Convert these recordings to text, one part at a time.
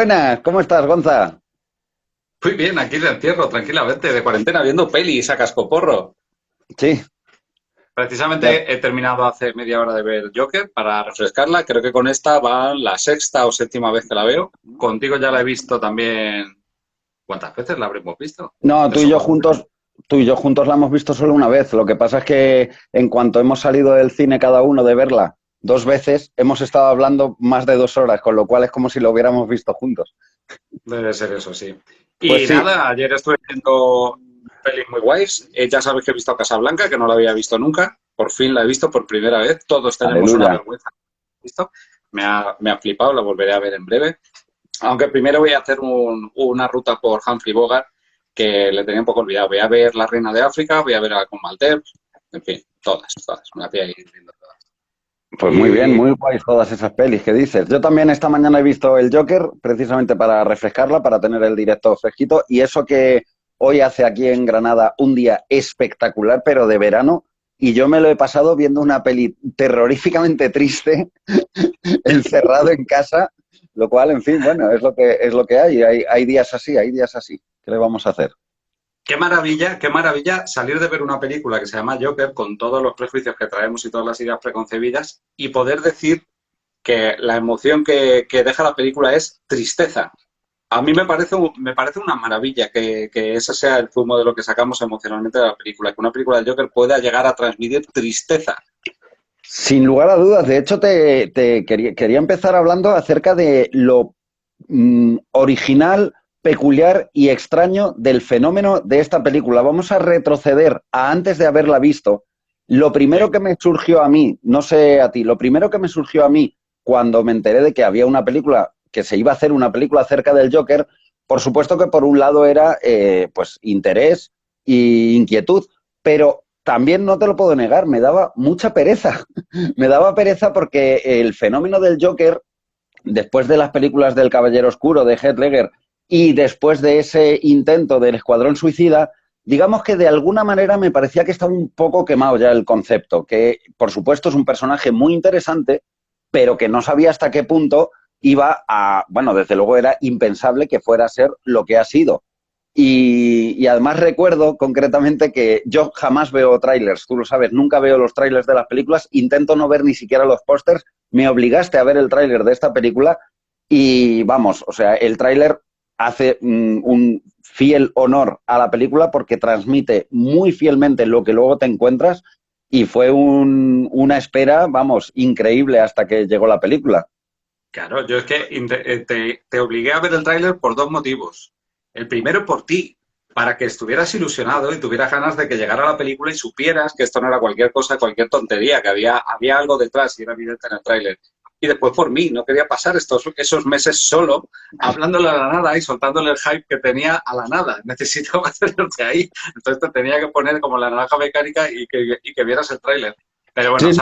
Buenas, ¿cómo estás, Gonza? Muy bien, aquí de encierro, tranquilamente, de cuarentena, viendo pelis a cascoporro. Sí, ya, Precisamente he terminado hace media hora de ver Joker para refrescarla. Creo que con esta va la sexta o séptima vez que la veo. Contigo ya la he visto también. ¿Cuántas veces la habremos visto? no, Tres o cuatro veces. tú y yo juntos la hemos visto solo una vez. Lo que pasa es que en cuanto hemos salido del cine cada uno de verla dos veces, hemos estado hablando más de 2 horas, con lo cual es como si lo hubiéramos visto juntos. Debe ser eso, sí. Pues Y sí, nada, ayer estuve viendo pelis muy guays. Ya sabes que he visto Casablanca, que no la había visto nunca. Por fin la he visto por primera vez. Todos tenemos una aleluya. vergüenza. ¿Visto? Me ha flipado, la volveré a ver en breve. Aunque primero voy a hacer una ruta por Humphrey Bogart, que le tenía un poco olvidado. Voy a ver La Reina de África, voy a ver a con Malter, en fin, todas. Me las voy a ir viendo todas. Pues muy bien, Y muy guays todas esas pelis que dices. Yo también esta mañana he visto el Joker, precisamente para refrescarla, para tener el directo fresquito. Y eso que hoy hace aquí en Granada un día espectacular, pero de verano. Y yo me lo he pasado viendo una peli terroríficamente triste, encerrado en casa, lo cual, en fin, bueno, es lo que hay. Hay días así, hay días así. ¿Qué le vamos a hacer? qué maravilla salir de ver una película que se llama Joker con todos los prejuicios que traemos y todas las ideas preconcebidas y poder decir que la emoción que deja la película es tristeza. A mí me parece una maravilla que ese sea el zumo de lo que sacamos emocionalmente de la película, que una película de Joker pueda llegar a transmitir tristeza. Sin lugar a dudas, de hecho quería empezar hablando acerca de lo original, peculiar y extraño del fenómeno de esta película. Vamos a retroceder a antes de haberla visto. Lo primero Sí. que me surgió a mí, no sé a ti, lo primero que me surgió a mí cuando me enteré de que había una película, que se iba a hacer una película acerca del Joker, por supuesto que por un lado era pues interés e inquietud, pero también no te lo puedo negar, me daba mucha pereza. Me daba pereza porque el fenómeno del Joker, después de las películas del Caballero Oscuro de Heath Ledger y después de ese intento del Escuadrón Suicida, digamos que de alguna manera me parecía que estaba un poco quemado ya el concepto, que por supuesto es un personaje muy interesante, pero que no sabía hasta qué punto iba a, bueno, desde luego era impensable que fuera a ser lo que ha sido. Y además recuerdo concretamente que yo jamás veo trailers, tú lo sabes, nunca veo los trailers de las películas, intento no ver ni siquiera los pósters, me obligaste a ver el tráiler de esta película y vamos, o sea, el tráiler hace un fiel honor a la película porque transmite muy fielmente lo que luego te encuentras y fue una espera, vamos, increíble hasta que llegó la película. Claro, yo es que te obligué a ver el tráiler por dos motivos. El primero por ti, para que estuvieras ilusionado y tuvieras ganas de que llegara la película y supieras que esto no era cualquier cosa, cualquier tontería, que había algo detrás y era evidente en el tráiler. Y después por mí, no quería pasar esos meses solo, hablándole a la nada y soltándole el hype que tenía a la nada. Necesitaba hacerlo de ahí. Entonces te tenía que poner como la naranja mecánica y que vieras el tráiler. Pero bueno, Sí,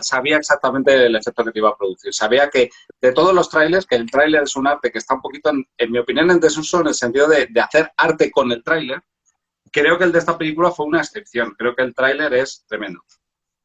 sabía exactamente el efecto que te iba a producir. Sabía que de todos los trailers, que el tráiler es un arte que está un poquito, en mi opinión, en desuso en el sentido de hacer arte con el tráiler. Creo que el de esta película fue una excepción. Creo que el tráiler es tremendo.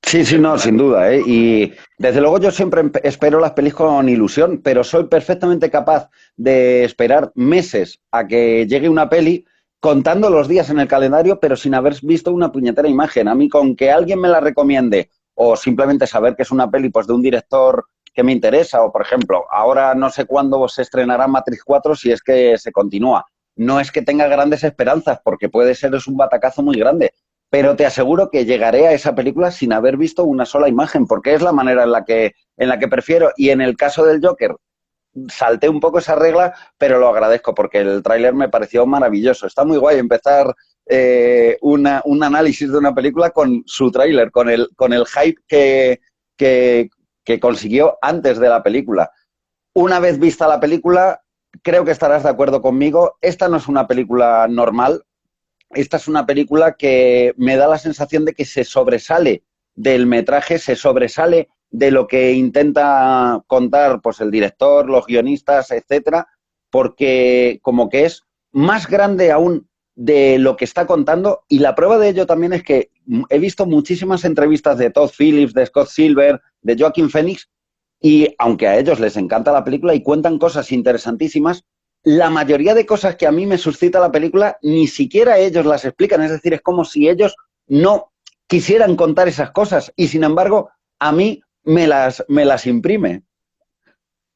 sí, sí, El no, sin tráiler. duda, ¿eh? Y desde luego yo siempre espero las pelis con ilusión, pero soy perfectamente capaz de esperar meses a que llegue una peli contando los días en el calendario, pero sin haber visto una puñetera imagen. A mí con que alguien me la recomiende o simplemente saber que es una peli pues, de un director que me interesa, o por ejemplo, ahora no sé cuándo se estrenará Matrix 4 si es que se continúa. No es que tenga grandes esperanzas, porque puede ser es un batacazo muy grande, pero te aseguro que llegaré a esa película sin haber visto una sola imagen, porque es la manera en la que prefiero. Y en el caso del Joker, salté un poco esa regla, pero lo agradezco porque el tráiler me pareció maravilloso. Está muy guay empezar un análisis de una película con su tráiler, con el hype que, que consiguió antes de la película. Una vez vista la película, creo que estarás de acuerdo conmigo, esta no es una película normal, esta es una película que me da la sensación de que se sobresale del metraje, se sobresale de lo que intenta contar pues, el director, los guionistas, etcétera, porque como que es más grande aún de lo que está contando y la prueba de ello también es que he visto muchísimas entrevistas de Todd Phillips, de Scott Silver, de Joaquin Phoenix Y aunque a ellos les encanta la película y cuentan cosas interesantísimas, la mayoría de cosas que a mí me suscita la película ni siquiera ellos las explican. Es decir, es como si ellos no quisieran contar esas cosas y sin embargo a mí me las imprime.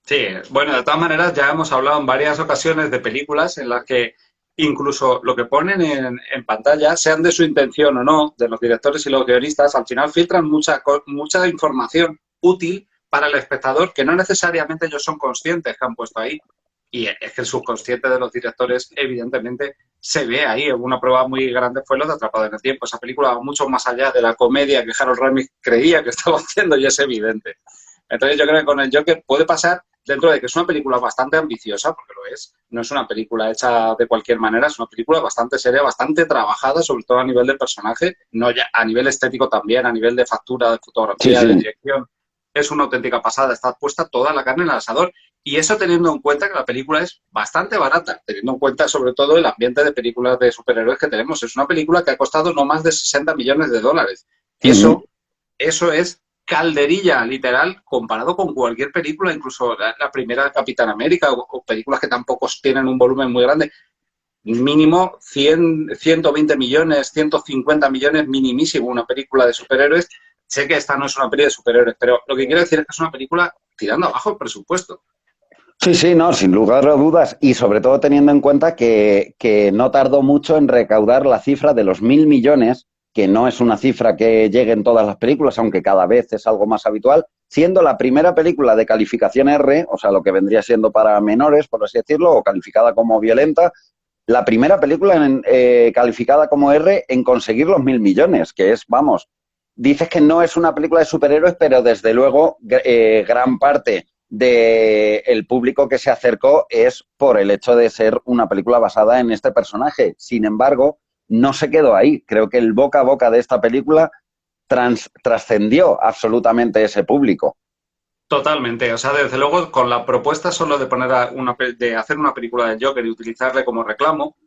Sí, bueno, de todas maneras ya hemos hablado en varias ocasiones de películas en las que incluso lo que ponen en pantalla, sean de su intención o no, de los directores y los guionistas, al final filtran mucha información útil para el espectador que no necesariamente ellos son conscientes que han puesto ahí. Y es que el subconsciente de los directores, evidentemente, se ve ahí. Una prueba muy grande fue lo de Atrapado en el Tiempo. Esa película va mucho más allá de la comedia que Harold Ramis creía que estaba haciendo y es evidente. Entonces yo creo que con el Joker puede pasar dentro de que es una película bastante ambiciosa, porque lo es, no es una película hecha de cualquier manera, es una película bastante seria, bastante trabajada, sobre todo a nivel de personaje, no ya, a nivel estético también, a nivel de factura, de Sí, fotografía, de sí. dirección. Es una auténtica pasada, está puesta toda la carne en el asador. Y eso teniendo en cuenta que la película es bastante barata, teniendo en cuenta sobre todo el ambiente de películas de superhéroes que tenemos. Es una película que ha costado no más de 60 millones de dólares. Uh -huh. Eso es calderilla, literal, comparado con cualquier película, incluso la primera Capitán América o películas que tampoco tienen un volumen muy grande. Mínimo 100, 120 millones, 150 millones, minimísimo una película de superhéroes. Sé que esta no es una película de superhéroes, pero lo que quiero decir es que es una película tirando abajo el presupuesto. Sí, sí, no, sin lugar a dudas. Y sobre todo teniendo en cuenta que no tardó mucho en recaudar la cifra de los 1.000 millones, que no es una cifra que llegue en todas las películas, aunque cada vez es algo más habitual, siendo la primera película de calificación R, o sea, lo que vendría siendo para menores, por así decirlo, o calificada como violenta, la primera película calificada como R en conseguir los 1.000 millones, que es, vamos, dices que no es una película de superhéroes, pero desde luego gran parte del público que se acercó es por el hecho de ser una película basada en este personaje. Sin embargo, no se quedó ahí. Creo que el boca a boca de esta película trascendió absolutamente ese público. Totalmente, o sea, desde luego con la propuesta solo de de hacer una película del Joker y utilizarle como reclamo,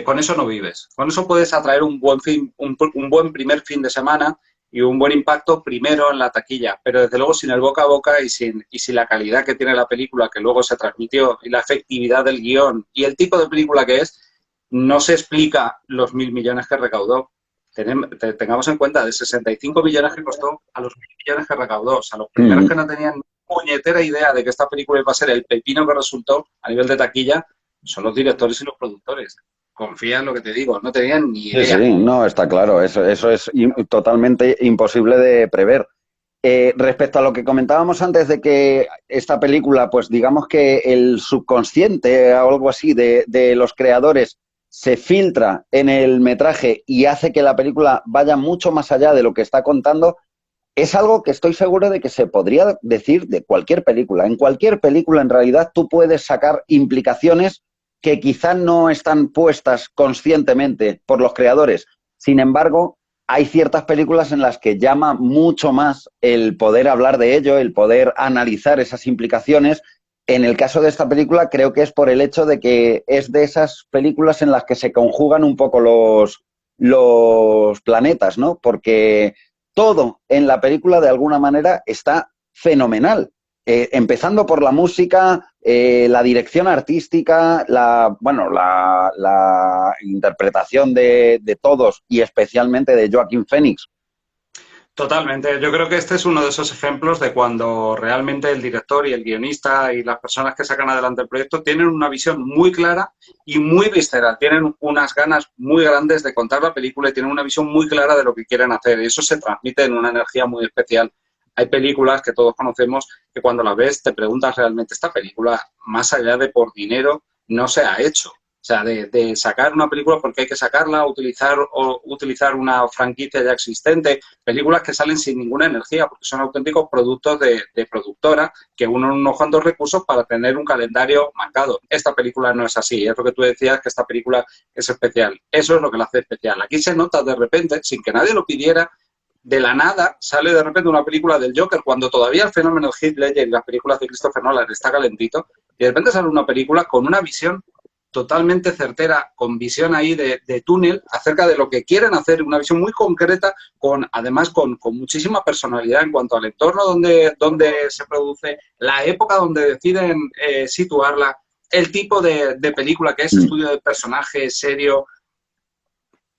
con eso no vives. Con eso puedes atraer un buen primer fin de semana y un buen impacto primero en la taquilla, pero desde luego sin el boca a boca y sin la calidad que tiene la película que luego se transmitió y la efectividad del guión y el tipo de película que es, no se explica los 1.000 millones que recaudó. Tengamos en cuenta, de 65 millones que costó a los 1.000 millones que recaudó. O sea, los primeros que no tenían puñetera idea de que esta película iba a ser el pepino que resultó a nivel de taquilla son los directores y los productores. Confía en lo que te digo, no tenían ni Sí, idea. sí, no, está claro, eso es totalmente imposible de prever. Respecto a lo que comentábamos antes de que esta película, pues digamos que el subconsciente o algo así de los creadores se filtra en el metraje y hace que la película vaya mucho más allá de lo que está contando, es algo que estoy seguro de que se podría decir de cualquier película. En cualquier película, en realidad, tú puedes sacar implicaciones que quizá no están puestas conscientemente por los creadores. Sin embargo, hay ciertas películas en las que llama mucho más el poder hablar de ello, el poder analizar esas implicaciones. En el caso de esta película, creo que es por el hecho de que es de esas películas en las que se conjugan un poco los planetas, ¿no? Porque todo en la película de alguna manera está fenomenal. Empezando por la música, la dirección artística, la interpretación de todos y especialmente de Joaquín Phoenix. Totalmente. Yo creo que este es uno de esos ejemplos de cuando realmente el director y el guionista y las personas que sacan adelante el proyecto tienen una visión muy clara y muy visceral. Tienen unas ganas muy grandes de contar la película y tienen una visión muy clara de lo que quieren hacer. Y eso se transmite en una energía muy especial. Hay películas que todos conocemos que cuando las ves te preguntas realmente, esta película, más allá de por dinero, no se ha hecho. O sea, de sacar una película porque hay que sacarla, utilizar una franquicia ya existente, películas que salen sin ninguna energía, porque son auténticos productos de productora que unen unos cuantos recursos para tener un calendario marcado. Esta película no es así, es lo que tú decías, que esta película es especial. Eso es lo que la hace especial. Aquí se nota de repente, sin que nadie lo pidiera, de la nada sale de repente una película del Joker cuando todavía el fenómeno Heath Ledger y las películas de Christopher Nolan está calentito y de repente sale una película con una visión totalmente certera, con visión ahí de túnel, acerca de lo que quieren hacer, una visión muy concreta, además con muchísima personalidad en cuanto al entorno donde se produce, la época donde deciden situarla, el tipo de película que es, estudio de personaje, serio.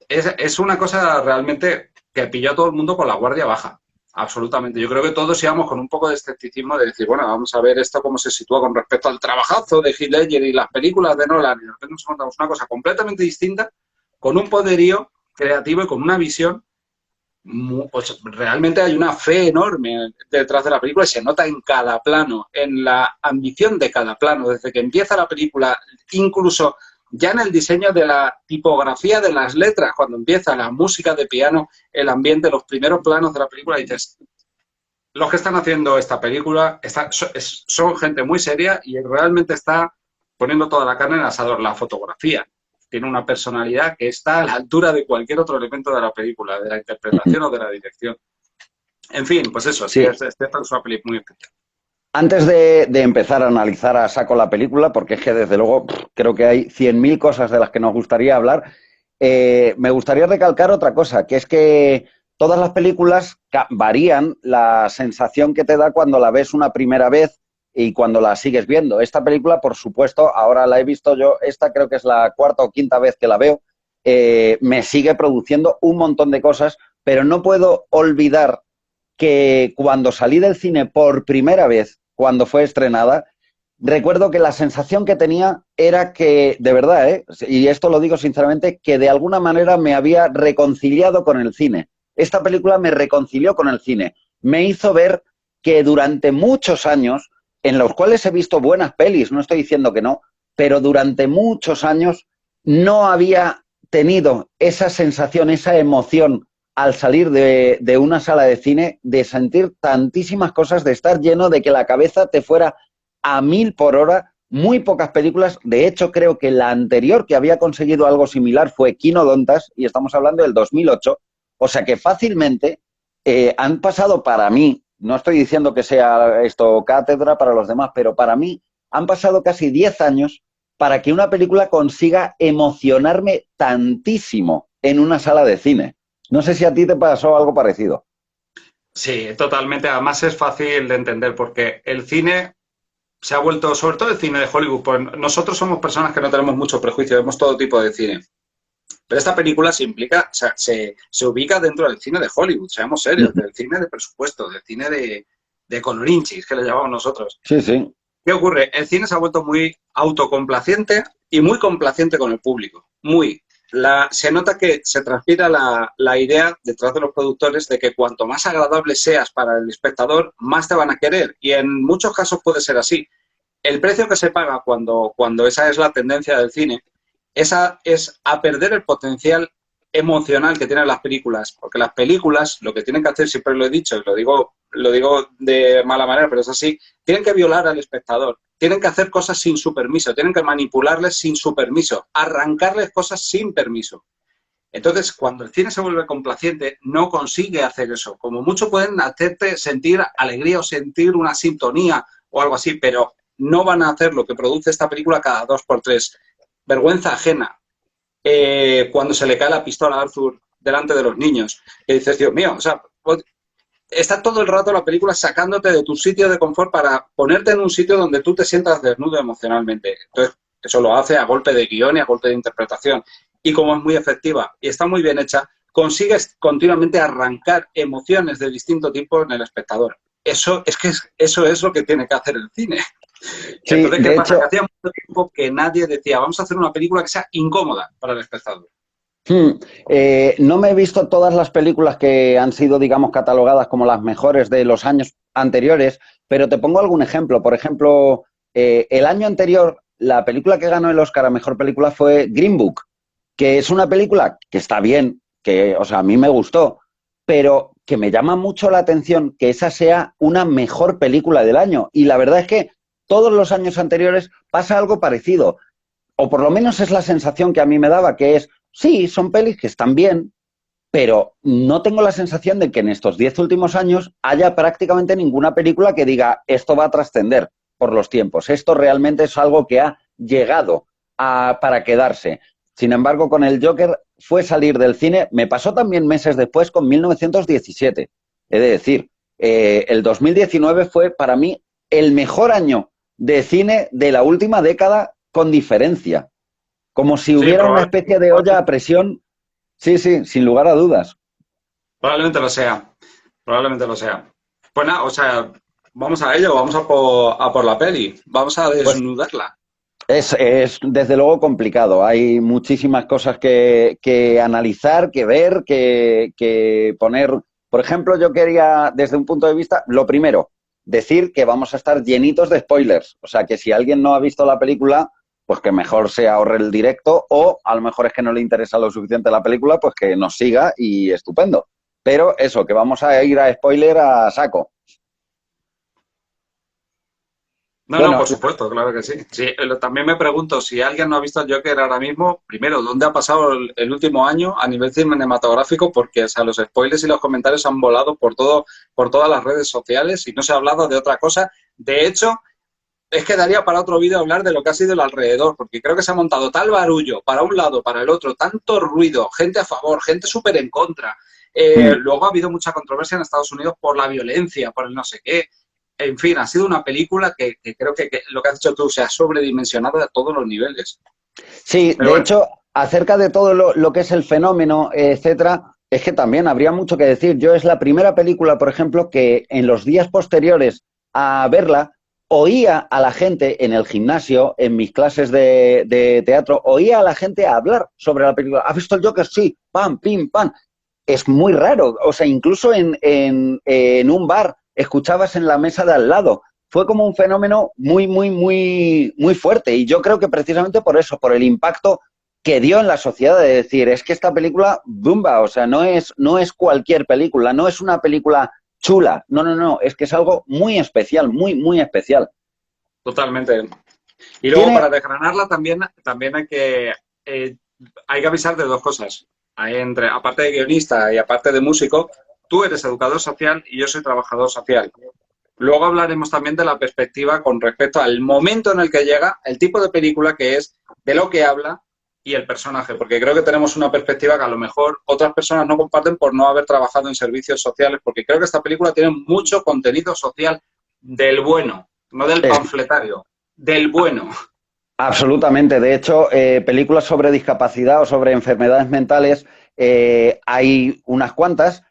Es una cosa realmente que pilló a todo el mundo con la guardia baja. Absolutamente. Yo creo que todos íbamos con un poco de escepticismo de decir, bueno, vamos a ver esto cómo se sitúa con respecto al trabajazo de Heath Ledger y las películas de Nolan. Y de repente nos encontramos una cosa completamente distinta, con un poderío creativo y con una visión. Pues realmente hay una fe enorme detrás de la película y se nota en cada plano, en la ambición de cada plano, desde que empieza la película, incluso ya en el diseño de la tipografía de las letras, cuando empieza la música de piano, el ambiente, los primeros planos de la película, dices, los que están haciendo esta película son gente muy seria y realmente está poniendo toda la carne en el asador. La fotografía tiene una personalidad que está a la altura de cualquier otro elemento de la película, de la interpretación o de la dirección. En fin, pues eso, sí, es una película muy especial. Antes de empezar a analizar a saco la película, porque es que desde luego creo que hay 100.000 cosas de las que nos gustaría hablar, me gustaría recalcar otra cosa, que es que todas las películas varían la sensación que te da cuando la ves una primera vez y cuando la sigues viendo. Esta película, por supuesto, ahora la he visto yo, esta creo que es la cuarta o quinta vez que la veo, me sigue produciendo un montón de cosas, pero no puedo olvidar que cuando salí del cine por primera vez, cuando fue estrenada, recuerdo que la sensación que tenía era que, de verdad, y esto lo digo sinceramente, que de alguna manera me había reconciliado con el cine. Esta película me reconcilió con el cine. Me hizo ver que durante muchos años, en los cuales he visto buenas pelis, no estoy diciendo que no, pero durante muchos años no había tenido esa sensación, esa emoción al salir de una sala de cine, de sentir tantísimas cosas, de estar lleno, de que la cabeza te fuera a 1000 por hora, muy pocas películas. De hecho, creo que la anterior que había conseguido algo similar fue Quinodontas, y estamos hablando del 2008. O sea que fácilmente han pasado para mí, no estoy diciendo que sea esto cátedra para los demás, pero para mí han pasado casi 10 años para que una película consiga emocionarme tantísimo en una sala de cine. No sé si a ti te pasó algo parecido. Sí, totalmente. Además es fácil de entender porque el cine se ha vuelto, sobre todo el cine de Hollywood, pues nosotros somos personas que no tenemos mucho prejuicio, vemos todo tipo de cine. Pero esta película o sea, se ubica dentro del cine de Hollywood, seamos serios, del cine de presupuesto, del cine de colorinchis, que le llamamos nosotros. Sí, sí. ¿Qué ocurre? El cine se ha vuelto muy autocomplaciente y muy complaciente con el público. Se nota que se transpira la idea detrás de los productores de que cuanto más agradable seas para el espectador, más te van a querer. Y en muchos casos puede ser así. El precio que se paga cuando esa es la tendencia del cine, esa es a perder el potencial emocional que tienen las películas. Porque las películas, lo que tienen que hacer, siempre lo he dicho, y lo digo de mala manera, pero es así, tienen que violar al espectador. Tienen que hacer cosas sin su permiso, tienen que manipularles sin su permiso, arrancarles cosas sin permiso. Entonces, cuando el cine se vuelve complaciente, no consigue hacer eso. Como mucho pueden hacerte sentir alegría o sentir una sintonía o algo así, pero no van a hacer lo que produce esta película cada 2 por 3. Vergüenza ajena. Cuando se le cae la pistola a Arthur delante de los niños, que dices, Dios mío, o sea, está todo el rato la película sacándote de tu sitio de confort para ponerte en un sitio donde tú te sientas desnudo emocionalmente. Entonces, eso lo hace a golpe de guión y a golpe de interpretación. Y como es muy efectiva y está muy bien hecha, consigues continuamente arrancar emociones de distinto tipo en el espectador. Eso es lo que tiene que hacer el cine. Sí, entonces, ¿qué pasa? hecho, Que hacía mucho tiempo que nadie decía, vamos a hacer una película que sea incómoda para el espectador. No me he visto todas las películas que han sido, digamos, catalogadas como las mejores de los años anteriores, pero te pongo algún ejemplo. Por ejemplo, el año anterior, la película que ganó el Oscar a Mejor Película fue Green Book, que es una película que está bien, que, o sea, a mí me gustó, pero que me llama mucho la atención que esa sea una mejor película del año. Y la verdad es que todos los años anteriores pasa algo parecido, o por lo menos es la sensación que a mí me daba, que es, sí, son pelis que están bien, pero no tengo la sensación de que en estos 10 últimos años haya prácticamente ninguna película que diga, esto va a trascender por los tiempos, esto realmente es algo que ha llegado para quedarse. Sin embargo, con el Joker fue salir del cine. Me pasó también meses después con 1917. He de decir, el 2019 fue para mí el mejor año de cine de la última década con diferencia. Como si Sí, hubiera una especie de olla a presión. Sí, sí, sin lugar a dudas. probablemente lo sea. Probablemente lo sea. Pues nada, o sea, vamos a ello, vamos a por la peli, vamos a Pues desnudarla. es desde luego complicado. Hay muchísimas cosas que analizar, que ver, que poner. Por ejemplo, yo quería, desde un punto de vista, lo primero, decir que vamos a estar llenitos de spoilers. O sea, que si alguien no ha visto la película, pues que mejor se ahorre el directo, o a lo mejor es que no le interesa lo suficiente la película, pues que nos siga y estupendo. Pero eso, que vamos a ir a spoiler a saco. No, no, Bueno, por supuesto, claro que sí. Sí, también me pregunto si alguien no ha visto el Joker ahora mismo, primero, ¿dónde ha pasado el último año a nivel cinematográfico? Porque, o sea, los spoilers y los comentarios han volado por todo, por todas las redes sociales y no se ha hablado de otra cosa. De hecho, es que daría para otro vídeo hablar de lo que ha sido el alrededor, porque creo que se ha montado tal barullo para un lado, para el otro, tanto ruido, gente a favor, gente súper en contra. Luego ha habido mucha controversia en Estados Unidos por la violencia, por el no sé qué. En fin, ha sido una película que creo que lo que has dicho tú se ha sobredimensionado a todos los niveles. sí, Pero de bueno, hecho, acerca de todo lo que es el fenómeno, etcétera, es que también habría mucho que decir. Yo es la primera película, por ejemplo, que en los días posteriores a verla, oía a la gente en el gimnasio, en mis clases de teatro, oía a la gente hablar sobre la película. ¿Has visto el Joker? Sí, pam, pim, pam. Es muy raro. O sea, incluso en un bar escuchabas en la mesa de al lado. Fue como un fenómeno muy, muy, muy, muy fuerte. Y yo creo que precisamente por eso, por el impacto que dio en la sociedad de decir, es que esta película, ¡bumba! O sea, no es cualquier película, no es una película chula. No, no, no, es que es algo muy especial, muy, muy especial. totalmente. Y luego Tiene, para desgranarla también eh, hay que avisar de dos cosas. Aparte de guionista y aparte de músico, tú eres educador social y yo soy trabajador social. Luego hablaremos también de la perspectiva con respecto al momento en el que llega, el tipo de película que es, de lo que habla y el personaje, porque creo que tenemos una perspectiva que a lo mejor otras personas no comparten por no haber trabajado en servicios sociales, porque creo que esta película tiene mucho contenido social del bueno, no del es, panfletario, del bueno. Absolutamente. De hecho, películas sobre discapacidad o sobre enfermedades mentales hay unas cuantas.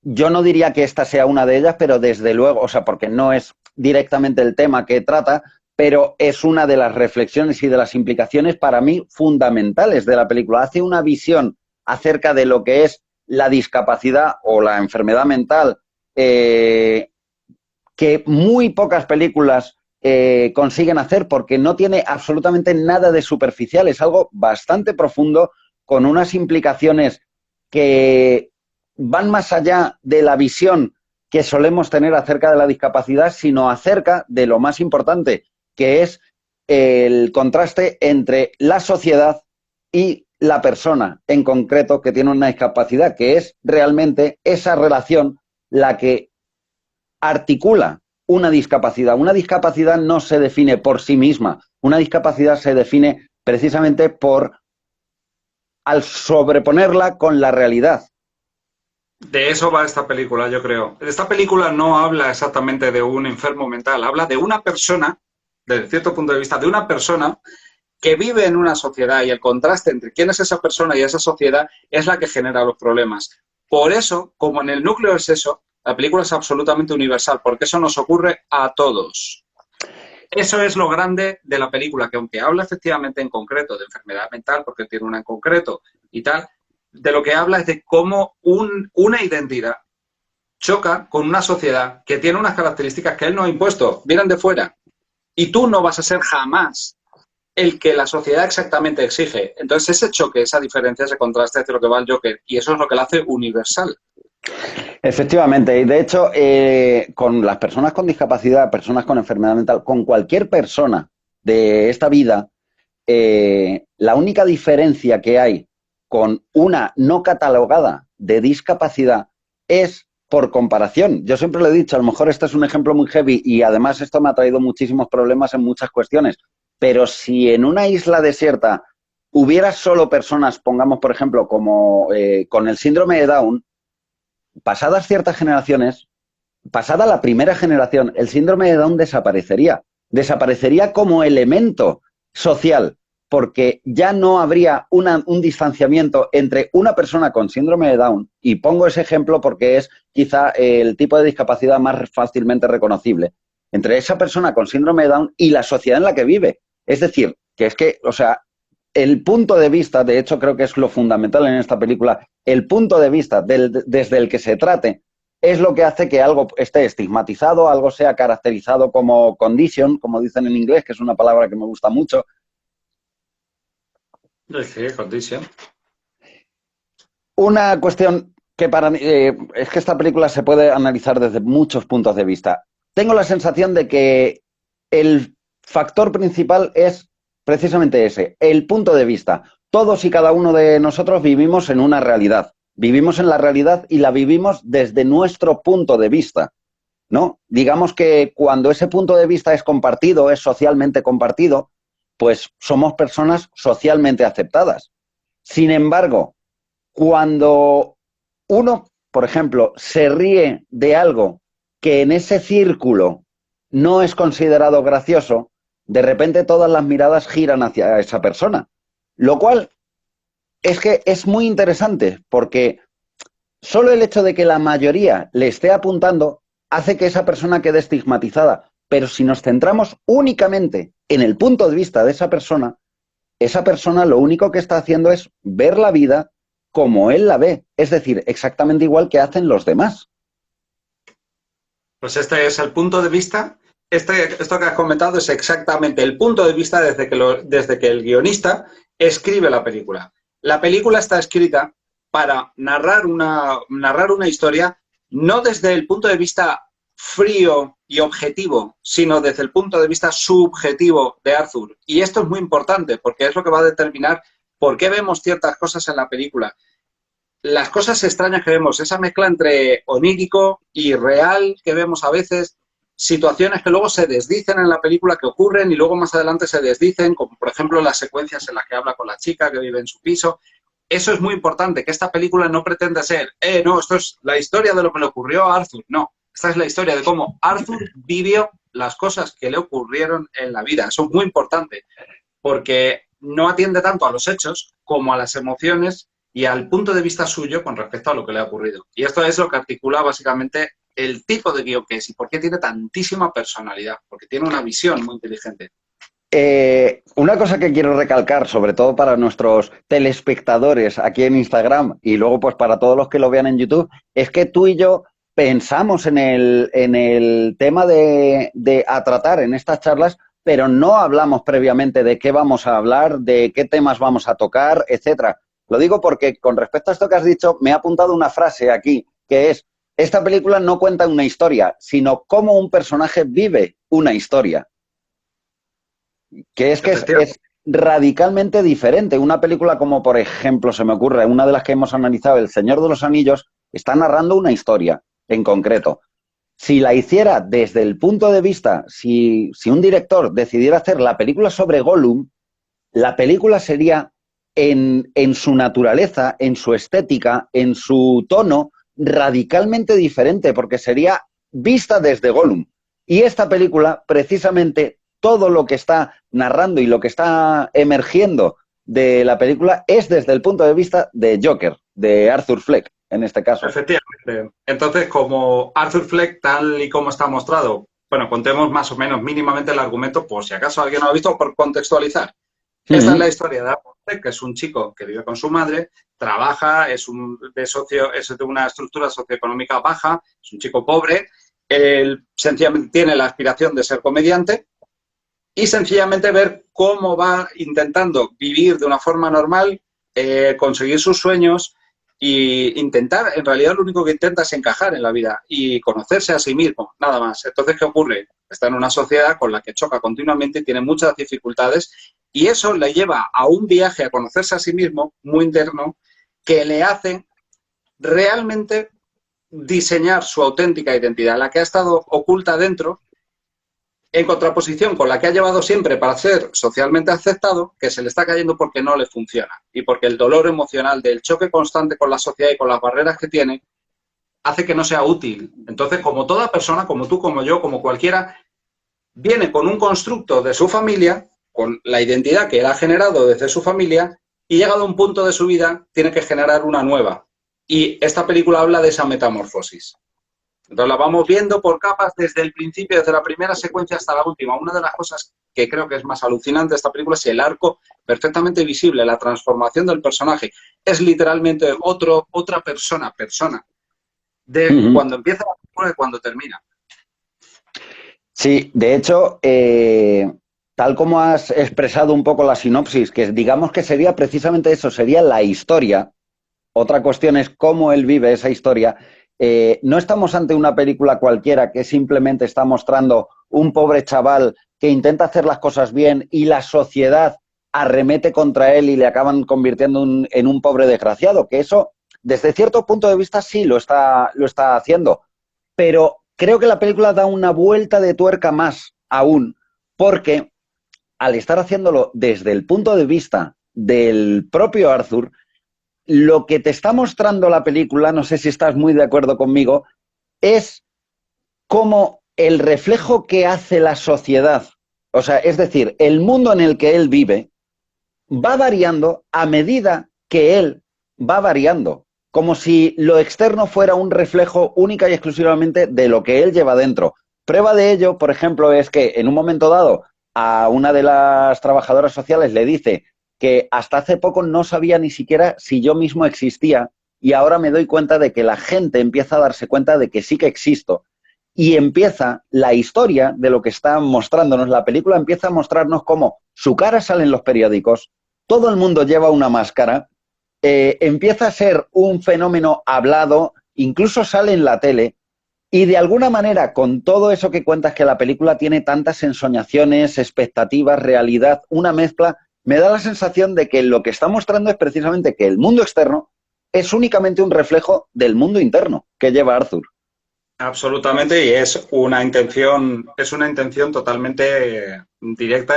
Yo no diría que esta sea una de ellas, pero desde luego, o sea, porque no es directamente el tema que trata, pero es una de las reflexiones y de las implicaciones para mí fundamentales de la película. Hace una visión acerca de lo que es la discapacidad o la enfermedad mental que muy pocas películas consiguen hacer porque no tiene absolutamente nada de superficial, es algo bastante profundo con unas implicaciones que van más allá de la visión que solemos tener acerca de la discapacidad, sino acerca de lo más importante, que es el contraste entre la sociedad y la persona en concreto que tiene una discapacidad, que es realmente esa relación la que articula una discapacidad. Una discapacidad no se define por sí misma. Una discapacidad se define precisamente por al sobreponerla con la realidad. De eso va esta película, yo creo. Esta película no habla exactamente de un enfermo mental, habla de una persona, desde cierto punto de vista, de una persona que vive en una sociedad y el contraste entre quién es esa persona y esa sociedad es la que genera los problemas. Por eso, como en el núcleo es eso, la película es absolutamente universal, porque eso nos ocurre a todos. Eso es lo grande de la película, que aunque habla efectivamente en concreto de enfermedad mental, porque tiene una en concreto y tal, de lo que habla es de cómo una identidad choca con una sociedad que tiene unas características que él no ha impuesto, vienen de fuera. Y tú no vas a ser jamás el que la sociedad exactamente exige. Entonces, ese choque, esa diferencia, ese contraste hacia lo que va el Joker, y eso es lo que lo hace universal. Efectivamente, y de hecho, con las personas con discapacidad, personas con enfermedad mental, con cualquier persona de esta vida, la única diferencia que hay con una no catalogada de discapacidad es por comparación. Yo siempre lo he dicho, a lo mejor este es un ejemplo muy heavy y además esto me ha traído muchísimos problemas en muchas cuestiones, pero si en una isla desierta hubiera solo personas, pongamos por ejemplo, como con el síndrome de Down, pasadas ciertas generaciones, pasada la primera generación, el síndrome de Down desaparecería. Desaparecería como elemento social, porque ya no habría un distanciamiento entre una persona con síndrome de Down, y pongo ese ejemplo porque es quizá el tipo de discapacidad más fácilmente reconocible, entre esa persona con síndrome de Down y la sociedad en la que vive. Es decir, que es que, o sea, el punto de vista, de hecho creo que es lo fundamental en esta película, el punto de vista desde el que se trate es lo que hace que algo esté estigmatizado, algo sea caracterizado como condition, como dicen en inglés, que es una palabra que me gusta mucho. Sí, condición. Una cuestión que para mí es que esta película se puede analizar desde muchos puntos de vista. Tengo la sensación de que el factor principal es precisamente ese, el punto de vista. Todos y cada uno de nosotros vivimos en una realidad. Vivimos en la realidad y la vivimos desde nuestro punto de vista, ¿no? Digamos que cuando ese punto de vista es compartido, es socialmente compartido, pues somos personas socialmente aceptadas. Sin embargo, cuando uno, por ejemplo, se ríe de algo que en ese círculo no es considerado gracioso, de repente todas las miradas giran hacia esa persona. Lo cual es que es muy interesante porque solo el hecho de que la mayoría le esté apuntando hace que esa persona quede estigmatizada. Pero si nos centramos únicamente en el punto de vista de esa persona lo único que está haciendo es ver la vida como él la ve, es decir, exactamente igual que hacen los demás. Pues este es el punto de vista. Esto que has comentado es exactamente el punto de vista desde que el guionista escribe la película. La película está escrita para narrar una historia no desde el punto de vista frío y objetivo, sino desde el punto de vista subjetivo de Arthur. Y esto es muy importante porque es lo que va a determinar por qué vemos ciertas cosas en la película. Las cosas extrañas que vemos, esa mezcla entre onírico y real que vemos a veces, situaciones que luego se desdicen en la película que ocurren y luego más adelante se desdicen, como por ejemplo las secuencias en las que habla con la chica que vive en su piso. Eso es muy importante, que esta película no pretende ser, no, esto es la historia de lo que le ocurrió a Arthur. No, esta es la historia de cómo Arthur vivió las cosas que le ocurrieron en la vida. Eso es muy importante, porque no atiende tanto a los hechos como a las emociones y al punto de vista suyo con respecto a lo que le ha ocurrido. Y esto es lo que articula básicamente el tipo de guión que es y por qué tiene tantísima personalidad, porque tiene una visión muy inteligente. Una cosa que quiero recalcar, sobre todo para nuestros telespectadores aquí en Instagram y luego pues para todos los que lo vean en YouTube, es que tú y yo pensamos en el tema de a tratar en estas charlas, pero no hablamos previamente de qué vamos a hablar, de qué temas vamos a tocar, etcétera. Lo digo porque con respecto a esto que has dicho, me he apuntado una frase aquí, que es, esta película no cuenta una historia, sino cómo un personaje vive una historia. Que es radicalmente diferente. Una película como, por ejemplo, se me ocurre, una de las que hemos analizado, El Señor de los Anillos, está narrando una historia en concreto. Si la hiciera desde el punto de vista, si un director decidiera hacer la película sobre Gollum, la película sería en su naturaleza, en su estética, en su tono, radicalmente diferente, porque sería vista desde Gollum. Y esta película, precisamente, todo lo que está narrando y lo que está emergiendo de la película es desde el punto de vista de Joker, de Arthur Fleck, en este caso. Efectivamente. Entonces, como Arthur Fleck, tal y como está mostrado, bueno, contemos más o menos mínimamente el argumento, por si acaso alguien no lo ha visto, por contextualizar. Esta es la historia de Arthur Fleck, que es un chico que vive con su madre, trabaja, es de una estructura socioeconómica baja, es un chico pobre, él sencillamente tiene la aspiración de ser comediante y sencillamente ver cómo va intentando vivir de una forma normal, conseguir sus sueños e intentar, en realidad lo único que intenta es encajar en la vida y conocerse a sí mismo, nada más. Entonces, ¿qué ocurre? Está en una sociedad con la que choca continuamente, tiene muchas dificultades y eso le lleva a un viaje a conocerse a sí mismo muy interno que le hace realmente diseñar su auténtica identidad, la que ha estado oculta dentro en contraposición con la que ha llevado siempre para ser socialmente aceptado, que se le está cayendo porque no le funciona y porque el dolor emocional del choque constante con la sociedad y con las barreras que tiene hace que no sea útil. Entonces, como toda persona, como tú, como yo, como cualquiera, viene con un constructo de su familia, con la identidad que él ha generado desde su familia, y llegado a un punto de su vida, tiene que generar una nueva. Y esta película habla de esa metamorfosis. Entonces la vamos viendo por capas desde el principio, desde la primera secuencia hasta la última. Una de las cosas que creo que es más alucinante de esta película es el arco perfectamente visible, la transformación del personaje. Es literalmente otra persona, de cuando empieza la película y cuando termina. Sí, de hecho, tal como has expresado un poco la sinopsis, que digamos que sería precisamente eso, sería la historia. Otra cuestión es cómo él vive esa historia. No estamos ante una película cualquiera que simplemente está mostrando un pobre chaval que intenta hacer las cosas bien y la sociedad arremete contra él y le acaban convirtiendo en un pobre desgraciado, que eso, desde cierto punto de vista, sí lo está haciendo. Pero creo que la película da una vuelta de tuerca más aún, porque al estar haciéndolo desde el punto de vista del propio Arthur, lo que te está mostrando la película, no sé si estás muy de acuerdo conmigo, es como el reflejo que hace la sociedad, o sea, es decir, el mundo en el que él vive, va variando a medida que él va variando, como si lo externo fuera un reflejo única y exclusivamente de lo que él lleva dentro. Prueba de ello, por ejemplo, es que en un momento dado a una de las trabajadoras sociales le dice que hasta hace poco no sabía ni siquiera si yo mismo existía y ahora me doy cuenta de que la gente empieza a darse cuenta de que sí que existo. Y empieza la historia de lo que está mostrándonos. La película empieza a mostrarnos cómo su cara sale en los periódicos, todo el mundo lleva una máscara, empieza a ser un fenómeno hablado, incluso sale en la tele, y de alguna manera, con todo eso que cuentas que la película tiene tantas ensoñaciones, expectativas, realidad, una mezcla, me da la sensación de que lo que está mostrando es precisamente que el mundo externo es únicamente un reflejo del mundo interno que lleva Arthur. Absolutamente, y es una intención totalmente directa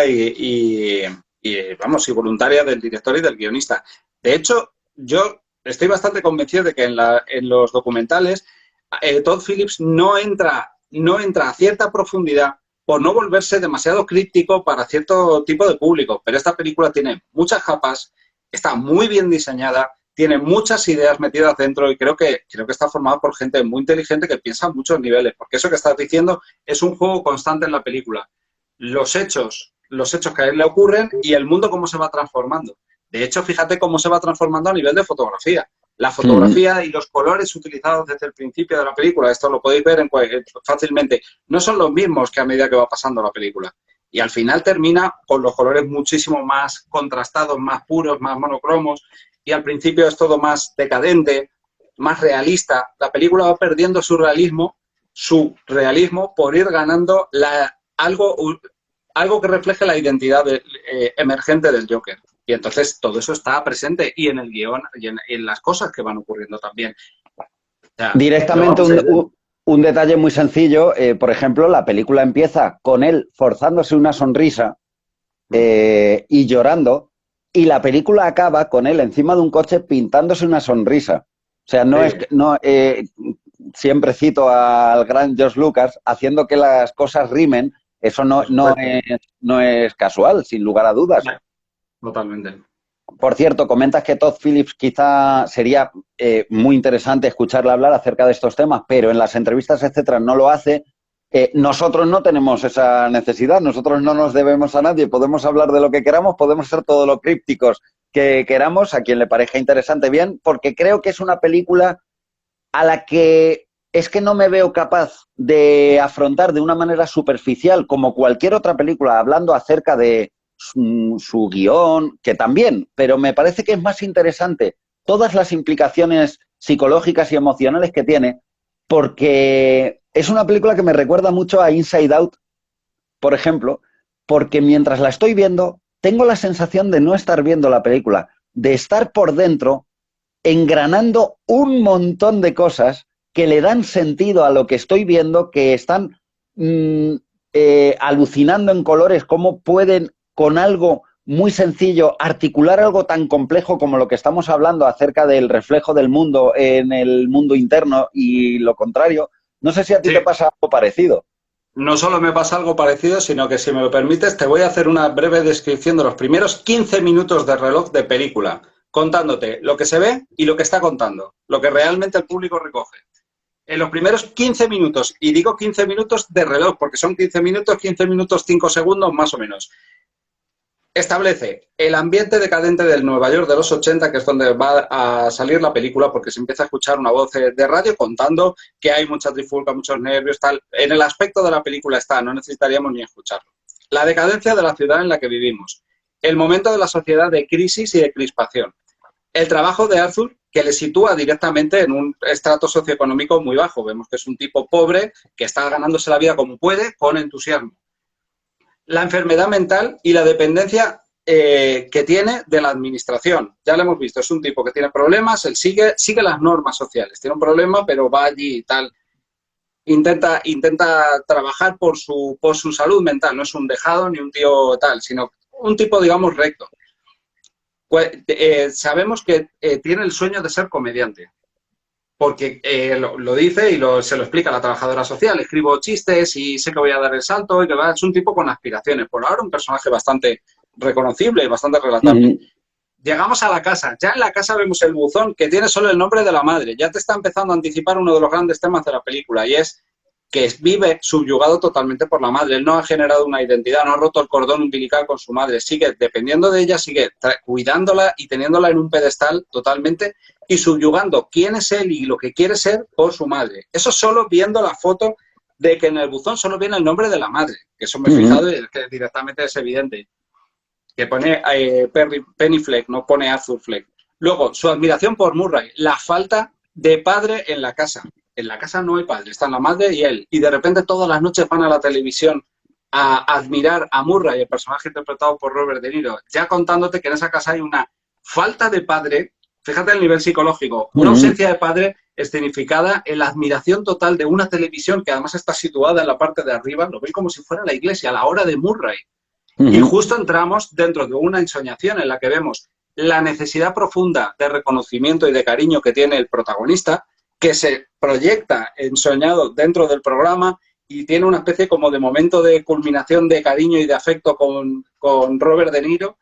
vamos, y voluntaria del director y del guionista. De hecho, yo estoy bastante convencido de que en los documentales Todd Phillips no entra a cierta profundidad por no volverse demasiado críptico para cierto tipo de público. Pero esta película tiene muchas capas, está muy bien diseñada, tiene muchas ideas metidas dentro y creo que está formada por gente muy inteligente que piensa a muchos niveles, porque eso que estás diciendo es un juego constante en la película. Los hechos que a él le ocurren y el mundo cómo se va transformando. De hecho, fíjate cómo se va transformando a nivel de fotografía. La fotografía y los colores utilizados desde el principio de la película, esto lo podéis ver fácilmente, no son los mismos que a medida que va pasando la película. Y al final termina con los colores muchísimo más contrastados, más puros, más monocromos, y al principio es todo más decadente, más realista. La película va perdiendo su realismo por ir ganando algo que refleje la identidad emergente del Joker. Y entonces todo eso está presente y en el guión y en las cosas que van ocurriendo también. O sea, Directamente un detalle muy sencillo, por ejemplo, la película empieza con él forzándose una sonrisa y llorando, y la película acaba con él encima de un coche pintándose una sonrisa. O sea, no es, no, siempre cito al gran George Lucas, haciendo que las cosas rimen, eso no es casual, sin lugar a dudas. Totalmente. Por cierto, comentas que Todd Phillips quizá sería muy interesante escucharle hablar acerca de estos temas, pero en las entrevistas, etcétera, no lo hace. Nosotros no tenemos esa necesidad, nosotros no nos debemos a nadie, podemos hablar de lo que queramos, podemos ser todo lo crípticos que queramos, a quien le parezca interesante bien, porque creo que es una película a la que es que no me veo capaz de afrontar de una manera superficial, como cualquier otra película, hablando acerca de su guión, que también, pero me parece que es más interesante todas las implicaciones psicológicas y emocionales que tiene, porque es una película que me recuerda mucho a Inside Out, por ejemplo, porque mientras la estoy viendo, tengo la sensación de no estar viendo la película, de estar por dentro engranando un montón de cosas que le dan sentido a lo que estoy viendo, que están alucinando en colores, cómo pueden con algo muy sencillo articular algo tan complejo como lo que estamos hablando acerca del reflejo del mundo en el mundo interno y lo contrario. No sé si a ti Sí, te pasa algo parecido. no solo me pasa algo parecido, sino que si me lo permites, te voy a hacer una breve descripción de los primeros 15 minutos de reloj de película, contándote lo que se ve y lo que está contando, lo que realmente el público recoge. En los primeros 15 minutos, y digo 15 minutos de reloj, porque son 15 minutos, 5 segundos más o menos, establece el ambiente decadente del Nueva York de los 80, que es donde va a salir la película, porque se empieza a escuchar una voz de radio contando que hay mucha trifulca, muchos nervios, tal. En el aspecto de la película está, no necesitaríamos ni escucharlo. La decadencia de la ciudad en la que vivimos, el momento de la sociedad de crisis y de crispación, el trabajo de Arthur, que le sitúa directamente en un estrato socioeconómico muy bajo. Vemos que es un tipo pobre que está ganándose la vida como puede, con entusiasmo. La enfermedad mental y la dependencia que tiene de la administración. Ya lo hemos visto, es un tipo que tiene problemas, él sigue las normas sociales, tiene un problema, pero va allí y tal. Intenta trabajar por su salud mental, no es un dejado ni un tío tal, sino un tipo, digamos, recto. Pues, sabemos que tiene el sueño de ser comediante, porque lo dice y se lo explica a la trabajadora social. Escribo chistes y sé que voy a dar el salto y que es un tipo con aspiraciones. Por ahora un personaje bastante reconocible y bastante relatable. Llegamos a la casa. Ya en la casa vemos el buzón que tiene solo el nombre de la madre. Ya te está empezando a anticipar uno de los grandes temas de la película y es que vive subyugado totalmente por la madre. Él no ha generado una identidad, no ha roto el cordón umbilical con su madre. Sigue dependiendo de ella, sigue cuidándola y teniéndola en un pedestal totalmente y subyugando quién es él y lo que quiere ser por su madre. Eso solo viendo la foto de que en el buzón solo viene el nombre de la madre, que eso me he fijado y es que directamente es evidente. Que pone Penny Fleck, no pone Arthur Fleck. Luego, su admiración por Murray, la falta de padre en la casa. En la casa no hay padre, están la madre y él. Y de repente todas las noches van a la televisión a admirar a Murray, el personaje interpretado por Robert De Niro, ya contándote que en esa casa hay una falta de padre, fíjate el nivel psicológico, una ausencia de padre escenificada en la admiración total de una televisión que además está situada en la parte de arriba, lo veis como si fuera la iglesia, a la hora de Murray. Y justo entramos dentro de una ensoñación en la que vemos la necesidad profunda de reconocimiento y de cariño que tiene el protagonista, que se proyecta ensoñado dentro del programa y tiene una especie como de momento de culminación de cariño y de afecto con Robert De Niro.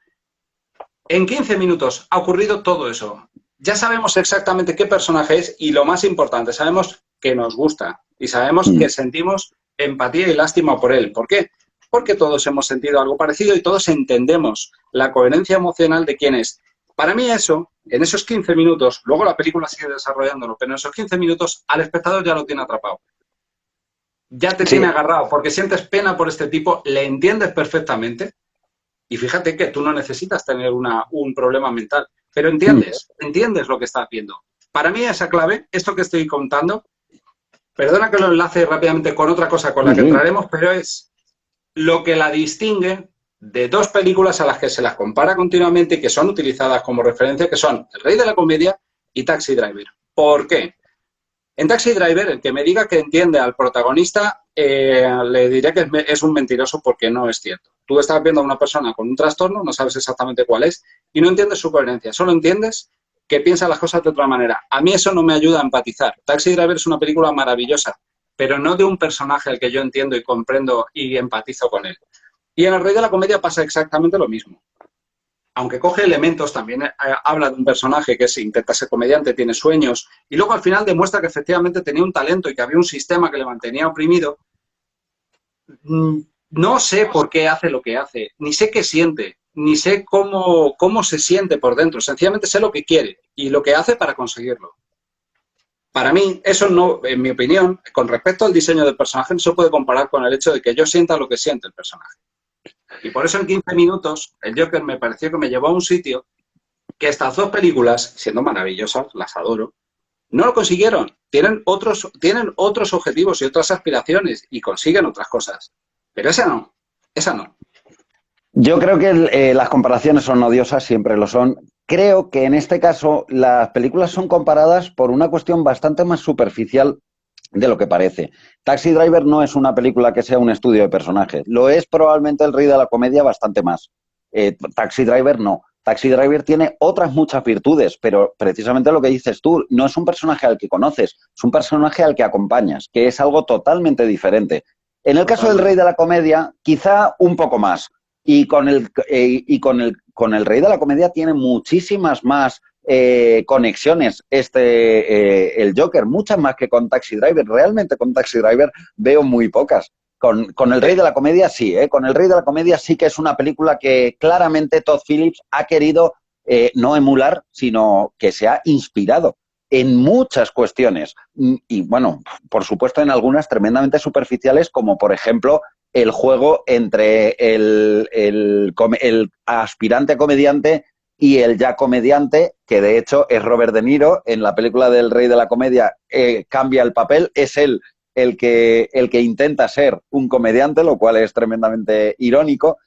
En 15 minutos ha ocurrido todo eso. Ya sabemos exactamente qué personaje es y lo más importante, sabemos que nos gusta y sabemos que sentimos empatía y lástima por él. ¿Por qué? Porque todos hemos sentido algo parecido y todos entendemos la coherencia emocional de quién es. Para mí eso, en esos 15 minutos, luego la película sigue desarrollándolo, pero en esos 15 minutos al espectador ya lo tiene atrapado. Ya te tiene agarrado, porque sientes pena por este tipo, le entiendes perfectamente y fíjate que tú no necesitas tener un problema mental, pero entiendes lo que estás viendo. Para mí esa clave, esto que estoy contando, perdona que lo enlace rápidamente con otra cosa con la que entraremos, pero es lo que la distingue de dos películas a las que se las compara continuamente y que son utilizadas como referencia, que son El Rey de la Comedia y Taxi Driver. ¿Por qué? En Taxi Driver, el que me diga que entiende al protagonista, le diré que es un mentiroso porque no es cierto. Tú estás viendo a una persona con un trastorno, no sabes exactamente cuál es, y no entiendes su coherencia, solo entiendes que piensa las cosas de otra manera. A mí eso no me ayuda a empatizar. Taxi Driver es una película maravillosa, pero no de un personaje al que yo entiendo y comprendo y empatizo con él. Y en El Rey de la Comedia pasa exactamente lo mismo. Aunque coge elementos, también habla de un personaje que intenta ser comediante, tiene sueños, y luego al final demuestra que efectivamente tenía un talento y que había un sistema que le mantenía oprimido. No sé por qué hace lo que hace, ni sé qué siente, ni sé cómo se siente por dentro. Sencillamente sé lo que quiere y lo que hace para conseguirlo. Para mí, eso no, en mi opinión, con respecto al diseño del personaje, no se puede comparar con el hecho de que yo sienta lo que siente el personaje. Y por eso en 15 minutos el Joker me pareció que me llevó a un sitio que estas dos películas, siendo maravillosas, las adoro, no lo consiguieron. Tienen otros objetivos y otras aspiraciones y consiguen otras cosas. Pero esa no. Yo creo que las comparaciones son odiosas, siempre lo son. Creo que en este caso las películas son comparadas por una cuestión bastante más superficial de lo que parece. Taxi Driver no es una película que sea un estudio de personajes. Lo es probablemente El Rey de la Comedia bastante más. Taxi Driver no. Taxi Driver tiene otras muchas virtudes, pero precisamente lo que dices tú, no es un personaje al que conoces, es un personaje al que acompañas, que es algo totalmente diferente. En el caso del Rey Totalmente. de la Comedia, quizá un poco más. Con el Rey de la Comedia tiene muchísimas más conexiones el Joker, muchas más que con Taxi Driver. Realmente con Taxi Driver veo muy pocas. Con El Rey de Sí. la Comedia sí, con El Rey de la Comedia sí que es una película que claramente Todd Phillips ha querido no emular, sino que se ha inspirado en muchas cuestiones. Y bueno, por supuesto en algunas tremendamente superficiales, como por ejemplo el juego entre el aspirante comediante y el ya comediante, que de hecho es Robert De Niro, en la película del Rey de la Comedia cambia el papel, es él el que intenta ser un comediante, lo cual es tremendamente irónico,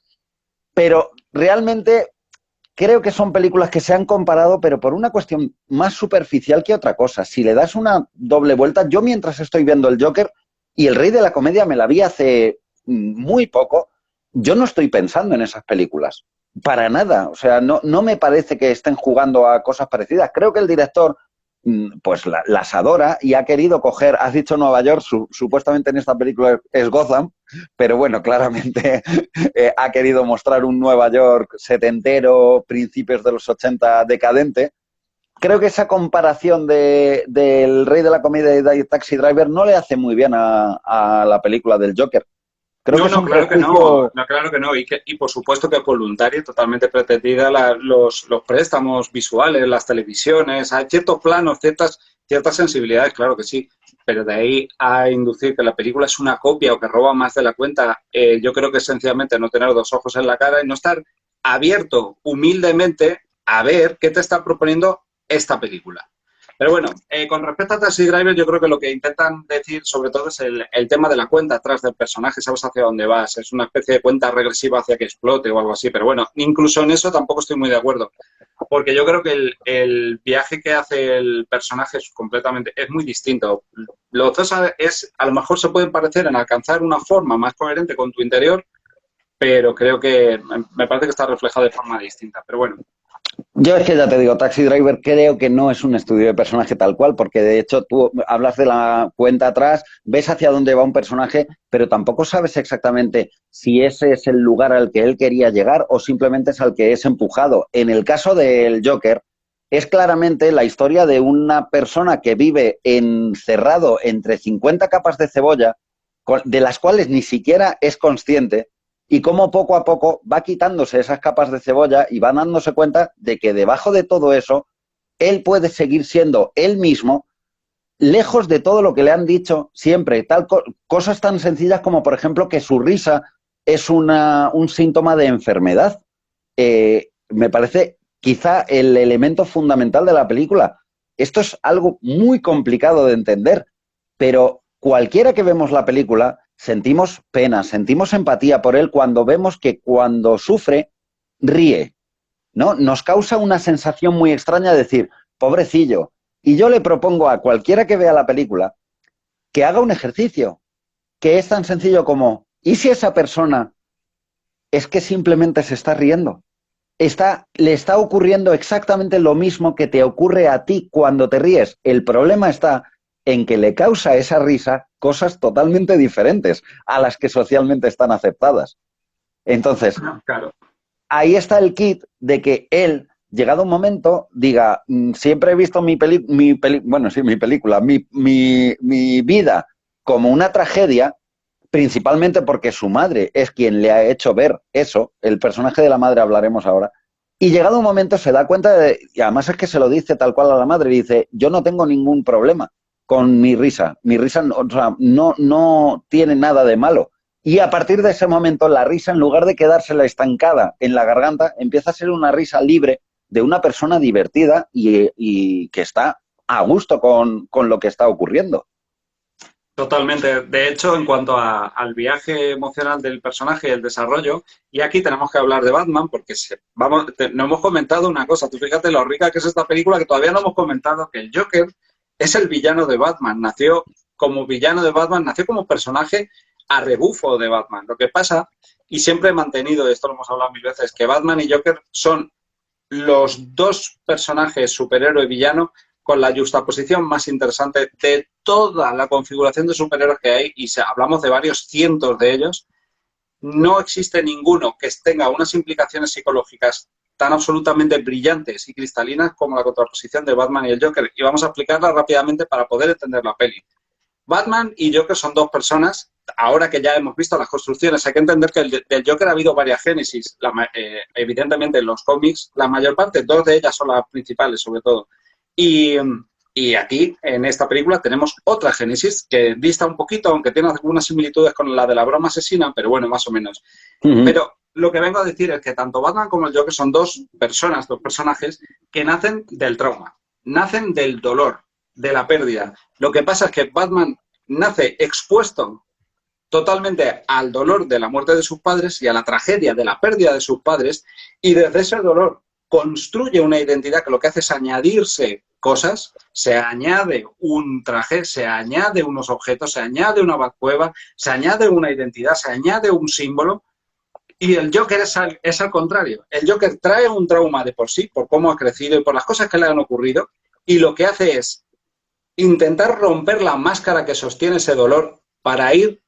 pero realmente creo que son películas que se han comparado, pero por una cuestión más superficial que otra cosa. Si le das una doble vuelta, yo mientras estoy viendo el Joker y el Rey de la Comedia me la vi hace muy poco, yo no estoy pensando en esas películas. Para nada. O sea, no me parece que estén jugando a cosas parecidas. Creo que el director pues las adora y ha querido coger, has dicho Nueva York, supuestamente en esta película es Gotham, pero bueno, claramente ha querido mostrar un Nueva York setentero, principios de los 80 decadente. Creo que esa comparación del Rey de la Comedia y de Taxi Driver no le hace muy bien a la película del Joker. Creo que No, es no, un claro que no, prejuicio. no, claro que no. Y por supuesto que es voluntaria y totalmente pretendida los préstamos visuales, las televisiones, hay ciertos planos, ciertas sensibilidades, claro que sí. Pero de ahí a inducir que la película es una copia o que roba más de la cuenta, yo creo que es sencillamente no tener dos ojos en la cara y no estar abierto humildemente a ver qué te está proponiendo esta película. Pero bueno, con respecto a Taxi Driver, yo creo que lo que intentan decir sobre todo es el tema de la cuenta atrás del personaje, sabes hacia dónde vas, es una especie de cuenta regresiva hacia que explote o algo así, pero bueno, incluso en eso tampoco estoy muy de acuerdo, porque yo creo que el viaje que hace el personaje es muy distinto. Los dos a lo mejor se pueden parecer en alcanzar una forma más coherente con tu interior, pero creo que me parece que está reflejado de forma distinta, pero bueno. Yo es que ya te digo, Taxi Driver creo que no es un estudio de personaje tal cual, porque de hecho tú hablas de la cuenta atrás, ves hacia dónde va un personaje, pero tampoco sabes exactamente si ese es el lugar al que él quería llegar o simplemente es al que es empujado. En el caso del Joker, es claramente la historia de una persona que vive encerrado entre 50 capas de cebolla, de las cuales ni siquiera es consciente, y cómo poco a poco va quitándose esas capas de cebolla y va dándose cuenta de que debajo de todo eso él puede seguir siendo él mismo, lejos de todo lo que le han dicho siempre, cosas tan sencillas como por ejemplo que su risa es un síntoma de enfermedad. Me parece quizá el elemento fundamental de la película. Esto es algo muy complicado de entender, pero cualquiera que vemos la película sentimos pena, sentimos empatía por él cuando vemos que cuando sufre ríe, ¿no? Nos causa una sensación muy extraña de decir, pobrecillo. Y yo le propongo a cualquiera que vea la película que haga un ejercicio, que es tan sencillo como, ¿y si esa persona es que simplemente se está riendo? Le está ocurriendo exactamente lo mismo que te ocurre a ti cuando te ríes. El problema está en que le causa esa risa cosas totalmente diferentes a las que socialmente están aceptadas. Entonces, Claro. ahí está el kit de que él, llegado un momento, diga, siempre he visto mi película, mi vida como una tragedia, principalmente porque su madre es quien le ha hecho ver eso, el personaje de la madre hablaremos ahora, y llegado un momento se da cuenta y además es que se lo dice tal cual a la madre, dice, yo no tengo ningún problema con mi risa no, o sea, no tiene nada de malo. Y a partir de ese momento la risa, en lugar de quedársela estancada en la garganta, empieza a ser una risa libre de una persona divertida y que está a gusto con lo que está ocurriendo. Totalmente. De hecho, en cuanto al viaje emocional del personaje y el desarrollo, y aquí tenemos que hablar de Batman, porque no hemos comentado una cosa. Tú fíjate lo rica que es esta película, que todavía no hemos comentado que el Joker es el villano de Batman. Nació como villano de Batman, nació como personaje a rebufo de Batman. Lo que pasa, y siempre he mantenido, esto lo hemos hablado mil veces, que Batman y Joker son los dos personajes superhéroe y villano con la juxtaposición más interesante de toda la configuración de superhéroes que hay, y hablamos de varios cientos de ellos. No existe ninguno que tenga unas implicaciones psicológicas tan absolutamente brillantes y cristalinas como la contraposición de Batman y el Joker. Y vamos a explicarla rápidamente para poder entender la peli. Batman y Joker son dos personas. Ahora que ya hemos visto las construcciones, hay que entender que del Joker ha habido varias génesis. Evidentemente, en los cómics, la mayor parte, dos de ellas son las principales, sobre todo. Y aquí, en esta película, tenemos otra génesis que dista un poquito, aunque tiene algunas similitudes con la de la broma asesina, pero bueno, más o menos. Pero lo que vengo a decir es que tanto Batman como el Joker son dos personas, dos personajes que nacen del trauma, nacen del dolor, de la pérdida. Lo que pasa es que Batman nace expuesto totalmente al dolor de la muerte de sus padres y a la tragedia de la pérdida de sus padres, y desde ese dolor construye una identidad que lo que hace es añadirse cosas, se añade un traje, se añade unos objetos, se añade una Batcueva, se añade una identidad, se añade un símbolo. Y el Joker es al contrario. El Joker trae un trauma de por sí, por cómo ha crecido y por las cosas que le han ocurrido, y lo que hace es intentar romper la máscara que sostiene ese dolor para ir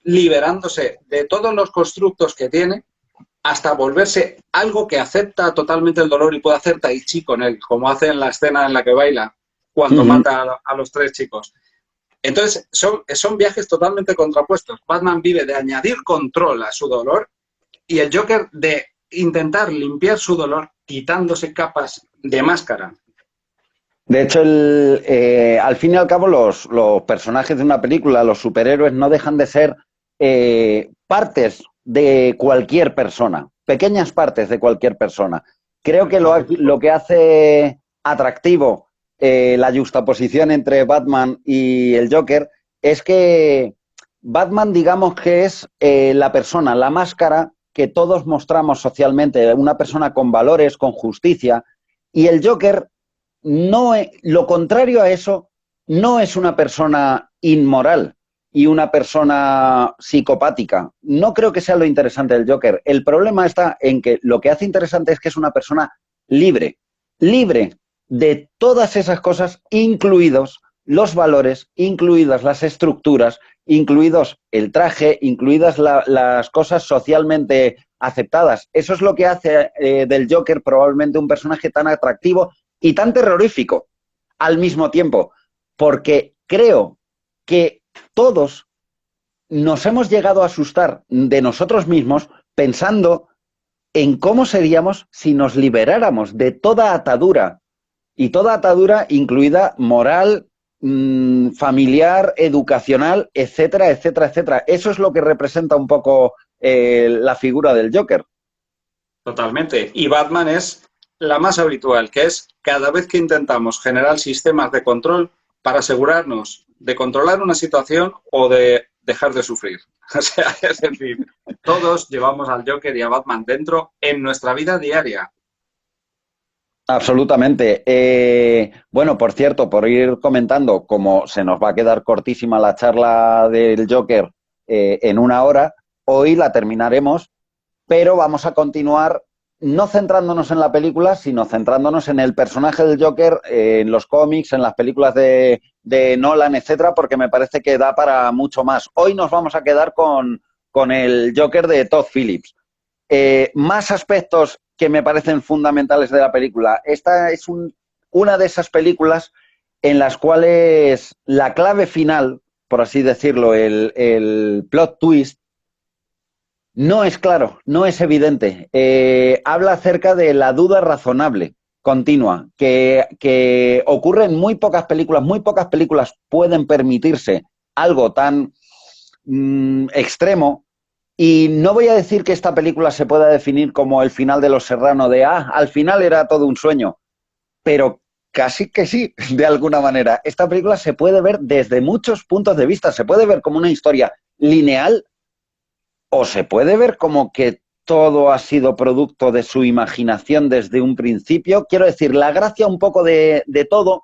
liberándose de todos los constructos que tiene hasta volverse algo que acepta totalmente el dolor y puede hacer tai chi con él, como hace en la escena en la que baila cuando mata a los tres chicos. Entonces, son viajes totalmente contrapuestos. Batman vive de añadir control a su dolor y el Joker de intentar limpiar su dolor quitándose capas de máscara. De hecho, al fin y al cabo, los personajes de una película, los superhéroes, no dejan de ser partes de cualquier persona, pequeñas partes de cualquier persona. Creo que lo que hace atractivo la juxtaposición entre Batman y el Joker es que Batman, digamos que es la persona, la máscara que todos mostramos socialmente, una persona con valores, con justicia, y el Joker, lo contrario a eso, no es una persona inmoral y una persona psicopática. No creo que sea lo interesante del Joker. El problema está en que lo que hace interesante es que es una persona libre, libre de todas esas cosas, incluidos los valores, incluidas las estructuras, incluidos el traje, incluidas las cosas socialmente aceptadas. Eso es lo que hace del Joker probablemente un personaje tan atractivo y tan terrorífico al mismo tiempo, porque creo que todos nos hemos llegado a asustar de nosotros mismos pensando en cómo seríamos si nos liberáramos de toda atadura, y toda atadura incluida moral, familiar, educacional, etcétera, etcétera, etcétera. Eso es lo que representa un poco la figura del Joker. Totalmente. Y Batman es la más habitual, que es cada vez que intentamos generar sistemas de control para asegurarnos de controlar una situación o de dejar de sufrir. O sea, es decir, todos llevamos al Joker y a Batman dentro en nuestra vida diaria. Absolutamente. Bueno, por cierto, por ir comentando, como se nos va a quedar cortísima la charla del Joker en una hora, hoy la terminaremos, pero vamos a continuar no centrándonos en la película, sino centrándonos en el personaje del Joker, en los cómics, en las películas de Nolan, etcétera, porque me parece que da para mucho más. Hoy nos vamos a quedar con el Joker de Todd Phillips. Más aspectos que me parecen fundamentales de la película. Esta es una de esas películas en las cuales la clave final, por así decirlo, el plot twist, no es claro, no es evidente. Habla acerca de la duda razonable continua, que ocurre en muy pocas películas pueden permitirse algo tan extremo. Y no voy a decir que esta película se pueda definir como el final de Los Serrano, al final era todo un sueño, pero casi que sí, de alguna manera. Esta película se puede ver desde muchos puntos de vista, se puede ver como una historia lineal o se puede ver como que todo ha sido producto de su imaginación desde un principio. Quiero decir, la gracia un poco de todo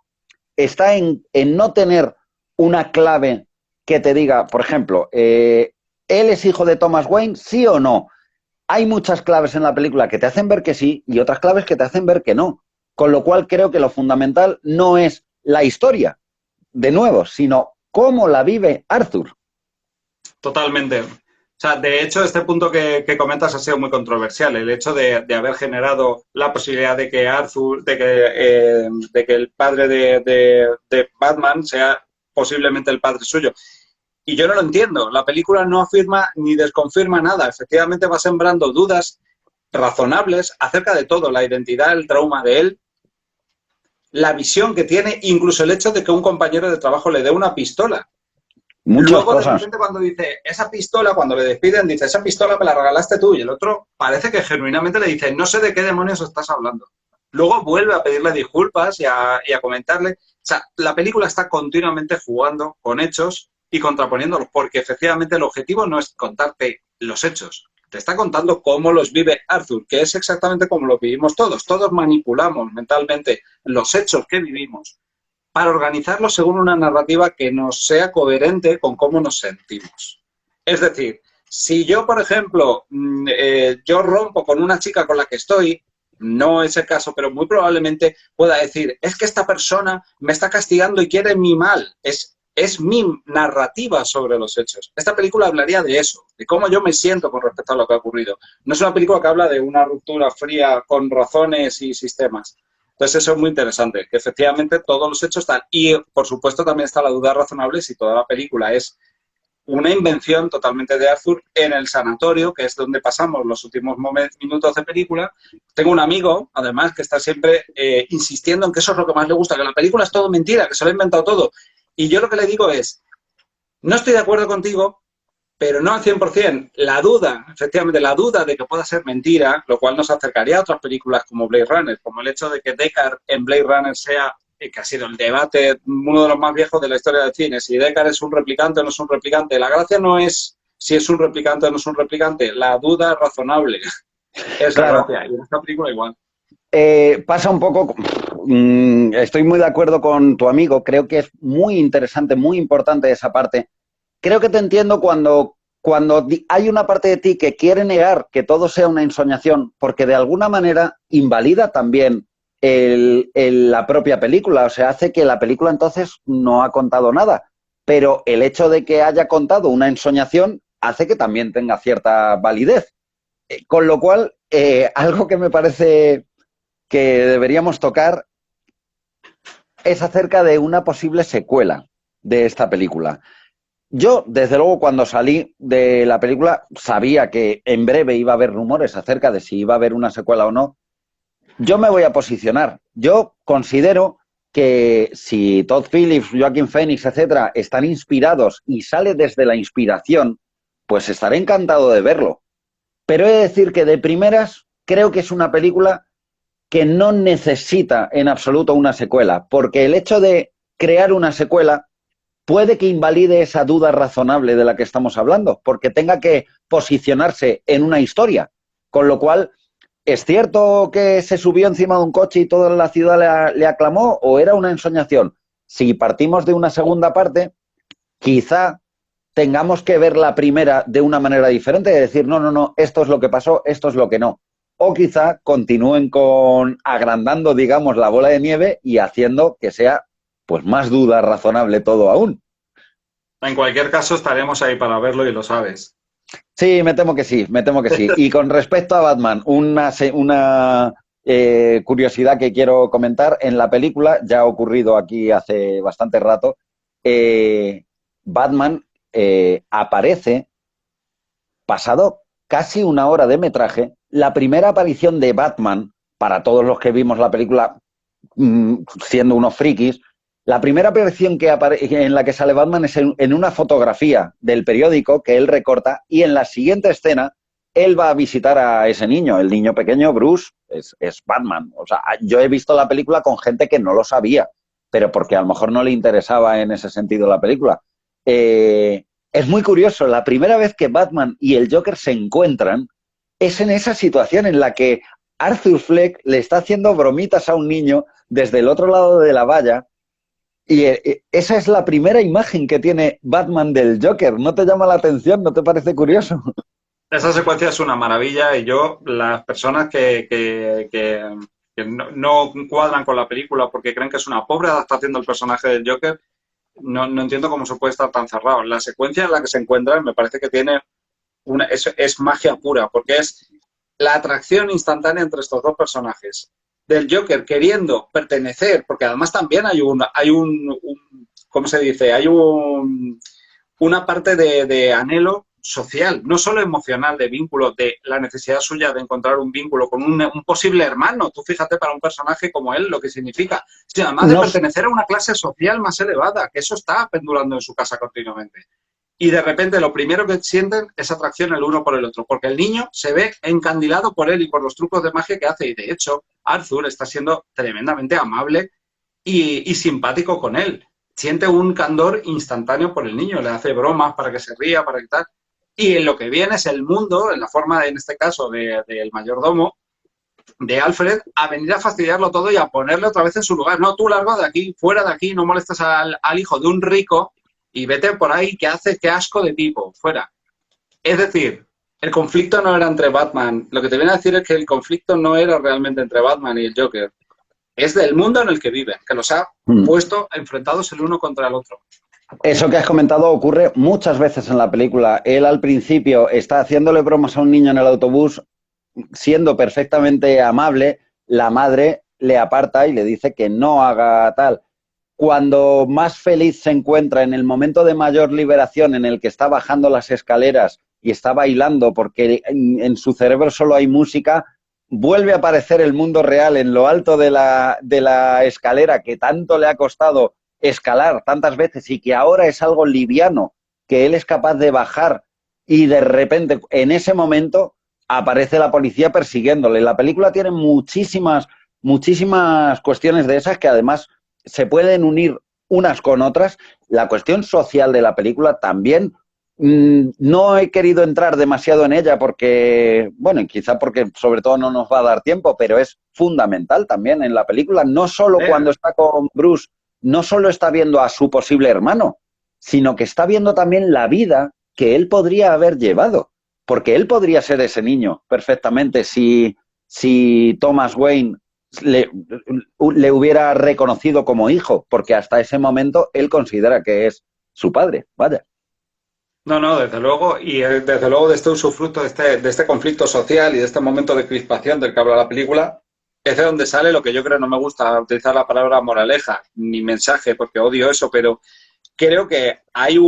está en no tener una clave que te diga, por ejemplo, ¿él es hijo de Thomas Wayne, sí o no? Hay muchas claves en la película que te hacen ver que sí y otras claves que te hacen ver que no. Con lo cual creo que lo fundamental no es la historia, de nuevo, sino cómo la vive Arthur. Totalmente. O sea, de hecho, este punto que comentas ha sido muy controversial. El hecho de haber generado la posibilidad de que Arthur, de que el padre de Batman sea posiblemente el padre suyo. Y yo no lo entiendo. La película no afirma ni desconfirma nada. Efectivamente va sembrando dudas razonables acerca de todo, la identidad, el trauma de él, la visión que tiene, incluso el hecho de que un compañero de trabajo le dé una pistola. Muchas Luego, de cosas. repente, cuando dice, esa pistola, cuando le despiden, dice, esa pistola me la regalaste tú. Y el otro parece que genuinamente le dice, no sé de qué demonios estás hablando. Luego vuelve a pedirle disculpas y a comentarle. O sea, la película está continuamente jugando con hechos y contraponiéndolos, porque efectivamente el objetivo no es contarte los hechos. Te está contando cómo los vive Arthur, que es exactamente como lo vivimos todos. Todos manipulamos mentalmente los hechos que vivimos para organizarlo según una narrativa que nos sea coherente con cómo nos sentimos. Es decir, si yo, por ejemplo, yo rompo con una chica con la que estoy, no es el caso, pero muy probablemente pueda decir, es que esta persona me está castigando y quiere mi mal. Es mi narrativa sobre los hechos. Esta película hablaría de eso, de cómo yo me siento con respecto a lo que ha ocurrido. No es una película que habla de una ruptura fría con razones y sistemas. Entonces eso es muy interesante, que efectivamente todos los hechos están. Y por supuesto también está la duda razonable si toda la película es una invención totalmente de Arthur en el sanatorio, que es donde pasamos los últimos minutos de película. Tengo un amigo, además, que está siempre insistiendo en que eso es lo que más le gusta, que la película es todo mentira, que se lo ha inventado todo. Y yo lo que le digo es, no estoy de acuerdo contigo, pero no al 100%. La duda, efectivamente, la duda de que pueda ser mentira, lo cual nos acercaría a otras películas como Blade Runner, como el hecho de que Deckard en Blade Runner sea, que ha sido el debate, uno de los más viejos de la historia del cine, si Deckard es un replicante o no es un replicante. La gracia no es si es un replicante o no es un replicante, la duda razonable es la Claro, gracia, y en esta película igual. pasa un poco, estoy muy de acuerdo con tu amigo, creo que es muy interesante, muy importante esa parte. Creo que te entiendo cuando hay una parte de ti que quiere negar que todo sea una ensoñación, porque de alguna manera invalida también la propia película, o sea, hace que la película entonces no ha contado nada, pero el hecho de que haya contado una ensoñación hace que también tenga cierta validez. Con lo cual, algo que me parece que deberíamos tocar es acerca de una posible secuela de esta película. Yo, desde luego, cuando salí de la película, sabía que en breve iba a haber rumores acerca de si iba a haber una secuela o no. Yo me voy a posicionar. Yo considero que si Todd Phillips, Joaquin Phoenix, etcétera, están inspirados y sale desde la inspiración, pues estaré encantado de verlo. Pero he de decir que de primeras creo que es una película que no necesita en absoluto una secuela, porque el hecho de crear una secuela puede que invalide esa duda razonable de la que estamos hablando, porque tenga que posicionarse en una historia. Con lo cual, ¿es cierto que se subió encima de un coche y toda la ciudad le aclamó o era una ensoñación? Si partimos de una segunda parte, quizá tengamos que ver la primera de una manera diferente, de decir, no, no, no, esto es lo que pasó, esto es lo que no. O quizá continúen con agrandando, digamos, la bola de nieve y haciendo que sea pues más duda razonable todo aún. En cualquier caso, estaremos ahí para verlo y lo sabes. Sí, me temo que sí, me temo que sí. Y con respecto a Batman, una curiosidad que quiero comentar, en la película, ya ha ocurrido aquí hace bastante rato, Batman aparece, pasado casi una hora de metraje, la primera aparición de Batman, para todos los que vimos la película siendo unos frikis, la primera aparición en la que sale Batman es en una fotografía del periódico que él recorta y en la siguiente escena él va a visitar a ese niño, el niño pequeño Bruce, es Batman. O sea, yo he visto la película con gente que no lo sabía, pero porque a lo mejor no le interesaba en ese sentido la película. Es muy curioso, la primera vez que Batman y el Joker se encuentran es en esa situación en la que Arthur Fleck le está haciendo bromitas a un niño desde el otro lado de la valla Y esa es la primera imagen que tiene Batman del Joker. ¿No te llama la atención? ¿No te parece curioso? Esa secuencia es una maravilla y yo, las personas que no cuadran con la película porque creen que es una pobre adaptación del personaje del Joker, no entiendo cómo se puede estar tan cerrado. La secuencia en la que se encuentran me parece que tiene es magia pura, porque es la atracción instantánea entre estos dos personajes. Del Joker queriendo pertenecer, porque además también ¿cómo se dice? Una parte de anhelo social, no solo emocional, de vínculo, de la necesidad suya de encontrar un vínculo con un posible hermano. Tú fíjate para un personaje como él lo que significa, sino además de No, pertenecer a una clase social más elevada, que eso está pendulando en su casa continuamente. Y de repente lo primero que sienten es atracción el uno por el otro, porque el niño se ve encandilado por él y por los trucos de magia que hace. Y de hecho, Arthur está siendo tremendamente amable y simpático con él. Siente un candor instantáneo por el niño, le hace bromas para que se ría, para que tal. Y en lo que viene es el mundo, en la forma, en este caso, del mayordomo, de Alfred, a venir a fastidiarlo todo y a ponerle otra vez en su lugar. No, tú largo de aquí, fuera de aquí, no molestes al hijo de un rico y vete por ahí, que hace, qué asco de tipo, fuera. Es decir, el conflicto no era entre Batman. Lo que te viene a decir es que el conflicto no era realmente entre Batman y el Joker. Es del mundo en el que viven, que los ha puesto enfrentados el uno contra el otro. eso que has comentado ocurre muchas veces en la película. Él al principio está haciéndole bromas a un niño en el autobús, siendo perfectamente amable, la madre le aparta y le dice que no haga tal. Cuando más feliz se encuentra, en el momento de mayor liberación, en el que está bajando las escaleras y está bailando porque en su cerebro solo hay música, vuelve a aparecer el mundo real en lo alto de la escalera que tanto le ha costado escalar tantas veces y que ahora es algo liviano, que él es capaz de bajar y de repente, en ese momento, aparece la policía persiguiéndole. La película tiene muchísimas cuestiones de esas que además se pueden unir unas con otras. La cuestión social de la película también no he querido entrar demasiado en ella porque, bueno, quizá porque sobre todo no nos va a dar tiempo, pero es fundamental también en la película, no solo cuando está con Bruce, no solo está viendo a su posible hermano, sino que está viendo también la vida que él podría haber llevado, porque él podría ser ese niño perfectamente si Thomas Wayne le hubiera reconocido como hijo, porque hasta ese momento él considera que es su padre, vaya. No, desde luego, y desde luego de este usufructo, de este conflicto social y de este momento de crispación del que habla la película, es de donde sale lo que yo creo, no me gusta utilizar la palabra moraleja ni mensaje, porque odio eso, pero creo que hay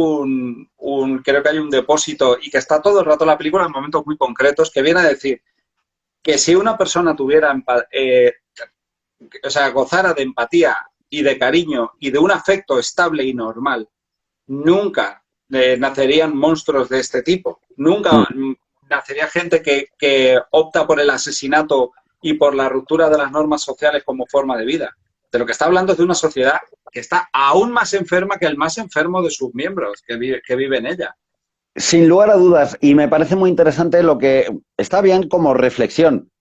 creo que hay un depósito y que está todo el rato en la película en momentos muy concretos que viene a decir que si una persona tuviera, o sea, gozara de empatía y de cariño y de un afecto estable y normal, nunca nacerían monstruos de este tipo. Nunca nacería gente que opta por el asesinato y por la ruptura de las normas sociales como forma de vida. De lo que está hablando es de una sociedad que está aún más enferma que el más enfermo de sus miembros que vive en ella. Sin lugar a dudas, y me parece muy interesante lo que está bien como reflexión,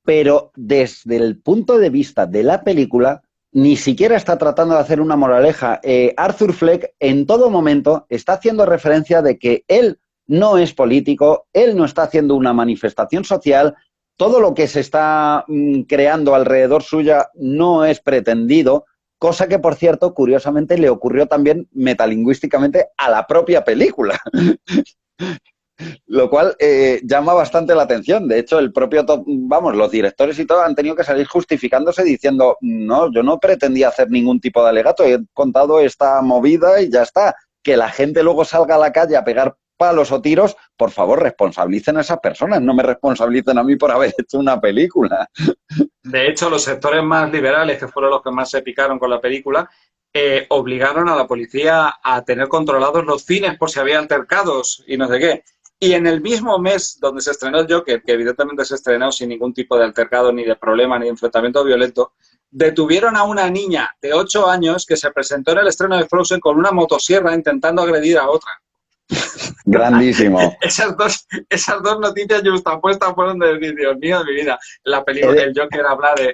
pero desde el punto de vista de la película, ni siquiera está tratando de hacer una moraleja. Arthur Fleck en todo momento está haciendo referencia de que él no es político, él no está haciendo una manifestación social, todo lo que se está creando alrededor suya no es pretendido, cosa que, por cierto, curiosamente le ocurrió también metalingüísticamente a la propia película. Lo cual llama bastante la atención. De hecho, los directores y todo han tenido que salir justificándose diciendo, no, yo no pretendía hacer ningún tipo de alegato, he contado esta movida y ya está. Que la gente luego salga a la calle a pegar palos o tiros, por favor, responsabilicen a esas personas, no me responsabilicen a mí por haber hecho una película. De hecho, los sectores más liberales, que fueron los que más se picaron con la película, obligaron a la policía a tener controlados los cines por si había altercados y no sé qué. Y en el mismo mes donde se estrenó el Joker, que evidentemente se estrenó sin ningún tipo de altercado, ni de problema, ni de enfrentamiento violento, detuvieron a una niña de 8 años que se presentó en el estreno de Frozen con una motosierra intentando agredir a otra. Grandísimo. esas dos noticias justapuestas fueron de decir, Dios mío de mi vida, la película, el Joker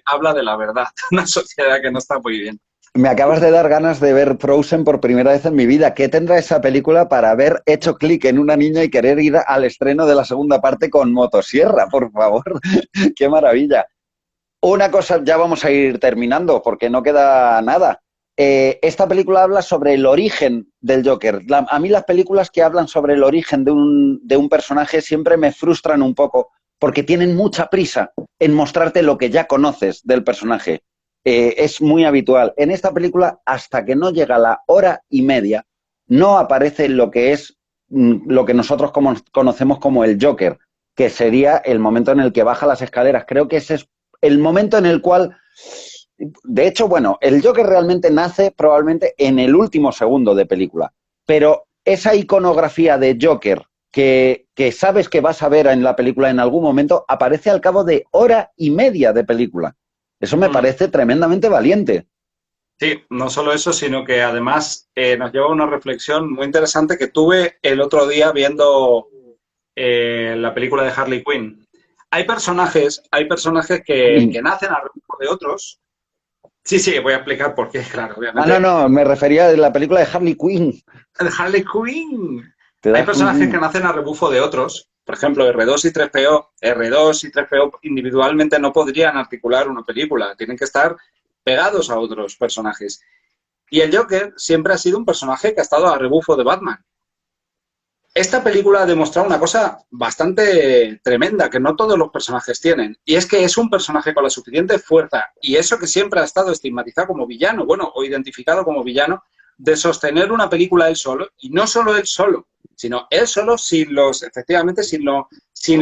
habla de la verdad, una sociedad que no está muy bien. Me acabas de dar ganas de ver Frozen por primera vez en mi vida. ¿Qué tendrá esa película para haber hecho clic en una niña y querer ir al estreno de la segunda parte con motosierra, por favor? ¡Qué maravilla! Una cosa, ya vamos a ir terminando porque no queda nada. Esta película habla sobre el origen del Joker. A mí las películas que hablan sobre el origen de un personaje siempre me frustran un poco porque tienen mucha prisa en mostrarte lo que ya conoces del personaje. Es muy habitual. En esta película, hasta que no llega la hora y media, no aparece lo que es lo que nosotros conocemos como el Joker, que sería el momento en el que baja las escaleras. Creo que ese es el momento en el cual, de hecho, bueno, el Joker realmente nace probablemente en el último segundo de película, pero esa iconografía de Joker que sabes que vas a ver en la película en algún momento aparece al cabo de hora y media de película. Eso me Mm. parece tremendamente valiente. Sí, no solo eso, sino que además nos lleva a una reflexión muy interesante que tuve el otro día viendo la película de Harley Quinn. Hay personajes que nacen a rebufo de otros. Sí, sí, voy a explicar por qué, claro, Ah, no, obviamente. no, me refería a la película de Harley Quinn. Harley Quinn. ¿Te Hay das? personajes que nacen a rebufo de otros. Por ejemplo, R2 y 3PO. R2 y 3PO individualmente no podrían articular una película. Tienen que estar pegados a otros personajes. Y el Joker siempre ha sido un personaje que ha estado a rebufo de Batman. Esta película ha demostrado una cosa bastante tremenda que no todos los personajes tienen, y es que es un personaje con la suficiente fuerza, y eso que siempre ha estado estigmatizado como villano, bueno, o identificado como villano, de sostener una película él solo, y no solo él solo, sino él solo sin los, efectivamente, sin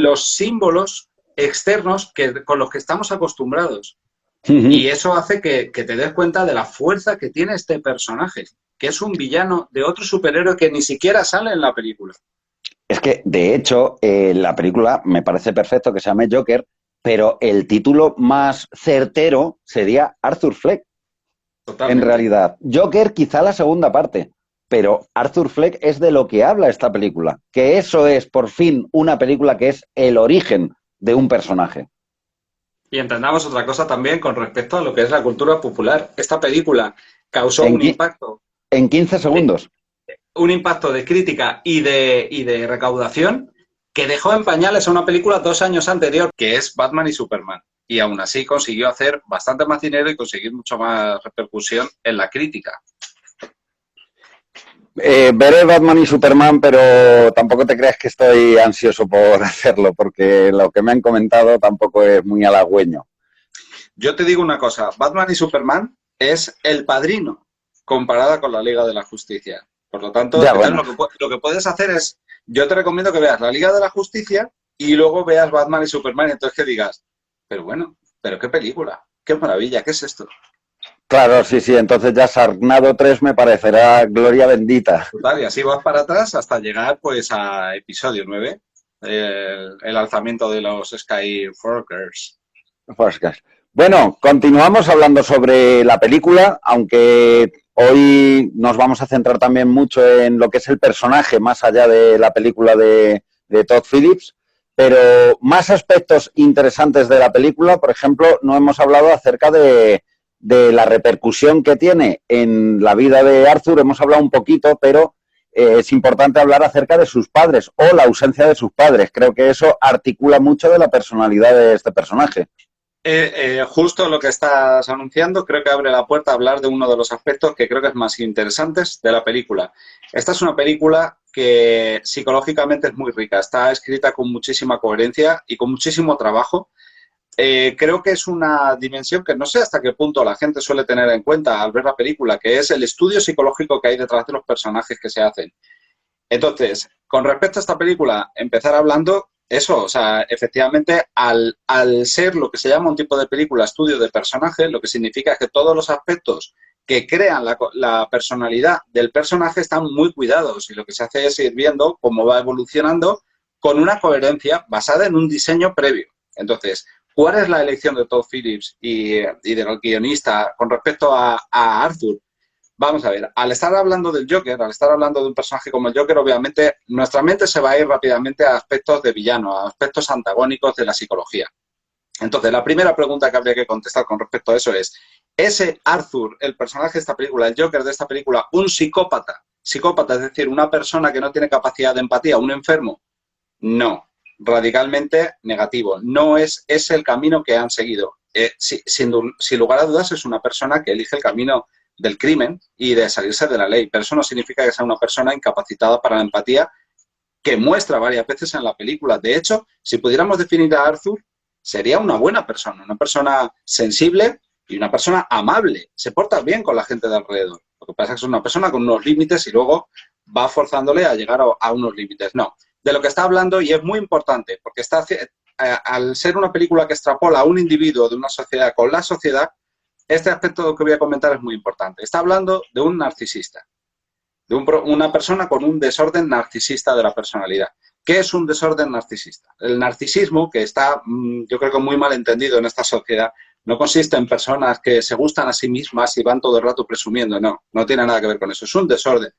los símbolos externos con los que estamos acostumbrados. Y eso hace que te des cuenta de la fuerza que tiene este personaje, que es un villano de otro superhéroe que ni siquiera sale en la película. Es que, de hecho, la película me parece perfecto que se llame Joker, pero el título más certero sería Arthur Fleck, en Totalmente. realidad. Joker quizá la segunda parte, pero Arthur Fleck es de lo que habla esta película, que eso es, por fin, una película que es el origen de un personaje. Y entendamos otra cosa también con respecto a lo que es la cultura popular. Esta película causó En, en 15 de, segundos. un impacto de crítica y de recaudación que dejó en pañales a una película 2 años anterior, que es Batman y Superman. Y aún así consiguió hacer bastante más dinero y conseguir mucho más repercusión en la crítica. Veré Batman y Superman, pero tampoco te creas que estoy ansioso por hacerlo, porque lo que me han comentado tampoco es muy halagüeño. Yo te digo una cosa, Batman y Superman es El Padrino comparada con la Liga de la Justicia. Por lo tanto, Ya, entonces bueno. lo que puedes hacer es, yo te recomiendo que veas la Liga de la Justicia y luego veas Batman y Superman y entonces que digas, pero bueno, pero qué película, qué maravilla, ¿qué es esto? Claro, sí, sí. Entonces ya Sarnado 3 me parecerá gloria bendita. Total, y así vas para atrás hasta llegar pues a episodio 9, el alzamiento de los Skyforkers. Podcast. Bueno, continuamos hablando sobre la película, aunque hoy nos vamos a centrar también mucho en lo que es el personaje, más allá de la película de Todd Phillips, pero más aspectos interesantes de la película, por ejemplo, no hemos hablado acerca de la repercusión que tiene en la vida de Arthur, hemos hablado un poquito, pero es importante hablar acerca de sus padres o la ausencia de sus padres. Creo que eso articula mucho de la personalidad de este personaje. Justo lo que estás anunciando creo que abre la puerta a hablar de uno de los aspectos que creo que es más interesantes de la película. Esta es una película que psicológicamente es muy rica, está escrita con muchísima coherencia y con muchísimo trabajo. Creo que es una dimensión que no sé hasta qué punto la gente suele tener en cuenta al ver la película, que es el estudio psicológico que hay detrás de los personajes que se hacen. Entonces, con respecto a esta película, empezar hablando eso, o sea, efectivamente, al ser lo que se llama un tipo de película estudio de personaje, lo que significa es que todos los aspectos que crean la personalidad del personaje están muy cuidados y lo que se hace es ir viendo cómo va evolucionando con una coherencia basada en un diseño previo. Entonces, ¿cuál es la elección de Todd Phillips y del guionista con respecto a Arthur? Vamos a ver, al estar hablando del Joker, al estar hablando de un personaje como el Joker, obviamente nuestra mente se va a ir rápidamente a aspectos de villano, a aspectos antagónicos de la psicología. Entonces, la primera pregunta que habría que contestar con respecto a eso es, ese Arthur, el personaje de esta película, el Joker de esta película, un psicópata, psicópata, es decir, una persona que no tiene capacidad de empatía, un enfermo, no, radicalmente negativo. No es ese el camino que han seguido. Sin lugar a dudas es una persona que elige el camino del crimen y de salirse de la ley, pero eso no significa que sea una persona incapacitada para la empatía, que muestra varias veces en la película. De hecho, si pudiéramos definir a Arthur, sería una buena persona, una persona sensible y una persona amable. Se porta bien con la gente de alrededor. Lo que pasa es que es una persona con unos límites y luego va forzándole a llegar a unos límites. No, de lo que está hablando, y es muy importante, porque al ser una película que extrapola a un individuo de una sociedad con la sociedad, este aspecto que voy a comentar es muy importante. Está hablando de un narcisista, de una persona con un desorden narcisista de la personalidad. ¿Qué es un desorden narcisista? El narcisismo, que está, yo creo que muy mal entendido en esta sociedad, no consiste en personas que se gustan a sí mismas y van todo el rato presumiendo. No, no tiene nada que ver con eso. Es un desorden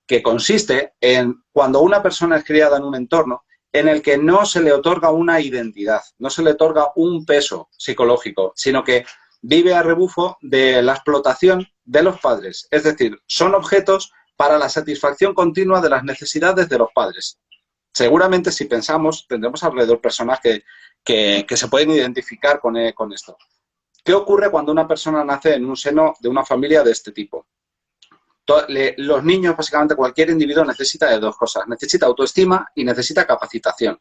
que consiste en cuando una persona es criada en un entorno en el que no se le otorga una identidad, no se le otorga un peso psicológico, sino que vive a rebufo de la explotación de los padres. Es decir, son objetos para la satisfacción continua de las necesidades de los padres. Seguramente, si pensamos, tendremos alrededor personas que se pueden identificar con esto. ¿Qué ocurre cuando una persona nace en un seno de una familia de este tipo? Los niños, básicamente cualquier individuo, necesita de dos cosas. Necesita autoestima y necesita capacitación.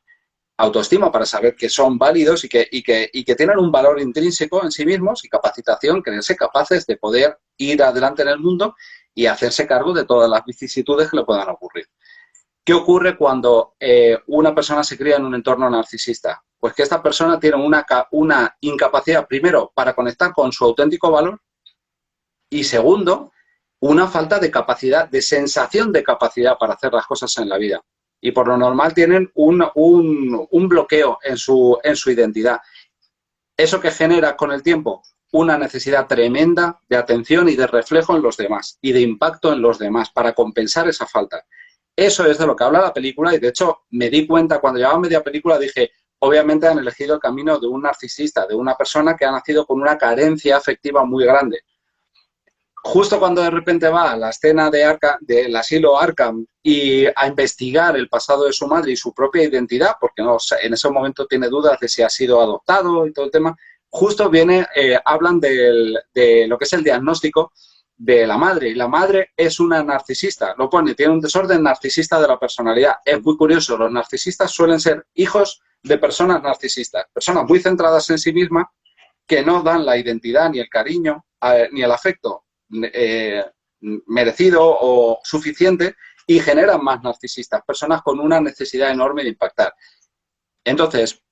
Autoestima para saber que son válidos y que tienen un valor intrínseco en sí mismos, y capacitación, creerse capaces de poder ir adelante en el mundo y hacerse cargo de todas las vicisitudes que le puedan ocurrir. ¿Qué ocurre cuando una persona se cría en un entorno narcisista? Pues que esta persona tiene una incapacidad, primero, para conectar con su auténtico valor, y segundo, una falta de capacidad, de sensación de capacidad para hacer las cosas en la vida. Y por lo normal tienen un bloqueo en su identidad. ¿Eso que genera con el tiempo? Una necesidad tremenda de atención y de reflejo en los demás y de impacto en los demás para compensar esa falta. Eso es de lo que habla la película, y de hecho me di cuenta cuando llevaba media película, dije, obviamente han elegido el camino de un narcisista, de una persona que ha nacido con una carencia afectiva muy grande. Justo cuando de repente va a la escena del asilo Arkham y a investigar el pasado de su madre y su propia identidad, porque no, en ese momento tiene dudas de si ha sido adoptado y todo el tema, justo hablan de lo que es el diagnóstico de la madre, y la madre es una narcisista, lo pone, tiene un desorden narcisista de la personalidad. Es muy curioso, los narcisistas suelen ser hijos de personas narcisistas, personas muy centradas en sí mismas, que no dan la identidad, ni el cariño, ni el afecto merecido o suficiente, y generan más narcisistas, personas con una necesidad enorme de impactar. Entonces,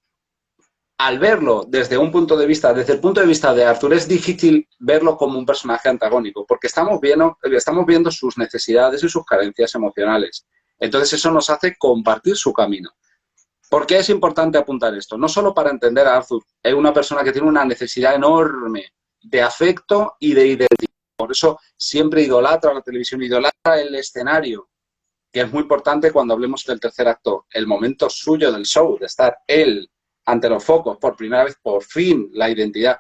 al verlo desde un punto de vista, desde el punto de vista de Arthur, es difícil verlo como un personaje antagónico, porque estamos viendo sus necesidades y sus carencias emocionales. Entonces eso nos hace compartir su camino. ¿Por qué es importante apuntar esto? No solo para entender a Arthur, es una persona que tiene una necesidad enorme de afecto y de identidad. Por eso siempre idolatra la televisión, idolatra el escenario, que es muy importante cuando hablemos del tercer acto, el momento suyo del show, de estar él ante los focos, por primera vez, por fin, la identidad,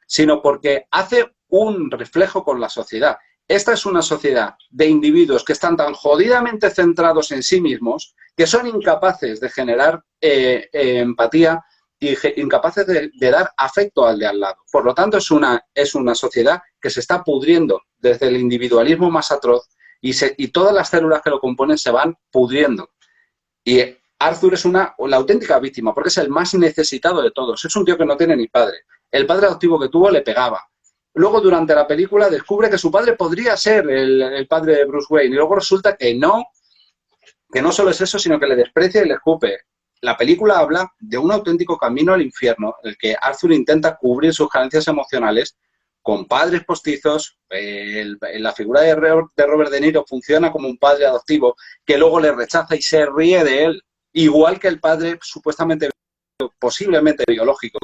sino porque hace un reflejo con la sociedad. Esta es una sociedad de individuos que están tan jodidamente centrados en sí mismos que son incapaces de generar empatía y incapaces de dar afecto al de al lado. Por lo tanto, es una sociedad que se está pudriendo desde el individualismo más atroz, y todas las células que lo componen se van pudriendo. Y Arthur es la auténtica víctima, porque es el más necesitado de todos. Es un tío que no tiene ni padre. El padre adoptivo que tuvo le pegaba. Luego, durante la película, descubre que su padre podría ser el padre de Bruce Wayne, y luego resulta que no solo es eso, sino que le desprecia y le escupe. La película habla de un auténtico camino al infierno, en el que Arthur intenta cubrir sus carencias emocionales con padres postizos. La figura de Robert De Niro funciona como un padre adoptivo que luego le rechaza y se ríe de él, igual que el padre supuestamente, posiblemente biológico.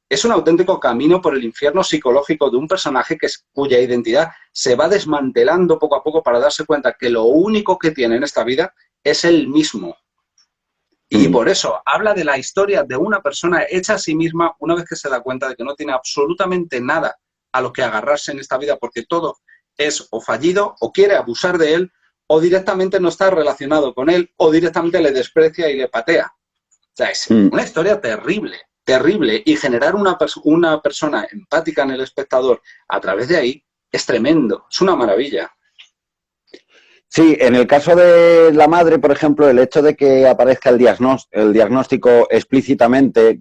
Es un auténtico camino por el infierno psicológico de un personaje cuya identidad se va desmantelando poco a poco para darse cuenta que lo único que tiene en esta vida es él mismo. Y por eso habla de la historia de una persona hecha a sí misma una vez que se da cuenta de que no tiene absolutamente nada a los que agarrarse en esta vida porque todo es o fallido o quiere abusar de él o directamente no está relacionado con él o directamente le desprecia y le patea. O sea, es una historia terrible, terrible. Y generar una persona empática en el espectador a través de ahí es tremendo, es una maravilla. Sí, en el caso de la madre, por ejemplo, el hecho de que aparezca el diagnóstico explícitamente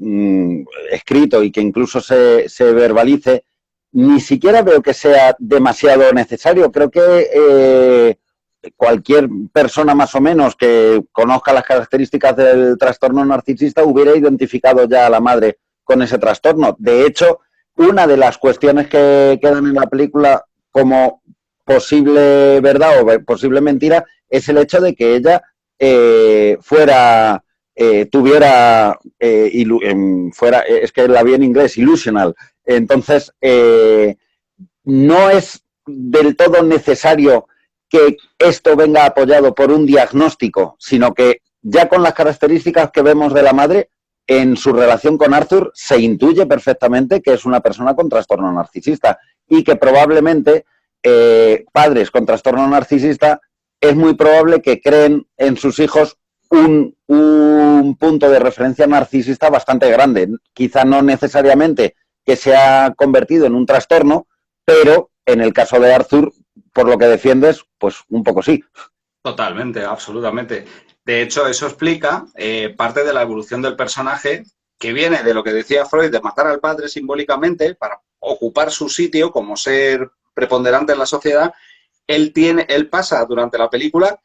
escrito y que incluso se verbalice, ni siquiera veo que sea demasiado necesario. Creo que cualquier persona más o menos que conozca las características del trastorno narcisista hubiera identificado ya a la madre con ese trastorno. De hecho, una de las cuestiones que quedan en la película como posible verdad o posible mentira es el hecho de que ella fuera, es que la vi en inglés, illusional. Entonces, no es del todo necesario que esto venga apoyado por un diagnóstico, sino que ya con las características que vemos de la madre, en su relación con Arthur se intuye perfectamente que es una persona con trastorno narcisista y que probablemente padres con trastorno narcisista es muy probable que creen en sus hijos un punto de referencia narcisista bastante grande. Quizá no necesariamente que se ha convertido en un trastorno, pero en el caso de Arthur, por lo que defiendes, pues un poco sí. Totalmente, absolutamente. De hecho, eso explica parte de la evolución del personaje que viene de lo que decía Freud, de matar al padre simbólicamente para ocupar su sitio como ser preponderante en la sociedad. Él pasa durante la película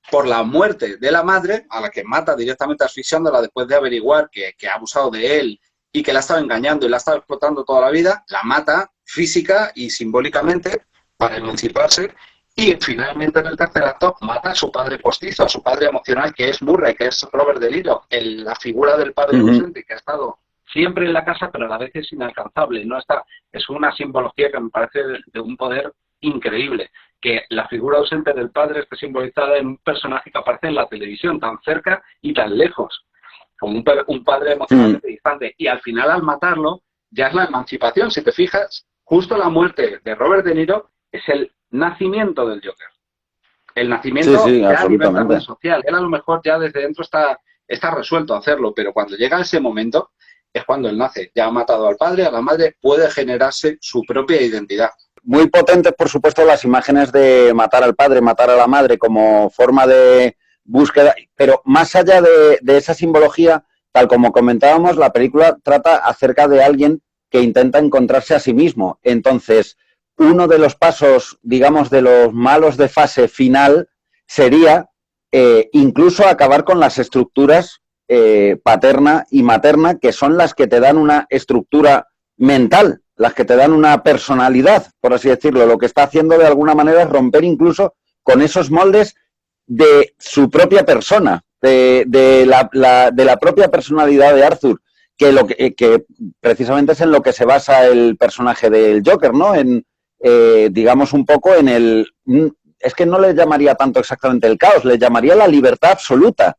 por la muerte de la madre, a la que mata directamente asfixiándola después de averiguar que ha abusado de él y que la ha estado engañando y la ha estado explotando toda la vida, la mata física y simbólicamente para emanciparse. Y finalmente en el tercer acto mata a su padre postizo, a su padre emocional, que es Murray, que es Robert De Niro, la figura del padre ausente, que ha estado siempre en la casa, pero a la vez es inalcanzable. No está, es una simbología que me parece de un poder increíble, que la figura ausente del padre esté simbolizada en un personaje que aparece en la televisión, tan cerca y tan lejos, como un padre emocionalmente distante. Y al final, al matarlo, ya es la emancipación. Si te fijas, justo la muerte de Robert De Niro es el nacimiento del Joker. El nacimiento ya a nivel también social. Él a lo mejor ya desde dentro está resuelto a hacerlo, pero cuando llega ese momento es cuando él nace. Ya ha matado al padre, a la madre, puede generarse su propia identidad. Muy potentes, por supuesto, las imágenes de matar al padre, matar a la madre como forma de búsqueda, pero más allá de esa simbología, tal como comentábamos, la película trata acerca de alguien que intenta encontrarse a sí mismo. Entonces, uno de los pasos, digamos, de los malos de fase final sería incluso acabar con las estructuras paterna y materna, que son las que te dan una estructura mental, las que te dan una personalidad, por así decirlo. Lo que está haciendo de alguna manera es romper incluso con esos moldes de su propia persona, de la propia personalidad de Arthur, que precisamente es en lo que se basa el personaje del Joker, ¿no? Digamos un poco en el... Es que no le llamaría tanto exactamente el caos, le llamaría la libertad absoluta,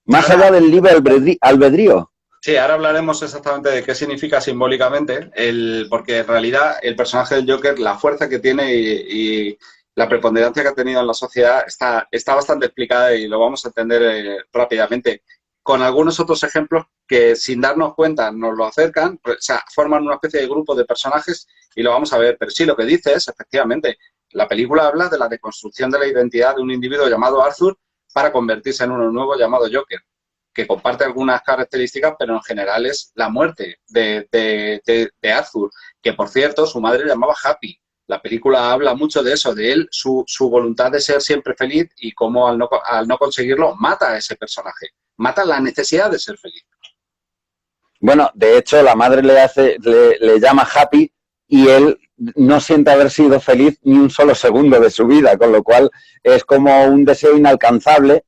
más allá del libre albedrío. Sí, ahora hablaremos exactamente de qué significa simbólicamente, porque en realidad el personaje del Joker, la fuerza que tiene y la preponderancia que ha tenido en la sociedad está bastante explicada y lo vamos a entender rápidamente con algunos otros ejemplos que sin darnos cuenta nos lo acercan, o sea, forman una especie de grupo de personajes y lo vamos a ver. Pero sí, lo que dice es, efectivamente, la película habla de la deconstrucción de la identidad de un individuo llamado Arthur para convertirse en uno nuevo llamado Joker, que comparte algunas características, pero en general es la muerte de Arthur, que por cierto su madre le llamaba Happy. La película habla mucho de eso, de él, su voluntad de ser siempre feliz y cómo al no conseguirlo mata a ese personaje, mata la necesidad de ser feliz. Bueno, de hecho la madre le llama Happy y él no siente haber sido feliz ni un solo segundo de su vida, con lo cual es como un deseo inalcanzable.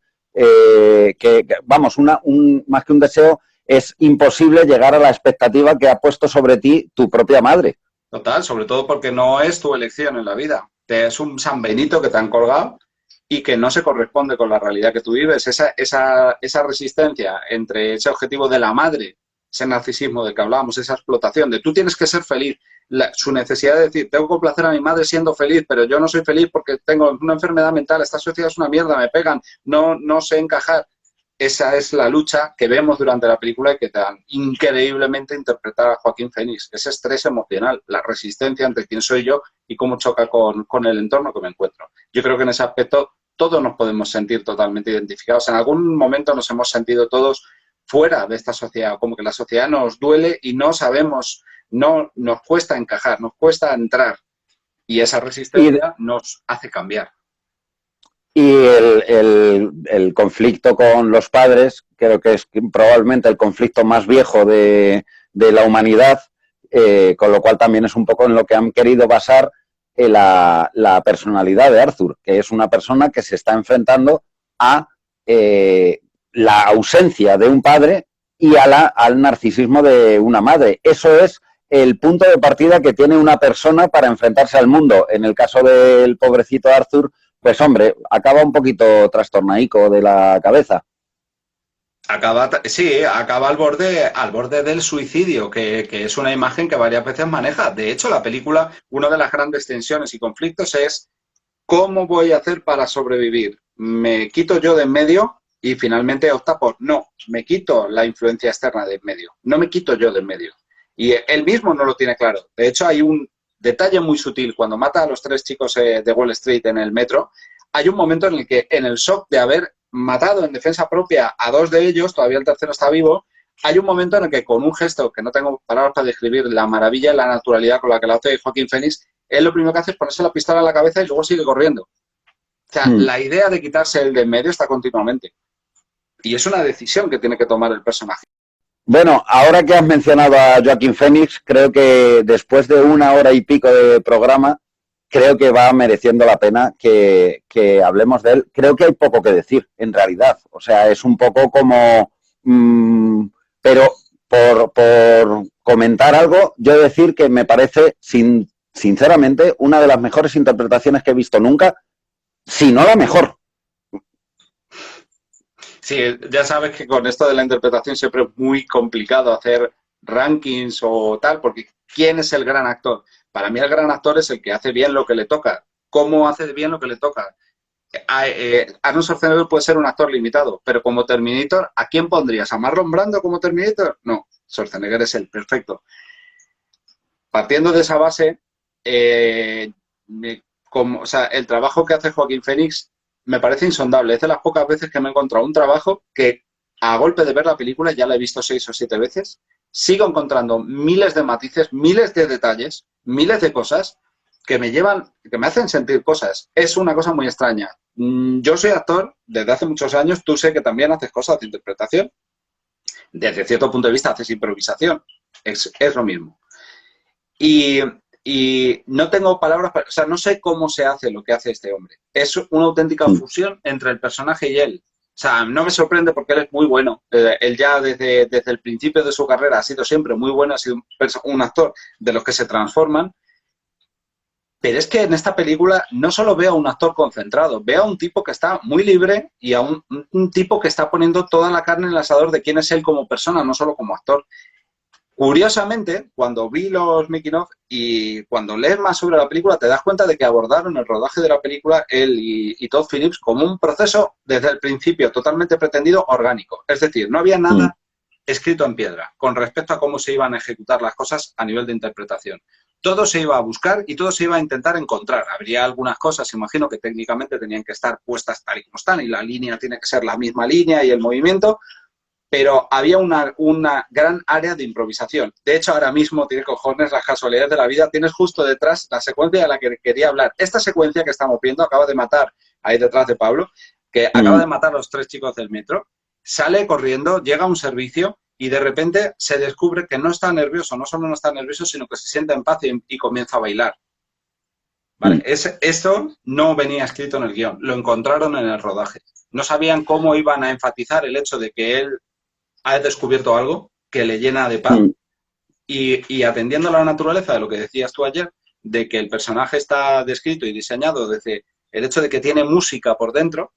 Vamos, más que un deseo, es imposible llegar a la expectativa que ha puesto sobre ti tu propia madre. Total, sobre todo porque no es tu elección en la vida. Es un San Benito que te han colgado y que no se corresponde con la realidad que tú vives. Esa resistencia entre ese objetivo de la madre, ese narcisismo del que hablábamos, esa explotación de tú tienes que ser feliz, su necesidad de decir, tengo que complacer a mi madre siendo feliz, pero yo no soy feliz porque tengo una enfermedad mental, esta sociedad es una mierda, me pegan, no sé encajar. Esa es la lucha que vemos durante la película y que tan increíblemente interpretar a Joaquín Phoenix. Ese estrés emocional, la resistencia ante quién soy yo y cómo choca con el entorno que me encuentro. Yo creo que en ese aspecto todos nos podemos sentir totalmente identificados. En algún momento nos hemos sentido todos fuera de esta sociedad, como que la sociedad nos duele y no sabemos, no nos cuesta encajar, nos cuesta entrar. Y esa Y, resistencia nos hace cambiar. y el conflicto con los padres, creo que es probablemente el conflicto más viejo de la humanidad, con lo cual también es un poco en lo que han querido basar la personalidad de Arthur, que es una persona que se está enfrentando a la ausencia de un padre y al narcisismo de una madre. Eso es el punto de partida que tiene una persona para enfrentarse al mundo. En el caso del pobrecito Arthur, pues hombre, acaba un poquito trastornaico de la cabeza. Acaba al borde del suicidio, que es una imagen que varias veces maneja. De hecho, la película, una de las grandes tensiones y conflictos es ¿cómo voy a hacer para sobrevivir? ¿Me quito yo de en medio? Y finalmente opta por no, me quito la influencia externa de en medio, no me quito yo de en medio. Y él mismo no lo tiene claro. De hecho, hay un detalle muy sutil. Cuando mata a los 3 chicos de Wall Street en el metro, hay un momento en el que, en el shock de haber matado en defensa propia a 2 de ellos, todavía el tercero está vivo, hay un momento en el que con un gesto, que no tengo palabras para describir la maravilla y la naturalidad con la que lo hace Joaquín Phoenix, él lo primero que hace es ponerse la pistola en la cabeza y luego sigue corriendo. O sea, la idea de quitarse el de en medio está continuamente. Y es una decisión que tiene que tomar el personaje. Bueno, ahora que has mencionado a Joaquín Phoenix, creo que después de 1 hora y pico de programa, creo que va mereciendo la pena que hablemos de él. Creo que hay poco que decir, en realidad. O sea, es un poco como... pero por comentar algo, yo decir que me parece, sinceramente, una de las mejores interpretaciones que he visto nunca, si no la mejor. Sí, ya sabes que con esto de la interpretación siempre es muy complicado hacer rankings o tal, porque ¿quién es el gran actor? Para mí el gran actor es el que hace bien lo que le toca. ¿Cómo hace bien lo que le toca? Arnold Schwarzenegger puede ser un actor limitado, pero como Terminator, ¿a quién pondrías? ¿A Marlon Brando como Terminator? No, Schwarzenegger es el perfecto. Partiendo de esa base, o sea, el trabajo que hace Joaquín Phoenix me parece insondable. Es de las pocas veces que me he encontrado un trabajo que a golpe de ver la película, ya la he visto 6 o 7 veces, sigo encontrando miles de matices, miles de detalles, miles de cosas que me llevan, que me hacen sentir cosas. Es una cosa muy extraña. Yo soy actor desde hace muchos años, tú sé que también haces cosas de interpretación. Desde cierto punto de vista haces improvisación. Es lo mismo. Y no tengo palabras para... O sea, no sé cómo se hace lo que hace este hombre. Es una auténtica fusión entre el personaje y él. O sea, no me sorprende porque él es muy bueno. Él ya desde el principio de su carrera ha sido siempre muy bueno, ha sido un actor de los que se transforman. Pero es que en esta película no solo veo a un actor concentrado, veo a un tipo que está muy libre y a un tipo que está poniendo toda la carne en el asador de quién es él como persona, no solo como actor. Curiosamente, cuando vi los making of y cuando lees más sobre la película, te das cuenta de que abordaron el rodaje de la película, él y Todd Phillips, como un proceso desde el principio totalmente pretendido orgánico. Es decir, no había nada escrito en piedra con respecto a cómo se iban a ejecutar las cosas a nivel de interpretación. Todo se iba a buscar y todo se iba a intentar encontrar. Habría algunas cosas, imagino, que técnicamente tenían que estar puestas tal y como están y la línea tiene que ser la misma línea y el movimiento, pero había una gran área de improvisación. De hecho, ahora mismo, tiene cojones las casualidades de la vida, tienes justo detrás la secuencia de la que quería hablar. Esta secuencia que estamos viendo acaba de matar, ahí detrás de Pablo, que acaba de matar a los 3 chicos del metro, sale corriendo, llega a un servicio y de repente se descubre que no está nervioso, no solo no está nervioso, sino que se siente en paz y comienza a bailar. ¿Vale? Esto no venía escrito en el guión, lo encontraron en el rodaje. No sabían cómo iban a enfatizar el hecho de que él ha descubierto algo que le llena de paz y atendiendo a la naturaleza de lo que decías tú ayer, de que el personaje está descrito y diseñado desde el hecho de que tiene música por dentro,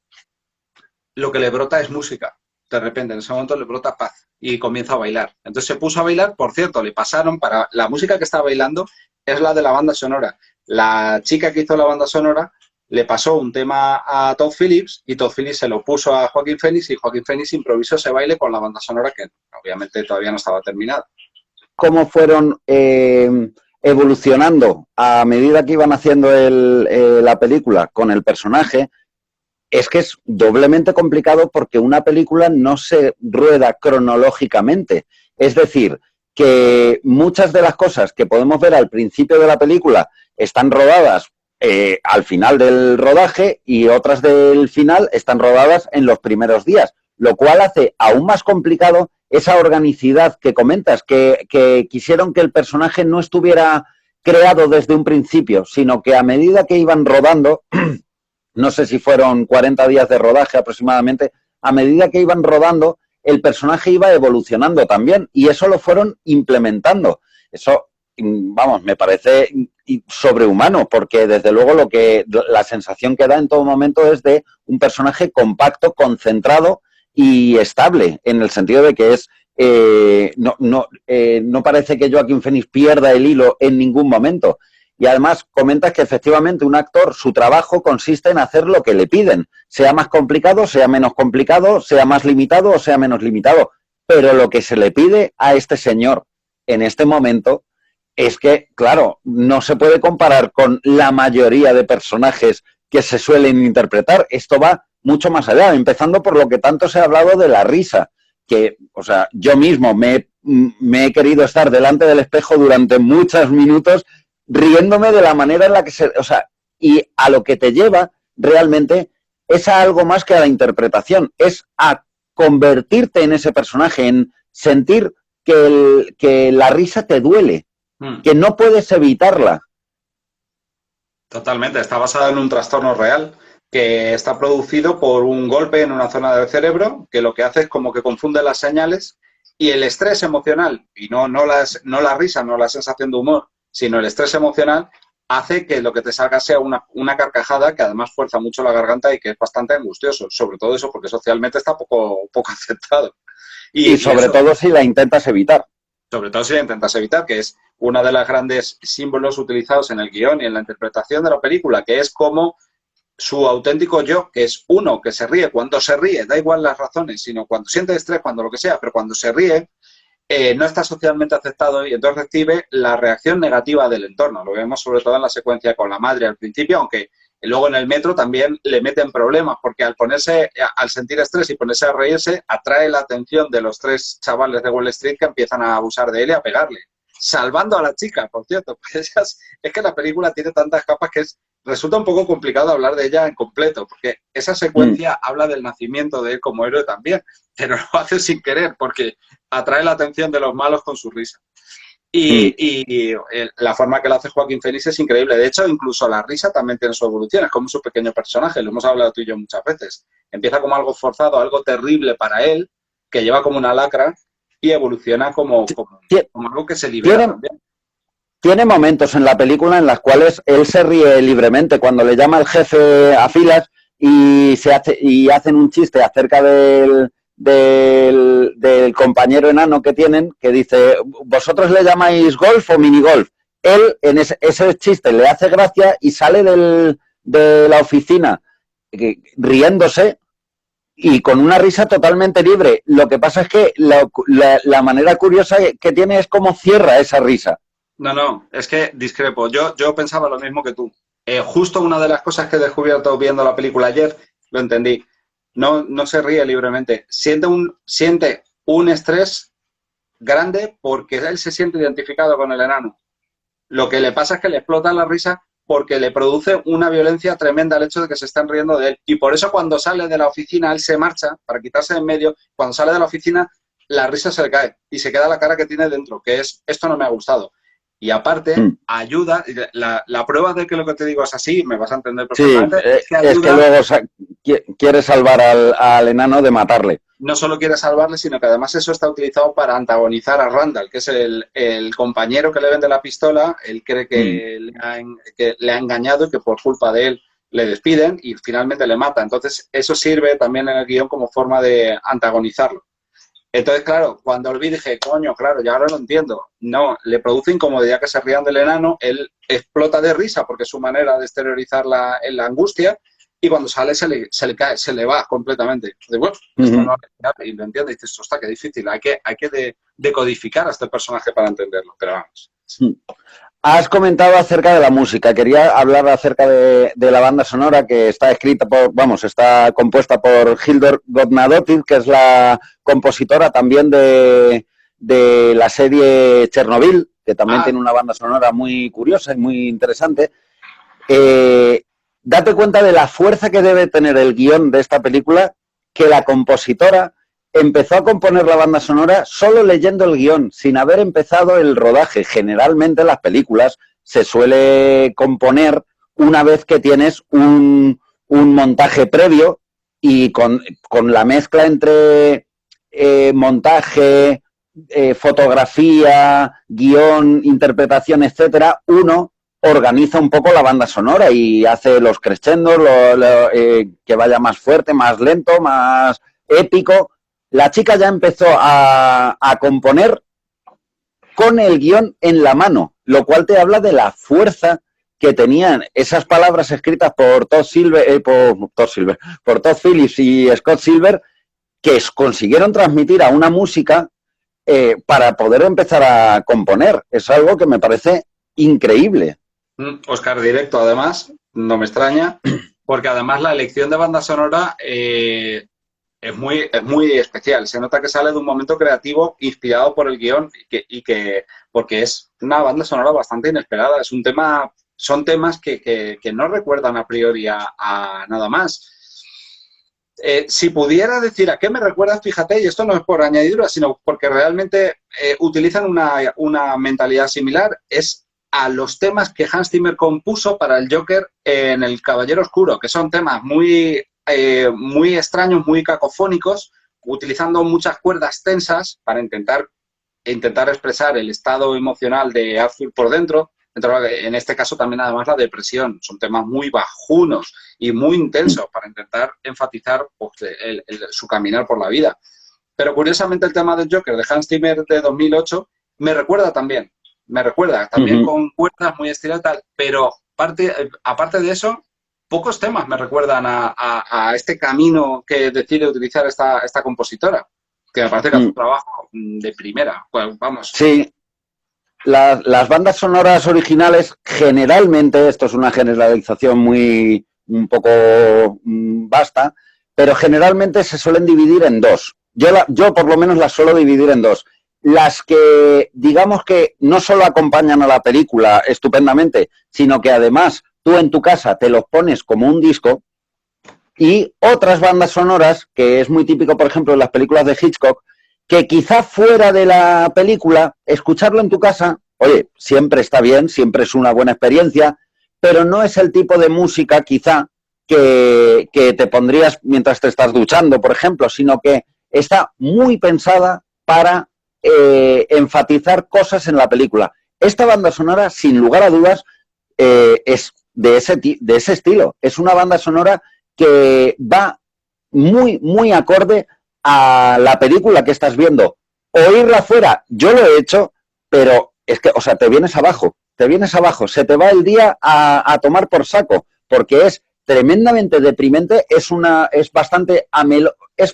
lo que le brota es música. De repente, en ese momento le brota paz y comienza a bailar. Entonces se puso a bailar, por cierto, le pasaron para la música que estaba bailando, es la de la banda sonora. La chica que hizo la banda sonora le pasó un tema a Todd Phillips y Todd Phillips se lo puso a Joaquín Phoenix y Joaquín Phoenix improvisó ese baile con la banda sonora que obviamente todavía no estaba terminada. Cómo fueron evolucionando a medida que iban haciendo la película con el personaje, es que es doblemente complicado porque una película no se rueda cronológicamente. Es decir, que muchas de las cosas que podemos ver al principio de la película están rodadas al final del rodaje y otras del final están rodadas en los primeros días, lo cual hace aún más complicado esa organicidad que comentas, que quisieron que el personaje no estuviera creado desde un principio, sino que a medida que iban rodando, no sé si fueron 40 días de rodaje aproximadamente, a medida que iban rodando, el personaje iba evolucionando también y eso lo fueron implementando. Eso, vamos, me parece sobrehumano porque desde luego la sensación que da en todo momento es de un personaje compacto, concentrado y estable, en el sentido de que no parece que Joaquín Phoenix pierda el hilo en ningún momento. Y además comentas que efectivamente un actor, su trabajo consiste en hacer lo que le piden, sea más complicado, sea menos complicado, sea más limitado o sea menos limitado. Pero lo que se le pide a este señor en este momento es que, claro, no se puede comparar con la mayoría de personajes que se suelen interpretar. Esto va mucho más allá, empezando por lo que tanto se ha hablado de la risa, que, o sea, yo mismo me he querido estar delante del espejo durante muchos minutos riéndome de la manera en la que o sea, y a lo que te lleva realmente es a algo más que a la interpretación, es a convertirte en ese personaje, en sentir que la risa te duele, que no puedes evitarla. Totalmente, está basada en un trastorno real que está producido por un golpe en una zona del cerebro que lo que hace es como que confunde las señales y el estrés emocional, y no la risa, no la sensación de humor, sino el estrés emocional hace que lo que te salga sea una carcajada que además fuerza mucho la garganta y que es bastante angustioso, sobre todo eso porque socialmente está poco aceptado. Y sobre todo si la intentas evitar. Sobre todo si la intentas evitar, que es uno de los grandes símbolos utilizados en el guión y en la interpretación de la película, que es como su auténtico yo, que es uno que se ríe cuando se ríe, da igual las razones, sino cuando siente estrés, cuando lo que sea, pero cuando se ríe, no está socialmente aceptado y entonces recibe la reacción negativa del entorno. Lo vemos sobre todo en la secuencia con la madre al principio, aunque luego en el metro también le meten problemas, porque al sentir estrés y ponerse a reírse, atrae la atención de los tres chavales de Wall Street que empiezan a abusar de él y a pegarle. Salvando a la chica, por cierto. Es que la película tiene tantas capas que resulta un poco complicado hablar de ella en completo, porque esa secuencia habla del nacimiento de él como héroe también, pero lo hace sin querer, porque atrae la atención de los malos con su risa. Y la forma que lo hace Joaquín Phoenix es increíble. De hecho, incluso la risa también tiene su evolución, es como su pequeño personaje, lo hemos hablado tú y yo muchas veces. Empieza como algo forzado, algo terrible para él, que lleva como una lacra y evoluciona como algo que se libera también. Tiene momentos en la película en los cuales él se ríe libremente, cuando le llama el jefe a filas y hacen un chiste acerca del compañero enano que tienen, que dice, ¿vosotros le llamáis golf o minigolf? Él en ese chiste le hace gracia y sale de la oficina riéndose y con una risa totalmente libre. Lo que pasa es que la manera curiosa que tiene es cómo cierra esa risa. No, es que discrepo. Yo pensaba lo mismo que tú. Justo una de las cosas que he descubierto viendo la película ayer, lo entendí. No se ríe libremente. Siente un estrés grande porque él se siente identificado con el enano. Lo que le pasa es que le explota la risa porque le produce una violencia tremenda el hecho de que se estén riendo de él. Y por eso cuando sale de la oficina, él se marcha para quitarse de en medio. Cuando sale de la oficina, la risa se le cae y se queda la cara que tiene dentro, que es, esto no me ha gustado. Y aparte, ayuda, la prueba de que lo que te digo es así, me vas a entender perfectamente. Sí, es que luego quiere salvar al enano de matarle. No solo quiere salvarle, sino que además eso está utilizado para antagonizar a Randall, que es el compañero que le vende la pistola. Él cree que le ha engañado y que por culpa de él le despiden y finalmente le mata. Entonces, eso sirve también en el guión como forma de antagonizarlo. Entonces, claro, cuando lo vi dije, coño, claro, ya ahora lo entiendo. No, le produce incomodidad que se rían del enano, él explota de risa porque es su manera de exteriorizar la angustia y cuando sale se le cae, se le va completamente. Dice, bueno, esto no y lo entiende y dices, ostras, qué difícil, hay que decodificar a este personaje para entenderlo, pero vamos. Has comentado acerca de la música. Quería hablar acerca de la banda sonora que está escrita está compuesta por Hildur Guðnadóttir, que es la compositora también de la serie Chernobyl, que también tiene una banda sonora muy curiosa y muy interesante. Date cuenta de la fuerza que debe tener el guión de esta película, que la compositora empezó a componer la banda sonora solo leyendo el guión, sin haber empezado el rodaje. Generalmente las películas se suele componer una vez que tienes un montaje previo y con la mezcla entre montaje, fotografía, guión, interpretación, etcétera, uno organiza un poco la banda sonora y hace los crescendos, que vaya más fuerte, más lento, más épico. La chica ya empezó a componer con el guión en la mano, lo cual te habla de la fuerza que tenían esas palabras escritas por Todd Phillips y Scott Silver, que consiguieron transmitir a una música para poder empezar a componer. Es algo que me parece increíble. Oscar directo, además, no me extraña, porque además la elección de banda sonora es muy especial. Se nota que sale de un momento creativo inspirado por el guión porque es una banda sonora bastante inesperada. Son temas que no recuerdan a priori a nada más. Si pudiera decir a qué me recuerda, fíjate, y esto no es por añadidura, sino porque realmente utilizan una mentalidad similar, es a los temas que Hans Zimmer compuso para el Joker en El Caballero Oscuro, que son temas muy extraños, muy cacofónicos, utilizando muchas cuerdas tensas para intentar expresar el estado emocional de Arthur por dentro. En este caso también además la depresión. Son temas muy bajunos y muy intensos para intentar enfatizar pues, su caminar por la vida. Pero curiosamente el tema del Joker de Hans Zimmer de 2008 me recuerda también con cuerdas muy estiradas, tal, pero aparte de eso, pocos temas me recuerdan a este camino que decide utilizar esta compositora, que me parece que hace un trabajo de primera. Pues, vamos. Sí. Las bandas sonoras originales, generalmente, esto es una generalización un poco vasta, pero generalmente se suelen dividir en dos. Yo por lo menos las suelo dividir en dos. Las que, digamos que no solo acompañan a la película estupendamente, sino que además tú en tu casa te los pones como un disco, y otras bandas sonoras, que es muy típico, por ejemplo, en las películas de Hitchcock, que quizá fuera de la película, escucharlo en tu casa, oye, siempre está bien, siempre es una buena experiencia, pero no es el tipo de música quizá que te pondrías mientras te estás duchando, por ejemplo, sino que está muy pensada para enfatizar cosas en la película. Esta banda sonora, sin lugar a dudas, es de ese estilo. Es una banda sonora que va muy, muy acorde a la película que estás viendo. Oírla fuera, yo lo he hecho, pero es que, o sea, te vienes abajo, se te va el día a tomar por saco, porque es tremendamente deprimente, es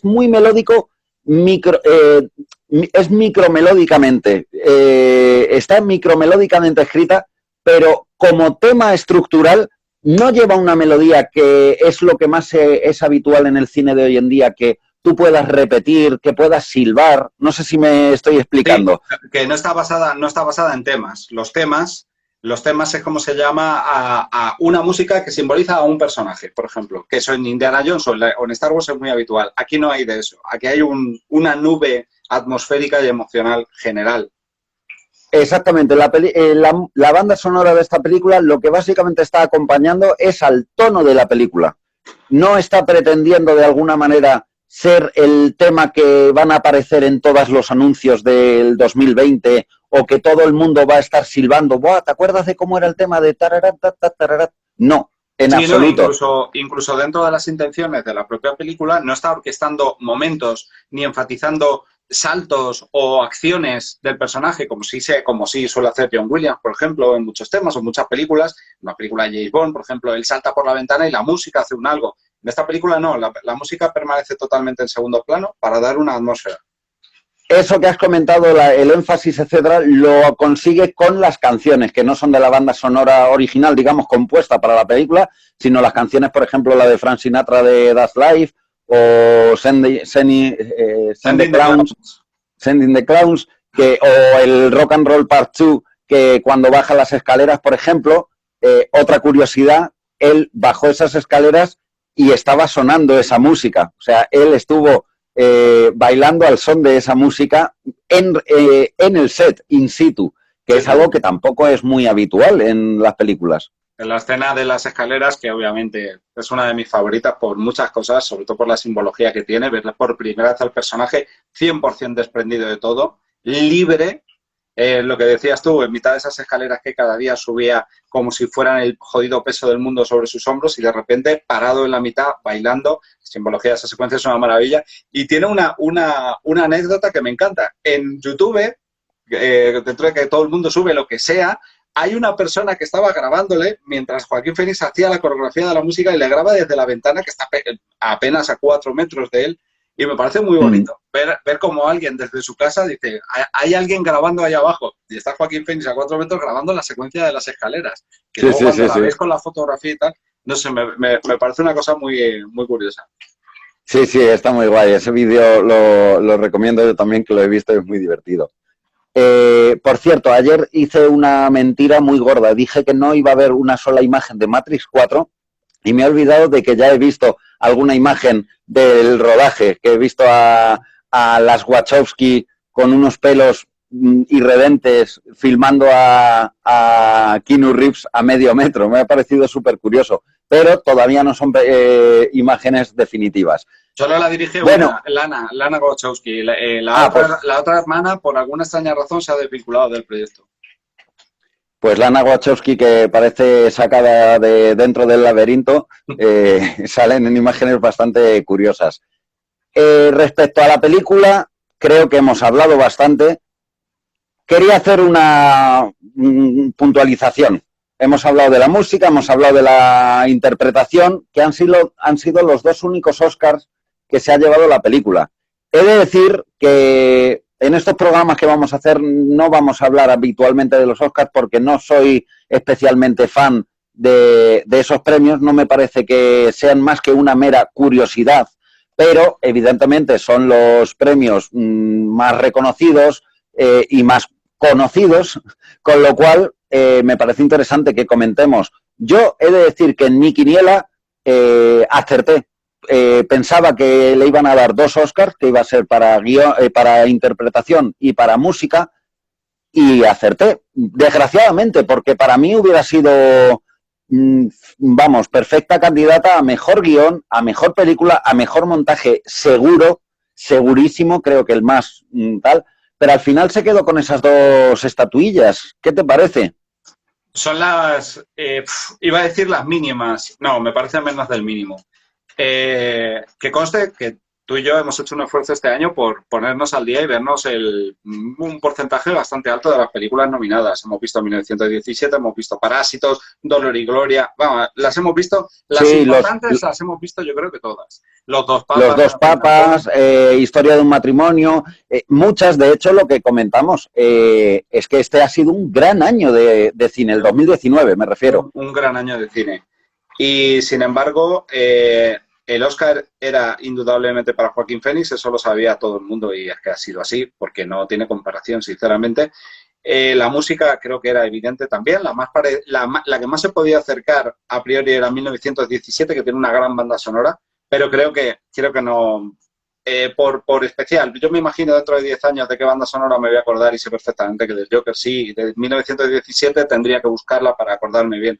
muy melódico, es micromelódicamente, está micromelódicamente escrita, pero como tema estructural no lleva una melodía que es lo que más es habitual en el cine de hoy en día, que tú puedas repetir, que puedas silbar. No sé si me estoy explicando. Sí, que no está basada en temas. Los temas es como se llama a una música que simboliza a un personaje, por ejemplo. Que eso en Indiana Jones o en Star Wars es muy habitual. Aquí no hay de eso. Aquí hay una nube atmosférica y emocional general. Exactamente. La banda sonora de esta película lo que básicamente está acompañando es al tono de la película. No está pretendiendo de alguna manera ser el tema que van a aparecer en todos los anuncios del 2020 o que todo el mundo va a estar silbando. Buah, ¿te acuerdas de cómo era el tema de tararat, tararat? No, en absoluto. No, incluso dentro de las intenciones de la propia película no está orquestando momentos ni enfatizando saltos o acciones del personaje, como sí suele hacer John Williams, por ejemplo, en muchos temas o muchas películas. En una película de James Bond, por ejemplo, él salta por la ventana y la música hace un algo. En esta película no, la música permanece totalmente en segundo plano para dar una atmósfera. Eso que has comentado, el énfasis, etcétera, lo consigue con las canciones, que no son de la banda sonora original, digamos, compuesta para la película, sino las canciones, por ejemplo, la de Frank Sinatra de That's Life, o Sending the Clowns, o el Rock and Roll Part 2, que cuando baja las escaleras, por ejemplo, otra curiosidad, él bajó esas escaleras y estaba sonando esa música. O sea, él estuvo bailando al son de esa música en el set, in situ, que es algo que tampoco es muy habitual en las películas. En la escena de las escaleras, que obviamente es una de mis favoritas por muchas cosas, sobre todo por la simbología que tiene, ver por primera vez al personaje 100% desprendido de todo, libre, lo que decías tú, en mitad de esas escaleras que cada día subía como si fueran el jodido peso del mundo sobre sus hombros y de repente parado en la mitad, bailando. La simbología de esa secuencia es una maravilla. Y tiene una anécdota que me encanta. En YouTube, dentro de que todo el mundo sube lo que sea, hay una persona que estaba grabándole mientras Joaquín Phoenix hacía la coreografía de la música y le graba desde la ventana que está apenas a 4 metros de él. Y me parece muy bonito ver cómo alguien desde su casa dice, hay alguien grabando ahí abajo. Y está Joaquín Phoenix a 4 metros grabando la secuencia de las escaleras. Que luego cuando la ves con la fotografía y tal, no sé, me parece una cosa muy, muy curiosa. Sí, está muy guay. Ese vídeo lo recomiendo yo también, que lo he visto, es muy divertido. Por cierto, ayer hice una mentira muy gorda. Dije que no iba a haber una sola imagen de Matrix 4 y me he olvidado de que ya he visto alguna imagen del rodaje, que he visto a las Wachowski con unos pelos irredentes filmando a Keanu Reeves a medio metro. Me ha parecido súper curioso, pero todavía no son imágenes definitivas. Solo la dirige Lana Wachowski. La otra hermana, por alguna extraña razón, se ha desvinculado del proyecto. Pues Lana Wachowski, que parece sacada de dentro del laberinto, salen en imágenes bastante curiosas. Respecto a la película, creo que hemos hablado bastante. Quería hacer una puntualización. Hemos hablado de la música, hemos hablado de la interpretación, que han sido los dos únicos Oscars que se ha llevado la película. He de decir que en estos programas que vamos a hacer no vamos a hablar habitualmente de los Oscars porque no soy especialmente fan de esos premios. No me parece que sean más que una mera curiosidad, pero evidentemente son los premios más reconocidos y más conocidos, con lo cual me parece interesante que comentemos. Yo he de decir que en mi quiniela acerté. Pensaba que le iban a dar 2 Oscars, que iba a ser para interpretación y para música, y acerté, desgraciadamente, porque para mí hubiera sido, vamos, perfecta candidata a mejor guión, a mejor película, a mejor montaje, segurísimo, creo que el más tal, pero al final se quedó con esas 2 estatuillas. ¿Qué te parece? Son iba a decir las mínimas, no, me parecen menos del mínimo. Que conste que tú y yo hemos hecho un esfuerzo este año por ponernos al día y vernos un porcentaje bastante alto de las películas nominadas. Hemos visto 1917, hemos visto Parásitos, Dolor y Gloria. Vamos, las hemos visto, las importantes las hemos visto yo creo que todas. Los dos papas, Historia de un matrimonio, muchas. De hecho, lo que comentamos es que este ha sido un gran año de cine, el 2019 me refiero. Un gran año de cine. Y sin embargo, el Oscar era indudablemente para Joaquín Phoenix, eso lo sabía todo el mundo y es que ha sido así, porque no tiene comparación, sinceramente. La música creo que era evidente también, la que más se podía acercar a priori era 1917, que tiene una gran banda sonora, pero creo que no, por especial. Yo me imagino dentro de 10 años de qué banda sonora me voy a acordar y sé perfectamente que del Joker sí, de 1917 tendría que buscarla para acordarme bien.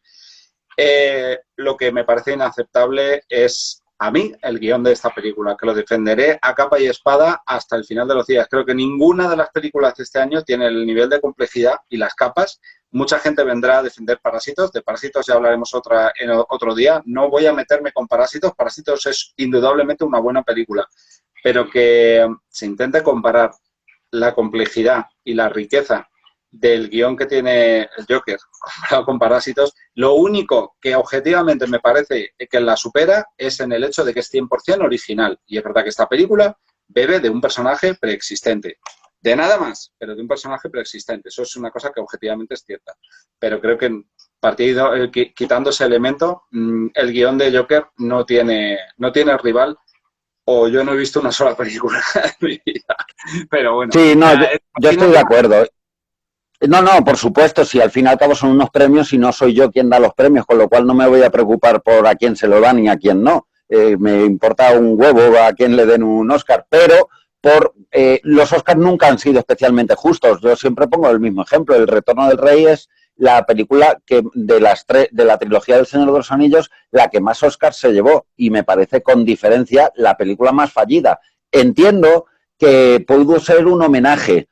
Lo que me parece inaceptable es, a mí, el guión de esta película, que lo defenderé a capa y espada hasta el final de los días. Creo que ninguna de las películas de este año tiene el nivel de complejidad y las capas. Mucha gente vendrá a defender Parásitos. De Parásitos ya hablaremos otro día. No voy a meterme con Parásitos. Parásitos es indudablemente una buena película. pero que se intente comparar la complejidad y la riqueza del guión que tiene el Joker comparado con Parásitos, lo único que objetivamente me parece que la supera es en el hecho de que es 100% original. Y es verdad que esta película bebe de un personaje preexistente. De nada más, pero de un personaje preexistente. Eso es una cosa que objetivamente es cierta. Pero creo que quitando ese elemento, el guión de Joker no tiene rival, o yo no he visto una sola película en mi vida. Pero bueno. Sí, no, yo estoy de acuerdo. No, no, por supuesto, si al fin y al cabo son unos premios y no soy yo quien da los premios, con lo cual no me voy a preocupar por a quién se lo dan y a quién no. Me importa un huevo a quién le den un Oscar, pero los Oscars nunca han sido especialmente justos. Yo siempre pongo el mismo ejemplo. El Retorno del Rey es la película que de la trilogía del Señor de los Anillos, la que más Oscars se llevó, y me parece con diferencia la película más fallida. Entiendo que pudo ser un homenaje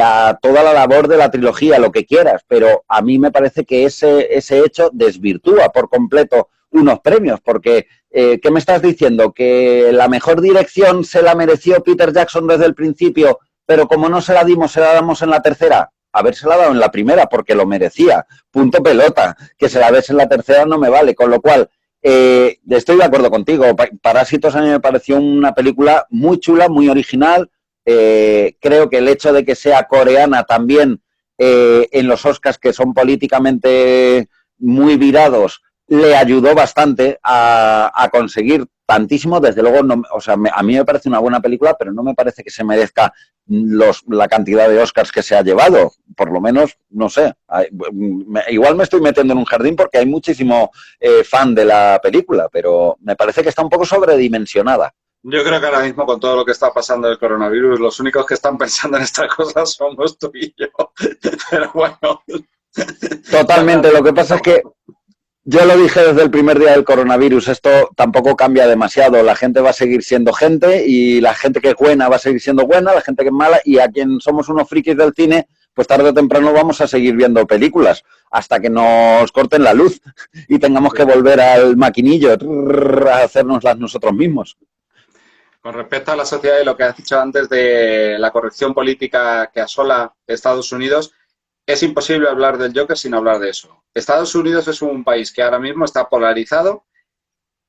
a toda la labor de la trilogía, lo que quieras, pero a mí me parece que ese hecho desvirtúa por completo unos premios, porque ¿qué me estás diciendo? ¿Que la mejor dirección se la mereció Peter Jackson desde el principio, pero como no se la dimos, se la damos en la tercera? Habérsela dado en la primera porque lo merecía, punto pelota. Que se la des en la tercera no me vale, con lo cual estoy de acuerdo contigo. Parásitos a mí me pareció una película muy chula, muy original. Creo que el hecho de que sea coreana también en los Oscars, que son políticamente muy virados, le ayudó bastante a conseguir tantísimo. Desde luego, no, o sea, a mí me parece una buena película, pero no me parece que se merezca la cantidad de Oscars que se ha llevado. Por lo menos, no sé. Igual me estoy metiendo en un jardín porque hay muchísimo fan de la película, pero me parece que está un poco sobredimensionada. Yo creo que ahora mismo, con todo lo que está pasando del coronavirus, los únicos que están pensando en estas cosas somos tú y yo. Pero bueno. Totalmente. Lo que pasa es que yo lo dije desde el primer día del coronavirus, esto tampoco cambia demasiado. La gente va a seguir siendo gente y la gente que es buena va a seguir siendo buena, la gente que es mala, y a quien somos unos frikis del cine, pues tarde o temprano vamos a seguir viendo películas hasta que nos corten la luz y tengamos que volver al maquinillo a hacérnoslas nosotros mismos. Con respecto a la sociedad y lo que has dicho antes de la corrección política que asola Estados Unidos, es imposible hablar del Joker sin hablar de eso. Estados Unidos es un país que ahora mismo está polarizado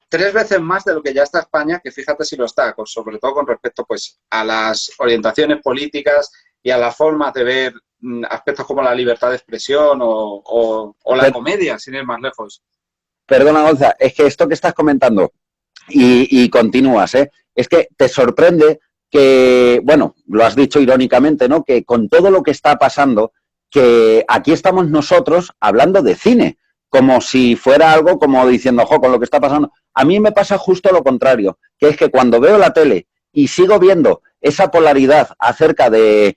3 veces más de lo que ya está España, que fíjate si lo está, sobre todo con respecto pues a las orientaciones políticas y a las formas de ver aspectos como la libertad de expresión o la comedia, sin ir más lejos. Perdona, Gonza, es que esto que estás comentando y continúas, es que te sorprende que, bueno, lo has dicho irónicamente, ¿no? Que con todo lo que está pasando, que aquí estamos nosotros hablando de cine, como si fuera algo como diciendo, ojo, con lo que está pasando. A mí me pasa justo lo contrario, que es que cuando veo la tele y sigo viendo esa polaridad acerca de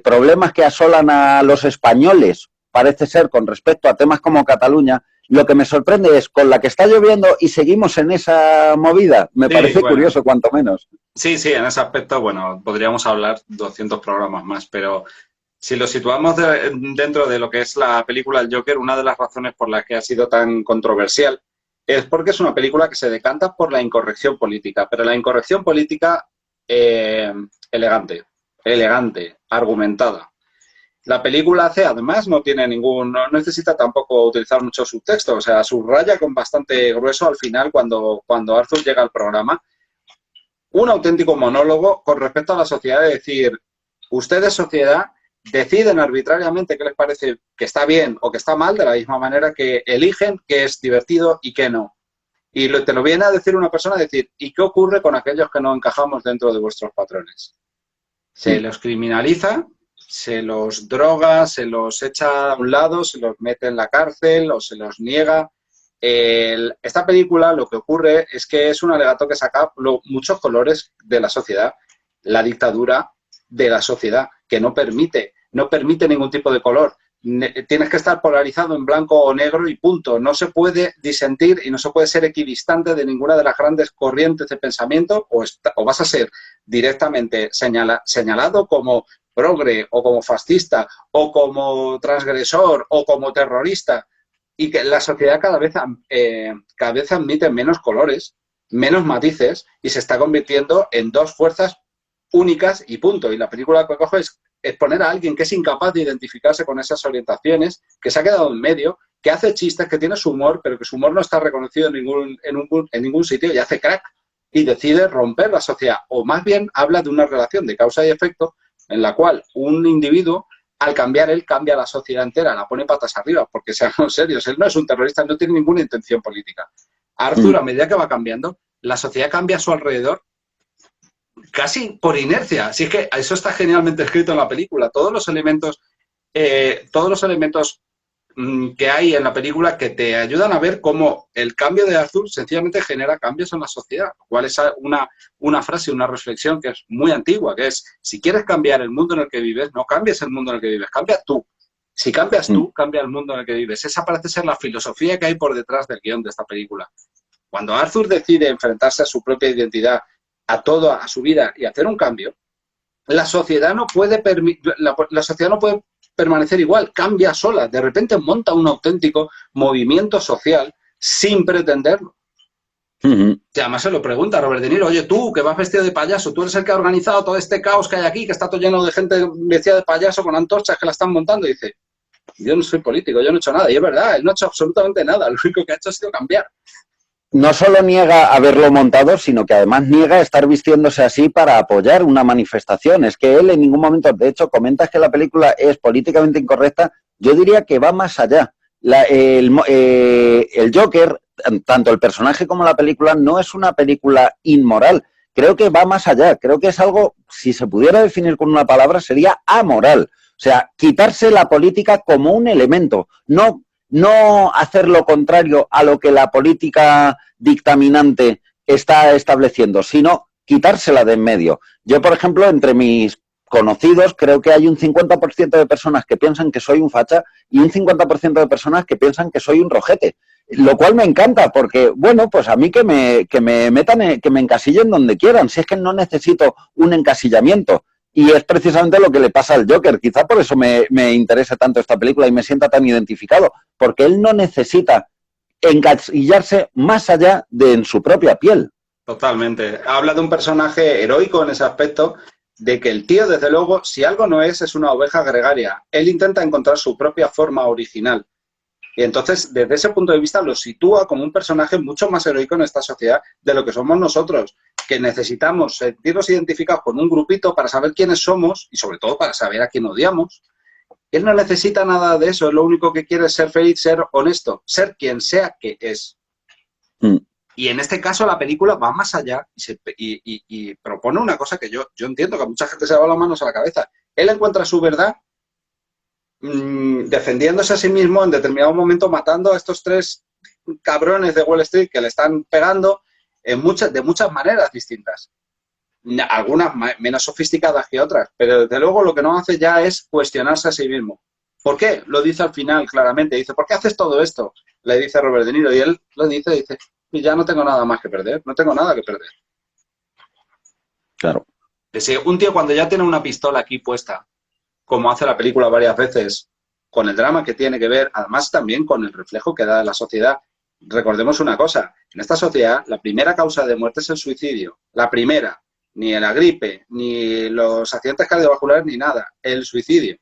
problemas que asolan a los españoles, parece ser, con respecto a temas como Cataluña, lo que me sorprende es con la que está lloviendo y seguimos en esa movida. Me parece curioso, cuanto menos. Sí, en ese aspecto, bueno, podríamos hablar 200 programas más, pero si lo situamos dentro de lo que es la película El Joker, una de las razones por las que ha sido tan controversial es porque es una película que se decanta por la incorrección política, pero la incorrección política elegante, argumentada. La película además, no necesita tampoco utilizar mucho subtexto, o sea, subraya con bastante grueso al final cuando Arthur llega al programa un auténtico monólogo con respecto a la sociedad, de decir, ustedes, sociedad, deciden arbitrariamente qué les parece que está bien o que está mal, de la misma manera que eligen qué es divertido y qué no. Y te lo viene a decir una persona, decir, ¿y qué ocurre con aquellos que no encajamos dentro de vuestros patrones? Se los criminaliza, se los droga, se los echa a un lado, se los mete en la cárcel o se los niega. Esta película lo que ocurre es que es un alegato que saca muchos colores de la sociedad, la dictadura de la sociedad, que no permite ningún tipo de color. Tienes que estar polarizado en blanco o negro y punto. No se puede disentir y no se puede ser equidistante de ninguna de las grandes corrientes de pensamiento, o vas a ser directamente señalado como progre o como fascista o como transgresor o como terrorista, y que la sociedad cada vez admite menos colores. menos matices y se está convirtiendo en dos fuerzas únicas y punto. Y la película que cojo es poner a alguien que es incapaz de identificarse con esas orientaciones, que se ha quedado en medio, que hace chistes, que tiene su humor, pero que su humor no está reconocido en ningún sitio y hace crack y decide romper la sociedad. O más bien habla de una relación de causa y efecto en la cual un individuo, al cambiar él, cambia la sociedad entera, la pone patas arriba, porque seamos serios, él no es un terrorista, no tiene ninguna intención política. Arthur, a medida que va cambiando, la sociedad cambia a su alrededor casi por inercia. Así es que eso está genialmente escrito en la película. Todos los elementos que hay en la película que te ayudan a ver cómo el cambio de Arthur sencillamente genera cambios en la sociedad, lo cual es una frase, una reflexión que es muy antigua, que es, si quieres cambiar el mundo en el que vives, no cambies el mundo en el que vives, cambia tú. Si cambias tú, cambia el mundo en el que vives. Esa parece ser la filosofía que hay por detrás del guión de esta película. Cuando Arthur decide enfrentarse a su propia identidad, a su vida y hacer un cambio, la sociedad no puede permanecer igual, cambia sola, de repente monta un auténtico movimiento social sin pretenderlo. Y además se lo pregunta a Robert De Niro, oye, tú que vas vestido de payaso, tú eres el que ha organizado todo este caos que hay aquí, que está todo lleno de gente vestida de payaso con antorchas que la están montando, y dice, yo no soy político, yo no he hecho nada, y es verdad, él no ha hecho absolutamente nada, lo único que ha hecho ha sido cambiar. No solo niega haberlo montado, sino que además niega estar vistiéndose así para apoyar una manifestación. Es que él en ningún momento, de hecho, comentas que la película es políticamente incorrecta, yo diría que va más allá. El Joker, tanto el personaje como la película, no es una película inmoral. Creo que va más allá. Creo que es algo, si se pudiera definir con una palabra, sería amoral. O sea, quitarse la política como un elemento, no hacer lo contrario a lo que la política dictaminante está estableciendo, sino quitársela de en medio. Yo, por ejemplo, entre mis conocidos, creo que hay un 50% de personas que piensan que soy un facha y un 50% de personas que piensan que soy un rojete. Lo cual me encanta porque, bueno, pues a mí que me metan, que me encasillen donde quieran. Si es que no necesito un encasillamiento. Y es precisamente lo que le pasa al Joker. Quizá por eso me interesa tanto esta película y me sienta tan identificado. Porque él no necesita encasillarse más allá de en su propia piel. Totalmente. Habla de un personaje heroico en ese aspecto, de que el tío, desde luego, si algo no es una oveja gregaria. Él intenta encontrar su propia forma original. Y entonces, desde ese punto de vista, lo sitúa como un personaje mucho más heroico en esta sociedad de lo que somos nosotros, que necesitamos sentirnos identificados con un grupito para saber quiénes somos y, sobre todo, para saber a quién odiamos. Él no necesita nada de eso, lo único que quiere es ser feliz, ser honesto, ser quien sea que es. Y en este caso la película va más allá y propone una cosa que yo entiendo que a mucha gente se le va las manos a la cabeza. Él encuentra su verdad defendiéndose a sí mismo, en determinado momento matando a estos tres cabrones de Wall Street que le están pegando de muchas maneras distintas. Algunas menos sofisticadas que otras, pero desde luego lo que no hace ya es cuestionarse a sí mismo. ¿Por qué? Lo dice al final claramente. Dice, ¿por qué haces todo esto? Le dice Robert De Niro y él lo dice, y ya no tengo nada más que perder, no tengo nada que perder. Claro. Un tío cuando ya tiene una pistola aquí puesta, como hace la película varias veces, con el drama que tiene que ver, además también con el reflejo que da la sociedad. Recordemos una cosa, en esta sociedad la primera causa de muerte es el suicidio. La primera, ni la gripe, ni los accidentes cardiovasculares, ni nada, el suicidio.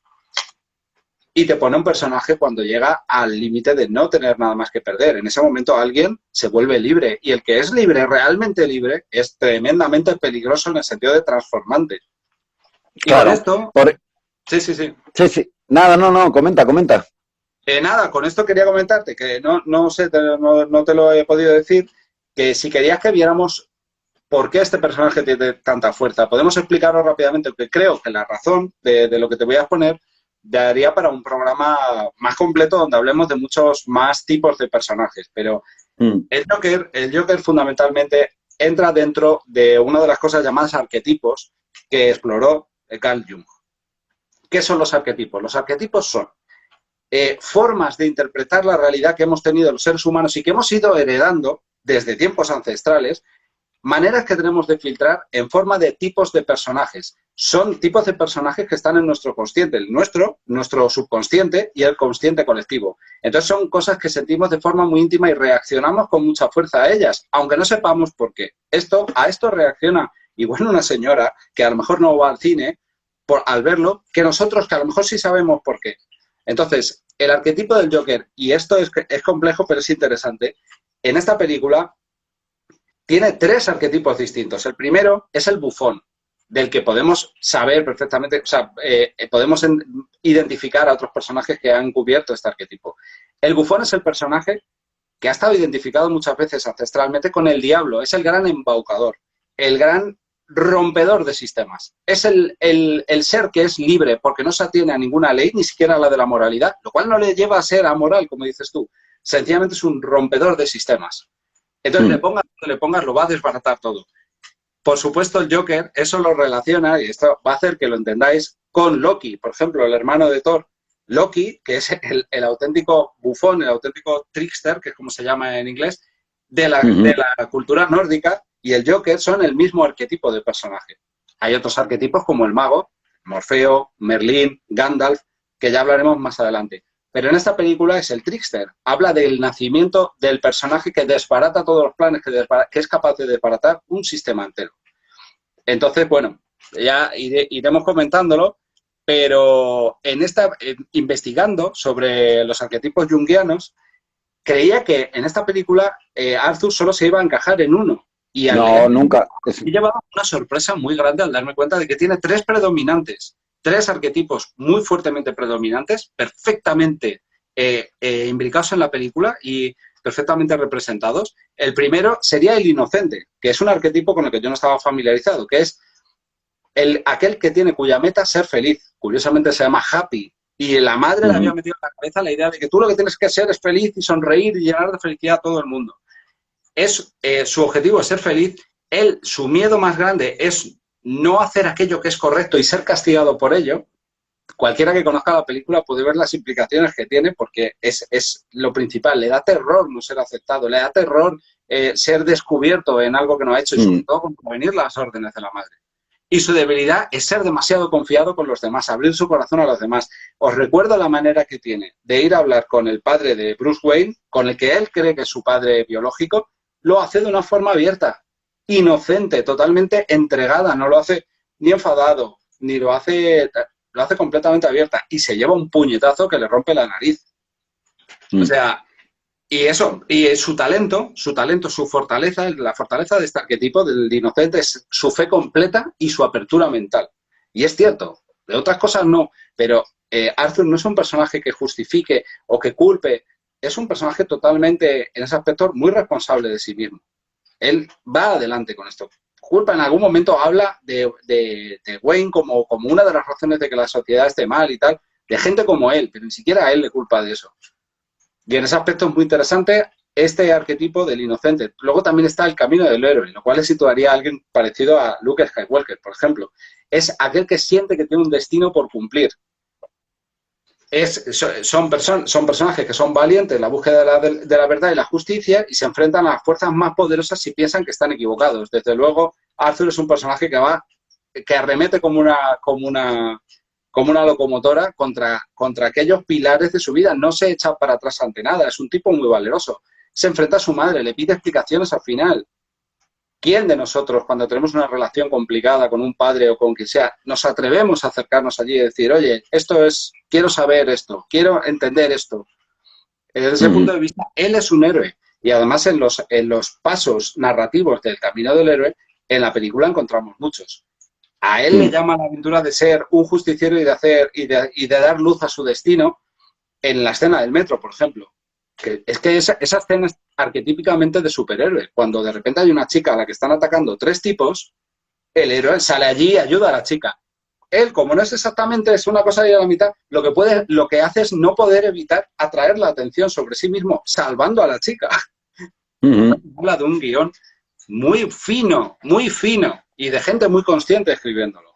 Y te pone un personaje cuando llega al límite de no tener nada más que perder. En ese momento alguien se vuelve libre. Y el que es libre, realmente libre, es tremendamente peligroso en el sentido de transformante. Y claro, con esto... Sí. Sí. Nada, no, comenta. Nada, con esto quería comentarte, que no sé, no te lo he podido decir, que si querías que viéramos por qué este personaje tiene tanta fuerza, podemos explicarlo rápidamente, porque creo que la razón de lo que te voy a exponer daría para un programa más completo donde hablemos de muchos más tipos de personajes, pero el Joker fundamentalmente entra dentro de una de las cosas llamadas arquetipos que exploró Carl Jung. ¿Qué son los arquetipos? Los arquetipos son formas de interpretar la realidad que hemos tenido los seres humanos y que hemos ido heredando desde tiempos ancestrales, maneras que tenemos de filtrar en forma de tipos de personajes. Son tipos de personajes que están en nuestro consciente, el nuestro subconsciente y el consciente colectivo. Entonces son cosas que sentimos de forma muy íntima y reaccionamos con mucha fuerza a ellas, aunque no sepamos por qué. A esto reacciona igual una señora que a lo mejor no va al cine al verlo, que nosotros que a lo mejor sí sabemos por qué. Entonces, el arquetipo del Joker, y esto es complejo pero es interesante, en esta película tiene 3 arquetipos distintos. El primero es el bufón, del que podemos saber perfectamente, o sea, podemos identificar a otros personajes que han cubierto este arquetipo. El bufón es el personaje que ha estado identificado muchas veces ancestralmente con el diablo, es el gran embaucador, el gran rompedor de sistemas. Es el ser que es libre porque no se atiene a ninguna ley, ni siquiera a la de la moralidad, lo cual no le lleva a ser amoral, como dices tú. Sencillamente es un rompedor de sistemas. Entonces, le pongas, lo va a desbaratar todo. Por supuesto, el Joker, eso lo relaciona, y esto va a hacer que lo entendáis, con Loki, por ejemplo, el hermano de Thor. Loki, que es el auténtico bufón, el auténtico trickster, que es como se llama en inglés, de la cultura nórdica, y el Joker son el mismo arquetipo de personaje. Hay otros arquetipos como el mago, Morfeo, Merlín, Gandalf, que ya hablaremos más adelante. Pero en esta película es el trickster. Habla del nacimiento del personaje que desbarata todos los planes, que es capaz de desbaratar un sistema entero. Entonces, bueno, ya iremos comentándolo, pero investigando sobre los arquetipos junguianos, creía que en esta película Arthur solo se iba a encajar en uno. Y nunca. Me he llevado una sorpresa muy grande al darme cuenta de que tiene 3 predominantes. 3 arquetipos muy fuertemente predominantes, perfectamente imbricados en la película y perfectamente representados. El primero sería el inocente, que es un arquetipo con el que yo no estaba familiarizado, que es aquel que tiene cuya meta es ser feliz. Curiosamente se llama Happy. Y la madre le había metido en la cabeza la idea de que tú lo que tienes que ser es feliz y sonreír y llenar de felicidad a todo el mundo. Su objetivo es ser feliz. Su miedo más grande es no hacer aquello que es correcto y ser castigado por ello. Cualquiera que conozca la película puede ver las implicaciones que tiene porque es lo principal. Le da terror no ser aceptado, le da terror ser descubierto en algo que no ha hecho y sobre todo contravenir las órdenes de la madre. Y su debilidad es ser demasiado confiado con los demás, abrir su corazón a los demás. Os recuerdo la manera que tiene de ir a hablar con el padre de Bruce Wayne, con el que él cree que es su padre biológico, lo hace de una forma abierta, inocente, totalmente entregada, no lo hace ni enfadado, ni lo hace completamente abierta y se lleva un puñetazo que le rompe la nariz. O sea, y su talento, su fortaleza, la fortaleza de este arquetipo del inocente es su fe completa y su apertura mental. Y es cierto, de otras cosas no, pero Arthur no es un personaje que justifique o que culpe, es un personaje totalmente, en ese aspecto, muy responsable de sí mismo. Él va adelante con esto. Culpa en algún momento habla de Wayne como una de las razones de que la sociedad esté mal y tal, de gente como él, pero ni siquiera a él le culpa de eso. Y en ese aspecto es muy interesante este arquetipo del inocente. Luego también está el camino del héroe, lo cual le situaría a alguien parecido a Luke Skywalker, por ejemplo. Es aquel que siente que tiene un destino por cumplir. Son personajes que son valientes en la búsqueda de la verdad y la justicia y se enfrentan a las fuerzas más poderosas si piensan que están equivocados. Desde luego, Arthur es un personaje que arremete como una locomotora contra aquellos pilares de su vida. No se echa para atrás ante nada. Es un tipo muy valeroso. Se enfrenta a su madre, le pide explicaciones al final. ¿Quién de nosotros, cuando tenemos una relación complicada con un padre o con quien sea, nos atrevemos a acercarnos allí y decir, oye, quiero saber esto, quiero entender esto? Desde ese punto de vista, él es un héroe. Y además en los pasos narrativos del camino del héroe, en la película encontramos muchos. A él le llama la aventura de ser un justiciero y de dar luz a su destino en la escena del metro, por ejemplo. Esa escena es arquetípicamente de superhéroe. Cuando de repente hay una chica a la que están atacando 3 tipos, el héroe sale allí y ayuda a la chica. Él, como no es exactamente una cosa y a la mitad, lo que hace es no poder evitar atraer la atención sobre sí mismo, salvando a la chica. Habla de un guión muy fino y de gente muy consciente escribiéndolo.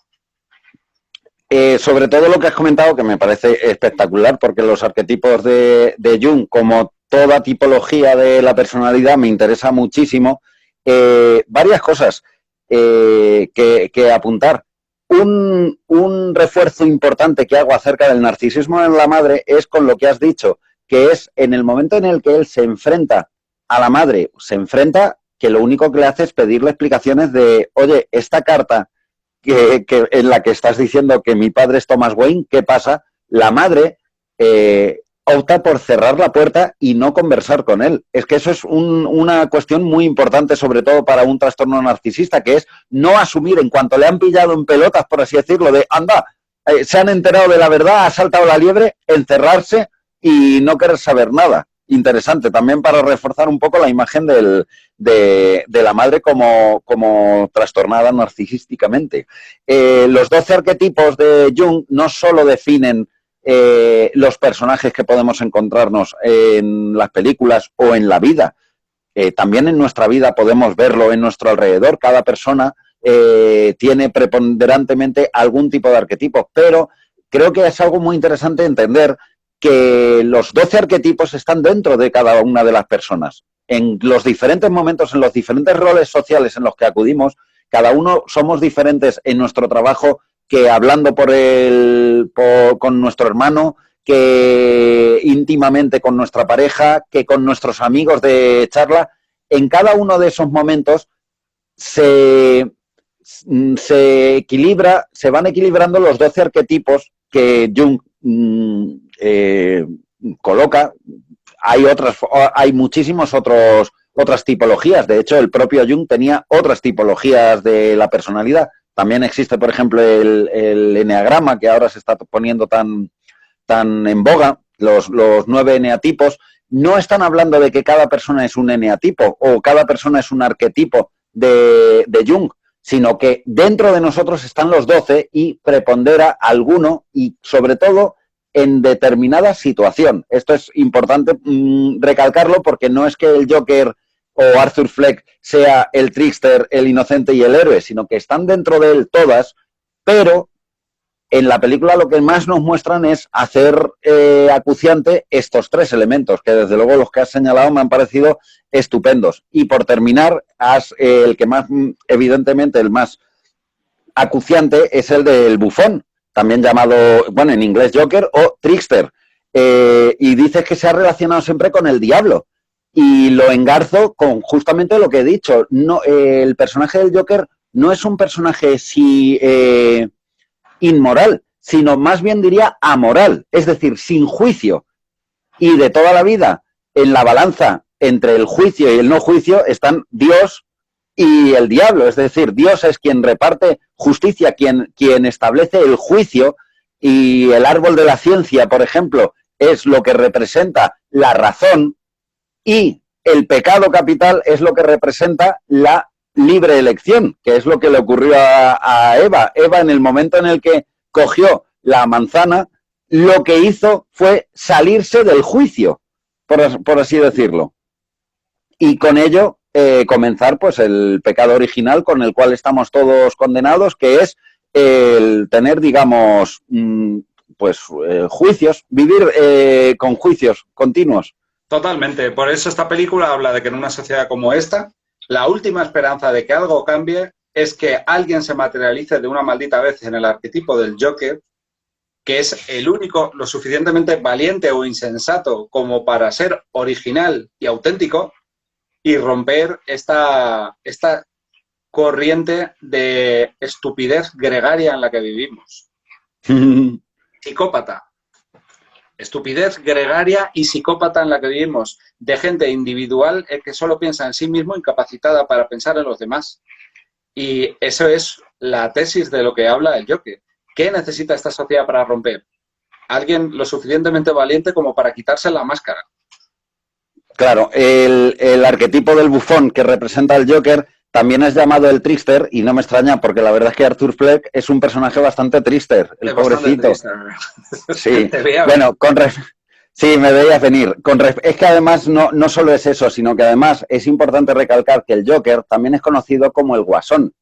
Sobre todo lo que has comentado, que me parece espectacular, porque los arquetipos de Jung, como toda tipología de la personalidad, me interesa muchísimo. Varias cosas que apuntar. Un refuerzo importante que hago acerca del narcisismo en la madre es con lo que has dicho, que es en el momento en el que él se enfrenta a la madre, se enfrenta que lo único que le hace es pedirle explicaciones de, oye, esta carta en la que estás diciendo que mi padre es Thomas Wayne, ¿qué pasa? La madre opta por cerrar la puerta y no conversar con él. Es que eso es una cuestión muy importante, sobre todo para un trastorno narcisista, que es no asumir en cuanto le han pillado en pelotas, por así decirlo, de anda, se han enterado de la verdad, ha saltado la liebre, encerrarse y no querer saber nada. Interesante, también para reforzar un poco la imagen de la madre como trastornada narcisísticamente. Los 12 arquetipos de Jung no solo definen los personajes que podemos encontrarnos en las películas o en la vida, también en nuestra vida podemos verlo en nuestro alrededor. Cada persona tiene preponderantemente algún tipo de arquetipo, pero creo que es algo muy interesante entender que los 12 arquetipos están dentro de cada una de las personas. En los diferentes momentos, en los diferentes roles sociales en los que acudimos, cada uno somos diferentes en nuestro trabajo que hablando con nuestro hermano, que íntimamente con nuestra pareja, que con nuestros amigos de charla. En cada uno de esos momentos se van equilibrando los 12 arquetipos que Jung coloca. Hay muchísimos otras tipologías. De hecho, el propio Jung tenía otras tipologías de la personalidad. También existe, por ejemplo, el eneagrama, que ahora se está poniendo tan en boga, los 9 eneatipos. No están hablando de que cada persona es un eneatipo o cada persona es un arquetipo de Jung, sino que dentro de nosotros están los 12 y prepondera alguno y, sobre todo, en determinada situación. Esto es importante recalcarlo porque no es que el Joker o Arthur Fleck sea el trickster, el inocente y el héroe, sino que están dentro de él todas, pero en la película lo que más nos muestran es hacer acuciante estos 3 elementos, que desde luego los que has señalado me han parecido estupendos. Y por terminar, el que más, evidentemente, el más acuciante es el del bufón, también llamado, bueno, en inglés Joker o trickster. Y dices que se ha relacionado siempre con el diablo. Y lo engarzo con justamente lo que he dicho. No, el personaje del Joker no es un personaje inmoral, sino más bien diría amoral, es decir, sin juicio. Y de toda la vida, en la balanza entre el juicio y el no juicio están Dios y el diablo. Es decir, Dios es quien reparte justicia, quien establece el juicio, y el árbol de la ciencia, por ejemplo, es lo que representa la razón, y el pecado capital es lo que representa la libre elección, que es lo que le ocurrió a Eva. Eva, en el momento en el que cogió la manzana, lo que hizo fue salirse del juicio, por así decirlo. Y con ello comenzar pues el pecado original con el cual estamos todos condenados, que es el tener, digamos, juicios, vivir con juicios continuos. Totalmente. Por eso esta película habla de que en una sociedad como esta, la última esperanza de que algo cambie es que alguien se materialice de una maldita vez en el arquetipo del Joker, que es el único lo suficientemente valiente o insensato como para ser original y auténtico y romper esta corriente de estupidez gregaria en la que vivimos. Psicópata. Estupidez gregaria y psicópata en la que vivimos, de gente individual que solo piensa en sí mismo, incapacitada para pensar en los demás. Y eso es la tesis de lo que habla el Joker. ¿Qué necesita esta sociedad para romper? Alguien lo suficientemente valiente como para quitarse la máscara. Claro, el arquetipo del bufón que representa al Joker también es llamado el trickster, y no me extraña porque la verdad es que Arthur Fleck es un personaje bastante trickster, el pobrecito. Sí, bueno, sí, me veías venir. Es que además no solo es eso, sino que además es importante recalcar que el Joker también es conocido como el Guasón.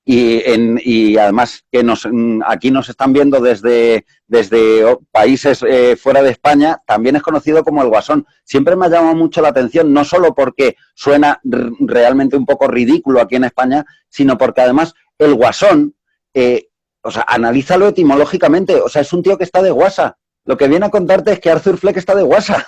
y además que aquí nos están viendo desde países fuera de España, también es conocido como el Guasón. Siempre me ha llamado mucho la atención, no solo porque suena realmente un poco ridículo aquí en España, sino porque además el Guasón, o sea, analízalo etimológicamente, o sea, es un tío que está de guasa. Lo que viene a contarte es que Arthur Fleck está de guasa.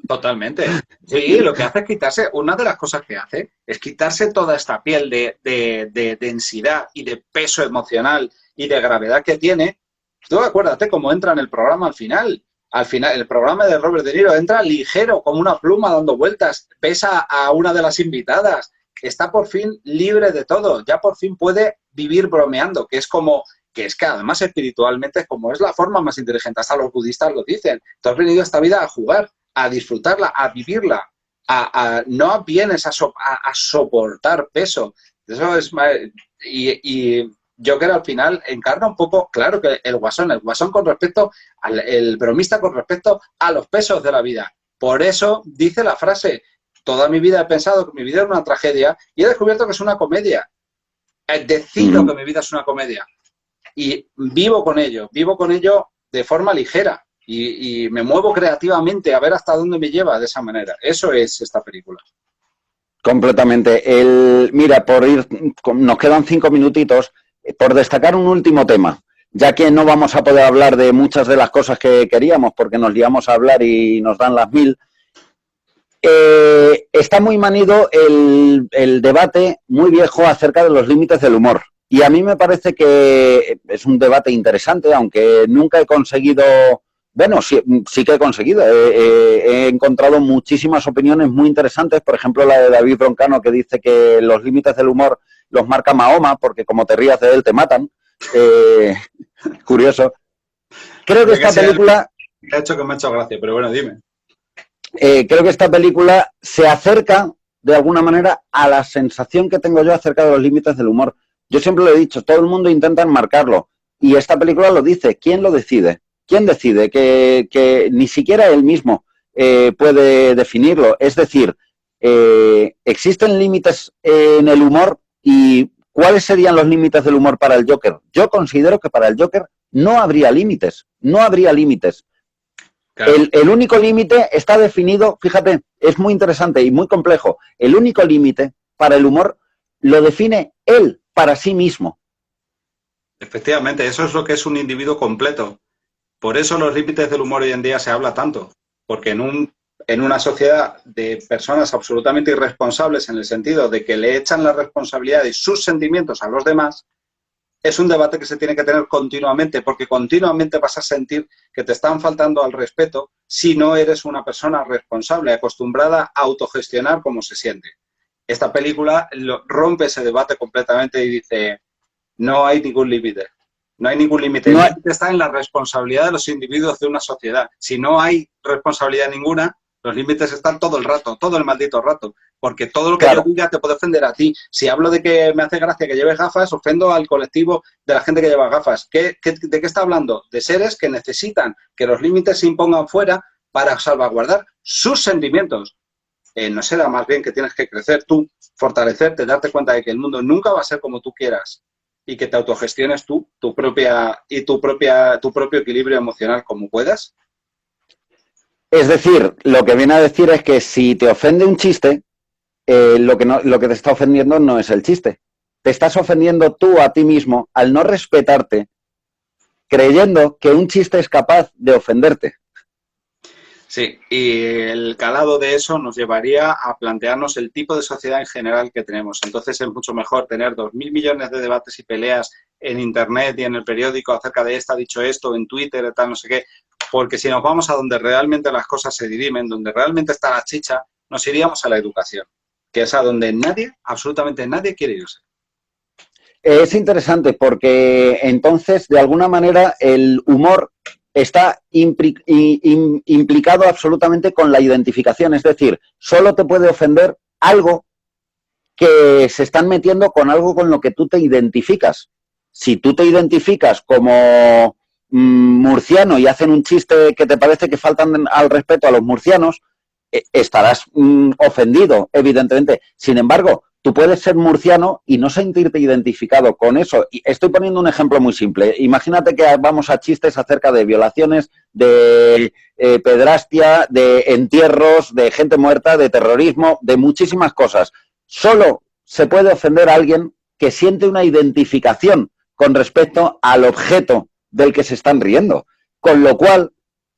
Totalmente. Sí, lo que hace es quitarse, una de las cosas que hace es quitarse toda esta piel de densidad y de peso emocional y de gravedad que tiene. Tú acuérdate cómo entra en el programa al final. Al final, el programa de Robert De Niro entra ligero, como una pluma dando vueltas, pesa a una de las invitadas, está por fin libre de todo, ya por fin puede vivir bromeando, que es que además espiritualmente es como es la forma más inteligente, hasta los budistas lo dicen. Tú has venido a esta vida a jugar, a disfrutarla, a vivirla, no vienes a soportar peso. Eso es, y Joker al final encarna un poco, claro que el guasón con respecto el bromista con respecto a los pesos de la vida. Por eso dice la frase, toda mi vida he pensado que mi vida es una tragedia y he descubierto que es una comedia. Decido que mi vida es una comedia y vivo con ello de forma ligera. Y me muevo creativamente a ver hasta dónde me lleva de esa manera. Eso es esta película. Completamente. Mira, nos quedan 5 minutitos, por destacar un último tema, ya que no vamos a poder hablar de muchas de las cosas que queríamos porque nos liamos a hablar y nos dan las 1000. Está muy manido el debate muy viejo acerca de los límites del humor. Y a mí me parece que es un debate interesante, aunque nunca he conseguido... Bueno, sí que he conseguido. He encontrado muchísimas opiniones muy interesantes. Por ejemplo, la de David Broncano, que dice que los límites del humor los marca Mahoma, porque como te rías de él, te matan. Curioso. Creo que esta película... Ha hecho que me ha hecho gracia, pero bueno, dime. Creo que esta película se acerca, de alguna manera, a la sensación que tengo yo acerca de los límites del humor. Yo siempre lo he dicho, todo el mundo intenta enmarcarlo. Y esta película lo dice. ¿Quién lo decide? ¿Quién decide? Que ni siquiera él mismo puede definirlo. Es decir, existen límites en el humor y ¿cuáles serían los límites del humor para el Joker? Yo considero que para el Joker no habría límites. No habría límites. Claro. El único límite está definido, fíjate, es muy interesante y muy complejo. El único límite para el humor lo define él para sí mismo. Efectivamente, eso es lo que es un individuo completo. Por eso los límites del humor hoy en día se habla tanto, porque en una sociedad de personas absolutamente irresponsables en el sentido de que le echan la responsabilidad de sus sentimientos a los demás, es un debate que se tiene que tener continuamente, porque continuamente vas a sentir que te están faltando al respeto si no eres una persona responsable, acostumbrada a autogestionar cómo se siente. Esta película rompe ese debate completamente y dice, no hay ningún límite. No hay ningún límite. El límite está en la responsabilidad de los individuos de una sociedad. Si no hay responsabilidad ninguna, los límites están todo el rato, todo el maldito rato. Porque todo lo que yo diga te puede ofender a ti. Si hablo de que me hace gracia que lleves gafas, ofendo al colectivo de la gente que lleva gafas. ¿De qué está hablando? De seres que necesitan que los límites se impongan fuera para salvaguardar sus sentimientos. ¿No será más bien que tienes que crecer tú, fortalecerte, darte cuenta de que el mundo nunca va a ser como tú quieras? Y que te autogestiones tú, tu propio equilibrio emocional como puedas. Es decir, lo que viene a decir es que si te ofende un chiste, lo que te está ofendiendo no es el chiste. Te estás ofendiendo tú a ti mismo al no respetarte, creyendo que un chiste es capaz de ofenderte. Sí, y el calado de eso nos llevaría a plantearnos el tipo de sociedad en general que tenemos. Entonces es mucho mejor tener 2.000 millones de debates y peleas en Internet y en el periódico acerca de esta, dicho esto, en Twitter, tal, no sé qué, porque si nos vamos a donde realmente las cosas se dirimen, donde realmente está la chicha, nos iríamos a la educación, que es a donde nadie, absolutamente nadie quiere irse. Es interesante porque entonces, de alguna manera, el humor está implicado absolutamente con la identificación. Es decir, solo te puede ofender algo que se están metiendo con algo con lo que tú te identificas. Si tú te identificas como murciano y hacen un chiste que te parece que faltan al respeto a los murcianos, estarás ofendido, evidentemente. Sin embargo, tú puedes ser murciano y no sentirte identificado con eso. Y estoy poniendo un ejemplo muy simple. Imagínate que vamos a chistes acerca de violaciones, de pedrastia, de entierros, de gente muerta, de terrorismo, de muchísimas cosas. Solo se puede ofender a alguien que siente una identificación con respecto al objeto del que se están riendo. Con lo cual,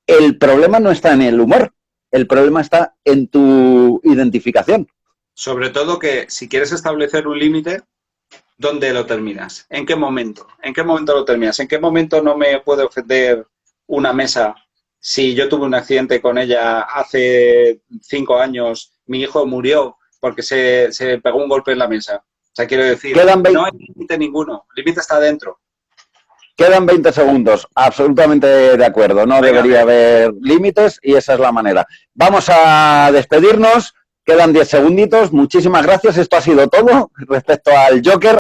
el problema no está en el humor, el problema está en tu identificación. Sobre todo que si quieres establecer un límite, ¿dónde lo terminas? ¿En qué momento? ¿En qué momento lo terminas? ¿En qué momento no me puede ofender una mesa si yo tuve un accidente con ella hace 5 años, mi hijo murió porque se pegó un golpe en la mesa? O sea, quiero decir, no hay límite ninguno, el límite está dentro. Quedan 20 segundos, absolutamente de acuerdo, no debería haber límites y esa es la manera. Vamos a despedirnos, quedan 10 segunditos, muchísimas gracias, esto ha sido todo respecto al Joker.